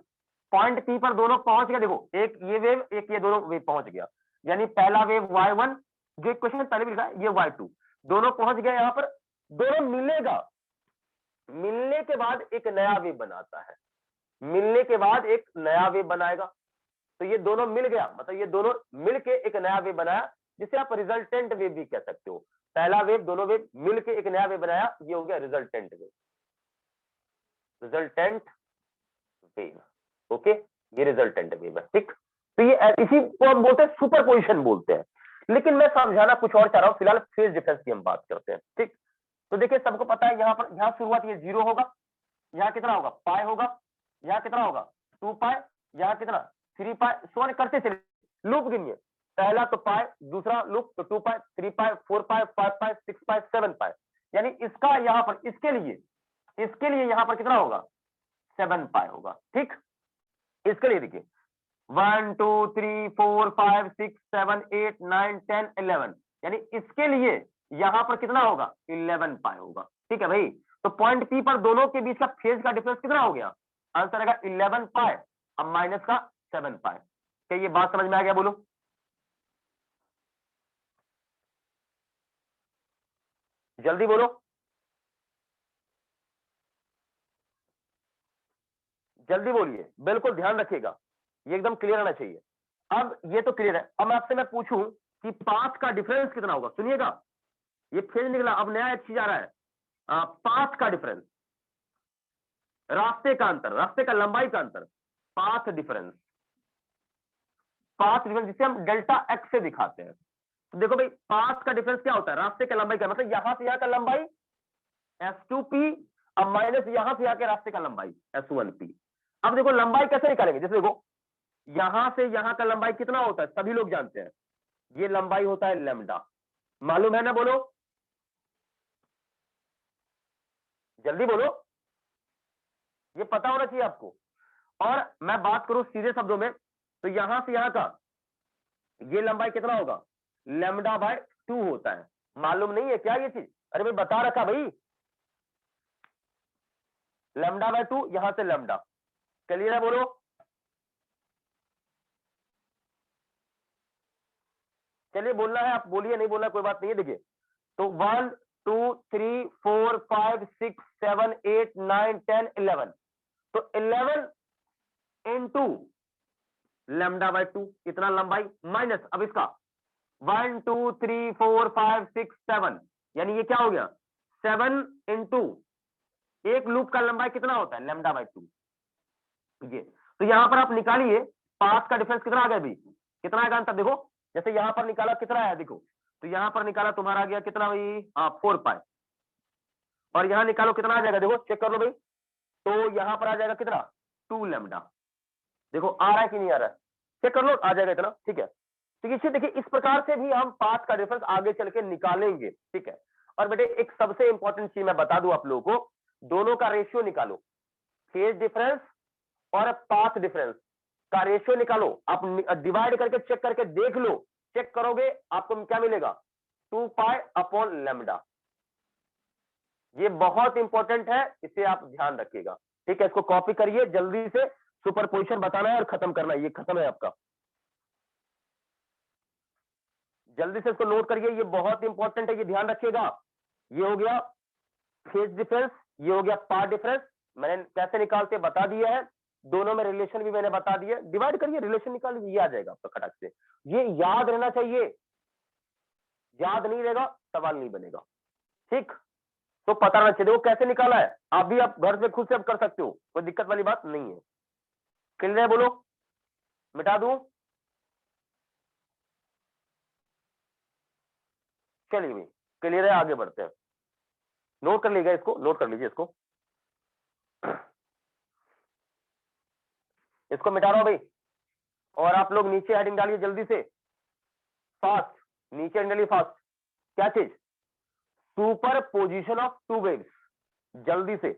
पॉइंट पी पर दोनों पहुंच गया, देखो एक ये वेव, एक ये, दोनों वेव पहुंच गया। यानी पहला वेव y1, जो इक्वेशन पहले भी लिखा है, ये y2, दोनों पहुंच गए यहां पर, दोनों मिलेगा मिलने के बाद एक नया वेव बनाता है, मिलने के बाद एक नया वेव बनाएगा। तो ये दोनों मिल गया, मतलब ये दोनों मिलके एक नया वेव बनाया, जिसे आप रिजल्टेंट वेव भी कह सकते हो। पहला वेव, दोनों वेव मिलके एक नया वेव बनाया, ये हो गया resultant wave, resultant wave. Okay, ये रिजल्टेंट वेव है, ठीक। तो ये इसी को हम बोलते हैं सुपरपोजिशन बोलते हैं। लेकिन मैं समझाना कुछ और चाह रहा हूं, फिलहाल फेज डिफरेंस की हम बात करते हैं, ठीक। तो देखिए, सबको पता है यहाँ पर, यहाँ शुरुआत ये 0 होगा, यहाँ कितना होगा, पाई होगा, यहाँ कितना होगा 2 पाई, यहाँ कितना 3 पाई, सोने करते चले, लूप गिनिए। पहला तो पाई, दूसरा लूप तो 2 पाई, 3 पाई, 4 पाई, 5 पाई, 6 पाई, 7 पाई। यानी इसका यहाँ पर, इसके लिए यहाँ पर कितना होगा, 7 पाई होगा, ठीक। इसके लिए देखिए 1 2 3 4 5 6 7 8 9 10 11, यानी इसके लिए यहां पर कितना होगा, 11 पाई होगा, ठीक है भाई। तो पॉइंट पी पर दोनों के बीच का फेज का डिफरेंस कितना हो गया, आंसर आएगा 11 पाई, अब माइनस का 7 पाई। क्या ये बात समझ में आ गया, बोलो। जल्दी बोलो, जल्दी बोलिए, बिल्कुल ध्यान रखिएगा, ये एकदम क्लियर होना चाहिए। अब ये तो क्लियर है, अब आपसे मैं पूछूं कि पाथ का डिफरेंस कितना होगा, सुनिएगा। ये फेज निकला, अब नया एक चीज आ रहा है, पाथ का डिफरेंस, रास्ते का अंतर, रास्ते का लंबाई का अंतर, पाथ डिफरेंस, पाथ डिफरेंस जिसे हम डेल्टा एक्स से दिखाते हैं। तो देखो भाई, पाथ का डिफरेंस क्या होता है, रास्ते का लंबाई का, मतलब यहां से यहां का लंबाई S2P, अब माइनस यहां से यहां के रास्ते का लंबाई S1P। अब देखो लंबाई कैसे निकालेंगे, जैसे देखो यहां से यहां का लंबाई कितना होता है, सभी लोग जानते हैं, ये लंबाई होता है लैम्डा, मालूम है ना, बोलो जल्दी बोलो, ये पता होना चाहिए आपको। और मैं बात करूं सीधे शब्दों में, तो यहां से यहां का ये लंबाई कितना होगा, लैम्डा बाय 2 होता है, मालूम नहीं है क्या ये चीज, अरे भाई बता रखा भाई, लैम्डा बाय 2, यहां से लैम्डा, क्लियर है, बोलो। चलिए बोलना है आप बोलिए, नहीं बोलना कोई बात नहीं है। देखिए तो 1 2 3 4 5 6 7 8 9 10 11, तो 11 इंटू लैम्डा बाय 2, इतना लंबाई, माइनस अब इसका 1 2 3 4 5 6 7, यानी ये क्या हो गया 7 इंटू, एक लूप का लंबाई कितना होता है, लैम्डा बाय 2, ये। तो यहां पर आप निकालिए, पाथ का डिफरेंस कितना आ गया भाई, कितना आएगा अंतर, देखो जैसे यहां पर निकाला कितना आया, देखो तो यहां पर निकाला तुम्हारा आ गया कितना भाई, 4 पाई, और यहां निकालो कितना आ जाएगा, देखो चेक कर लो भाई, तो यहां पर आ जाएगा कितना 2 लैम्डा, देखो आ रहा है कि नहीं आ रहा है, चेक कर लो, आ जाएगा इतना, ठीक है। तो इसे देखिए, इस प्रकार से भी हम पाथ का डिफरेंस आगे चल के निकालेंगे, ठीक है। और बेटे एक सबसे इंपॉर्टेंट चीज मैं बता दूं आप लोगों को, दोनों का रेशियो निकालो, फेज डिफरेंस और पाथ डिफरेंस का रेशियो निकालो, आप डिवाइड करके चेक करके देख लो, चेक करोगे आपको क्या मिलेगा, 2 पाई अपॉन लैम्डा। ये बहुत इंपॉर्टेंट है, इसे आप ध्यान रखिएगा, ठीक है। इसको कॉपी करिए जल्दी से, सुपरपोजिशन बताना है और खत्म करना है, ये खत्म है आपका, जल्दी से इसको नोट करिए, ये बहुत इंपॉर्टेंट है, ये ध्यान रखिएगा। ये हो गया फेज डिफरेंस, ये हो गया पाथ डिफरेंस, मैंने कैसे निकालते बता दिया है, दोनों में रिलेशन भी मैंने बता दिया, डिवाइड करिए रिलेशन निकाल लीजिए, ये आ जाएगा आपका खटक से। ये याद रहना चाहिए, याद नहीं रहेगा सवाल नहीं बनेगा, ठीक। तो पता रहना चाहिए वो कैसे निकाला है, आप भी आप घर से खुद से अब कर सकते हो, कोई दिक्कत वाली बात नहीं है। क्लियर है, बोलो, मिटा दूं, चलिए भाई क्लियर है, आगे बढ़ते हैं। नोट कर लीजिएगा इसको, नोट कर लीजिए इसको, इसको मिटा रहा हूं भाई, और आप लोग नीचे हेडिंग डालिए जल्दी से, फास्ट, नीचे डालिए फास्ट, क्या चीज, superposition of two waves, जल्दी से,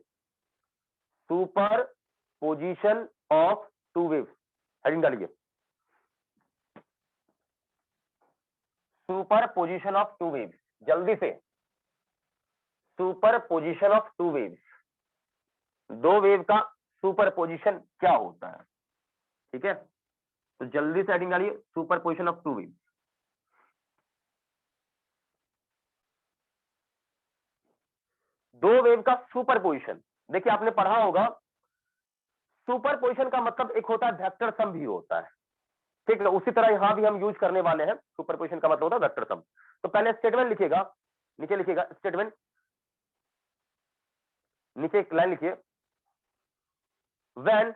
superposition of two waves, heading डालिए, superposition of two waves, जल्दी से, superposition of two waves, दो वेव का सुपर पोजिशन क्या होता है, ठीक है। तो जल्दी से हेडिंग डालिए, superposition of two waves. दो वेव का सुपरपोजिशन। देखिए आपने पढ़ा होगा सुपरपोजिशन का मतलब एक होता है वेक्टर सम भी होता है, ठीक है, उसी तरह यहां भी हम यूज करने वाले हैं। सुपरपोजिशन का मतलब होता है वेक्टर सम। तो पहले स्टेटमेंट लिखिएगा, नीचे लिखिएगा स्टेटमेंट, नीचे एक लाइन लिखिए, व्हेन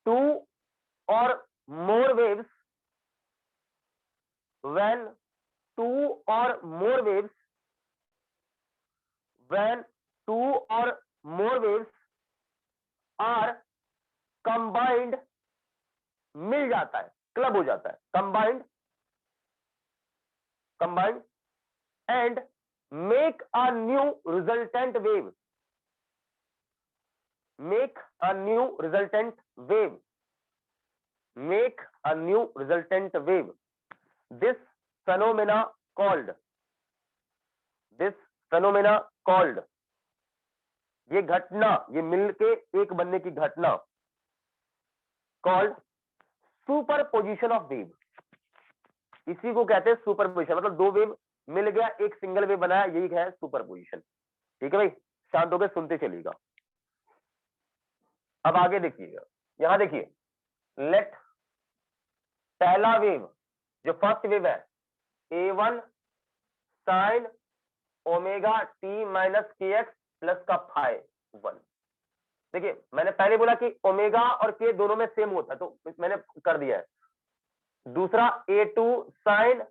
टू और मोर वेव्स, व्हेन टू और मोर वेव्स, व्हेन टू और मोर वेव्स आर कंबाइंड, मिल जाता है, क्लब हो जाता है, combined, combined and make a new resultant wave, make a new resultant wave, make a new resultant wave, this phenomena called, this phenomena called, ये घटना, ये मिलके एक बनने की घटना called सुपरपोजिशन ऑफ वेव, इसी को कहते हैं सुपरपोजिशन। मतलब दो वेव मिल गया, एक सिंगल वेव बनाया, यही है सुपरपोजिशन। ठीक है भाई, शांत होकर सुनते चलिएगा। अब आगे देखिएगा, यहां देखिए, लेट पहला वेव, जो फर्स्ट वेव है, A1 sign omega t minus के एक्स प्लस का फाई 1। देखिए मैंने पहले बोला कि ओमेगा और के दोनों में सेम होता है, तो मैंने कर दिया है। दूसरा A2 sign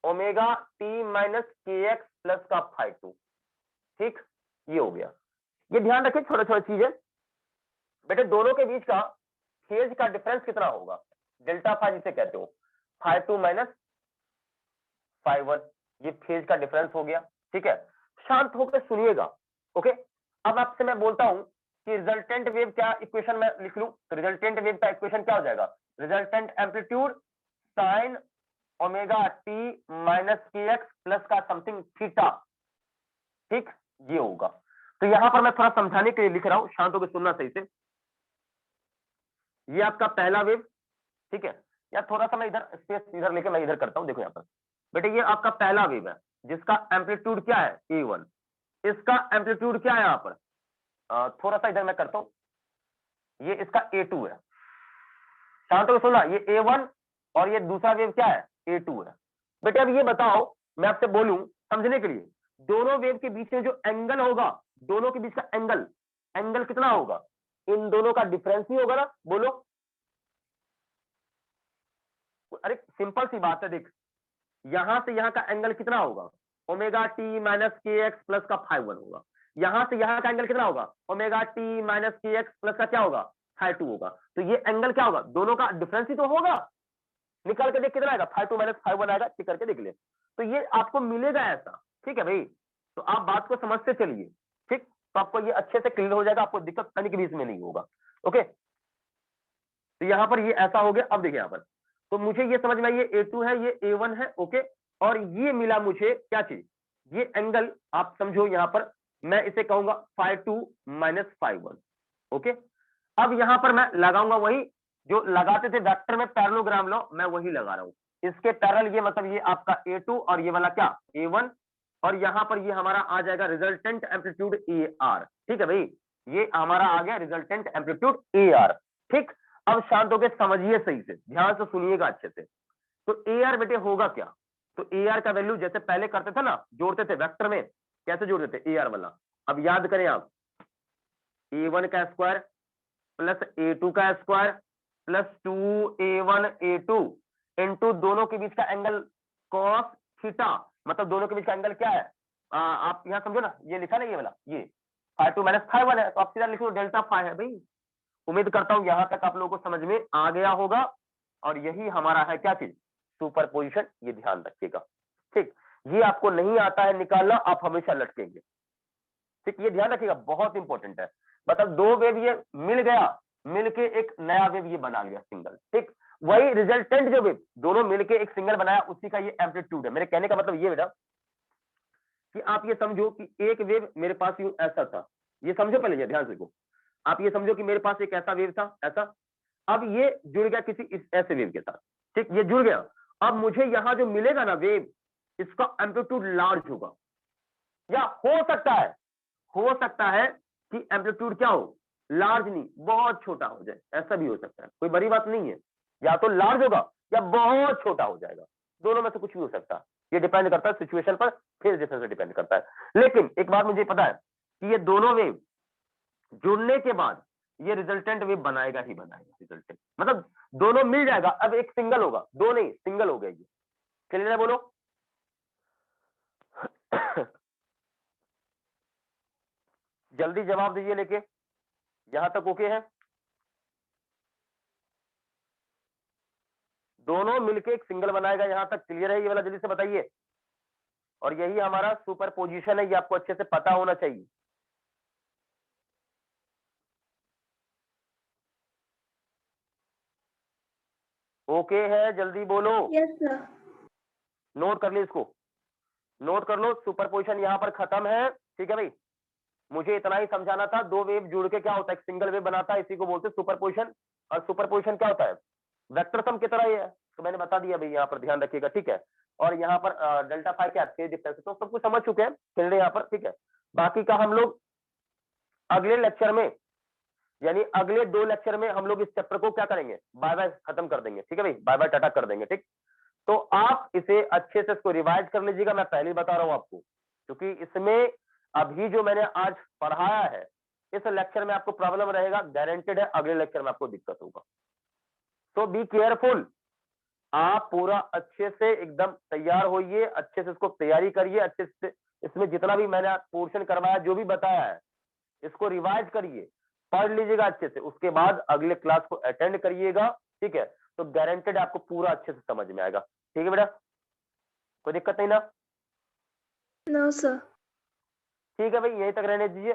omega t minus के एक्स प्लस का फाई 2, ठीक, ये हो गया। ये ध्यान रखिए छोटे छोटे चीजें बेटे, दोनों के बीच का फेज का डिफरेंस कितना होगा, डेल्टा फाई जिसे कहते हो, फाई 2 माइनस फाई 1, ये फेज का डिफरेंस हो गया। ठीक है, शांत होकर सुनिएगा। ओके, अब आपसे मैं बोलता हूं कि रिजल्टेंट वेव क्या इक्वेशन में लिख लूं, तो रिजल्टेंट वेव का इक्वेशन क्या हो जाएगा, resultant amplitude sine omega t minus के एक्स प्लस का समथिंग थीटा, ठीक, ये होगा। तो यहां पर मैं थोड़ा समझाने के लिए लिख रहा हूं, शांत होकर सुनना सही से। ये आपका पहला वेव, ठीक है, या थोड़ा सा मैं इधर स्पेस इधर लेके मैं इधर करता हूं, देखो यहां पर बेटे, ये आपका पहला वेव है जिसका एम्पलीट्यूड क्या है A1, इसका एम्पलीट्यूड क्या है यहां पर, थोड़ा सा इधर मैं करता हूं, ये इसका A2 है। शांत होकर सुनना, ये A1 और ये दूसरा वेव क्या है, A2 है। बेटे अब ये बताओ, मैं आपसे बोलूं समझने के लिए, दोनों वेव के बीच में जो एंगल होगा, दोनों के बीच का एंगल, एंगल कितना होगा, इन दोनों का डिफरेंस ही होगा ना, बोलो। अरे सिंपल सी बात है, देख यहां से यहां का एंगल कितना होगा, ओमेगा टी माइनस के एक्स प्लस का फाई 1 होगा। यहां से यहां का एंगल कितना होगा, ओमेगा टी माइनस के एक्स प्लस का क्या होगा, फाई 2 होगा। तो ये एंगल क्या होगा, दोनों का डिफरेंस ही तो होगा। निकाल के देख कितना आएगा, फाई 2 माइनस फाई 1 आएगा, चेक करके देख ले। तो ये आपको मिलेगा ऐसा, ठीक है भाई। तो आप बात को समझते चलिए, ठीक, तो आपको ये अच्छे से क्लियर हो जाएगा, आपको दिक्कत तनिक भी इसमें नहीं होगा। ओके, तो यहां पर ये ऐसा हो गया। अब देखिए यहां पर, तो मुझे ये समझ में आई, ये A2 है, ये A1 है, ओके, और ये मिला मुझे क्या चीज, ये एंगल आप समझो, यहां पर मैं इसे कहूंगा फाई 2 माइनस फाई 1। ओके, अब यहां पर मैं लगाऊंगा वही जो लगाते थे वेक्टर में पैरेललोग्राम लॉ, मैं वही लगा रहा हूं इसके पैरेलल। ये मतलब ये आपका A2 और ये वाला क्या A1, और यहां पर ये हमारा आ जाएगा रिजल्टेंट एम्पलीट्यूड AR। ठीक है भाई, ये हमारा आ गया रिजल्टेंट एम्पलीट्यूड AR। ठीक, अब शांत होकर समझिए, सही से ध्यान से सुनिएगा अच्छे से। तो AR बेटे होगा क्या, तो AR का वैल्यू जैसे पहले करते थे ना, जोड़ते थे वेक्टर में, कैसे जोड़ते थे AR वाला, अब याद करें आप, A1 का स्क्वायर प्लस A2 का square plus 2A1 A2 into दोनों के बीच का एंगल कॉस थीटा, मतलब दोनों के बीच का एंगल क्या है, आप यहां समझो ना, ये लिखा ना ये वाला, ये फाई 2 माइनस फाई 1 है, तो आप सीधा लिखो डेल्टा फाई है भाई। उम्मीद करता हूं यहां तक आप लोगों को समझ में आ गया होगा, और यही हमारा है क्या चीज, सुपरपोजिशन, ये ध्यान रखिएगा। ठीक, ये आपको नहीं आता है निकालना, आप हमेशा लटकेंगे। ठीक, ये ध्यान रखिएगा, बहुत इंपॉर्टेंट है। मतलब दो वेव ये मिल गया, मिलके एक नया वेव ये बना लिया सिंगल। ठीक, वही रिजल्टेंट जो वेव दोनों मिलके एक सिंगल बनाया, उसी का ये एम्पलीट्यूड है। मेरे कहने का मतलब ये बेटा कि आप ये समझो कि एक वेव मेरे पास यूं ऐसा था, ये समझो पहले, ये ध्यान से देखो, आप ये समझो कि मेरे पास एक ऐसा वेव था, ऐसा, अब ये जुड़ गया किसी इस ऐसे वेव के साथ। ठीक, ये जुड़ गया, अब मुझे यहां जो मिलेगा ना वेव, इसका एम्पलीट्यूड लार्ज होगा। या हो सकता है कि एम्पलीट्यूड क्या हो, लार्ज नहीं बहुत छोटा हो जाए, ऐसा भी हो सकता है, कोई बड़ी बात नहीं है, या तो लार्ज होगा या बहुत छोटा हो जाएगा, दोनों में से कुछ भी हो सकता है, ये डिपेंड करता है सिचुएशन पर, फेज डिफरेंस पे डिपेंड करता है। लेकिन एक बात मुझे पता है कि ये दोनों वेव जुड़ने के बाद ये रिजल्टेंट वेव बनाएगा ही बनाएगा, रिजल्टेंट मतलब दोनों मिल जाएगा, अब एक सिंगल होगा, दो नहीं सिंगल हो गया ये, क्लियर है बोलो? जल्दी जवाब दीजिए लेके, यहां तक ओके है? दोनों मिलके एक सिंगल बनाएगा, यहां तक क्लियर है ये वाला? जल्दी से बताइए। और यही हमारा सुपर पोजिशन है, ये आपको अच्छे से पता होना चाहिए। ओके है, जल्दी बोलो। Yes sir. नोट कर लो इसको, नोट कर लो, सुपर पोजिशन यहां पर खत्म है, ठीक है भाई? मुझे इतना ही समझाना था, दो वेव जुड़ के क्या होता है, एक सिंगल वेव बनाता है, इसी को बोलते हैं सुपर पोजिशन। और सुपर पोजिशन क्या होता है, वेक्टर सम की तरह ही है, तो मैंने बता दिया भाई, यहाँ पर ध्यान रखिएगा, ठीक है? और यहाँ पर डेल्टा फाई क्या फेज डिफरेंस, तो सब कुछ समझ चुके हैं चलिए यहाँ पर, ठीक है? बाकी का हम लोग अगले लेक्चर में, यानी अगले 2 लेक्चर में हम लोग इस चैप्टर को क्या करेंगे, बाय बाय खत्म कर देंगे, ठीक है भाई? बाय बाय टाटा कर देंगे, ठीक? तो आप इसे अच्छे से इसको रिवाइज कर लीजिएगा, मैं पहले ही बता रहा हूं आपको, क्योंकि इसमें अभी जो मैंने आज पढ़ाया है, इस लेक्चर में आपको प्रॉब्लम रहेगा, गारंटेड है अगले लेक्चर में आपको दिक्कत होगा। तो बी केयरफुल, आप पूरा अच्छे से एकदम तैयार होइए, अच्छे से इसको तैयारी करिए, अच्छे से इसमें जितना भी मैंने पोर्शन करवाया, जो भी बताया है, इसको रिवाइज करिए, पढ़ लीजिएगा अच्छे से, उसके बाद अगले क्लास को अटेंड करिएगा, ठीक है? तो गारंटेड आपको पूरा अच्छे से समझ में आएगा, ठीक है बेटा? कोई दिक्कत नहीं ना? No sir. ठीक है भाई, यहीं तक रहने दीजिए।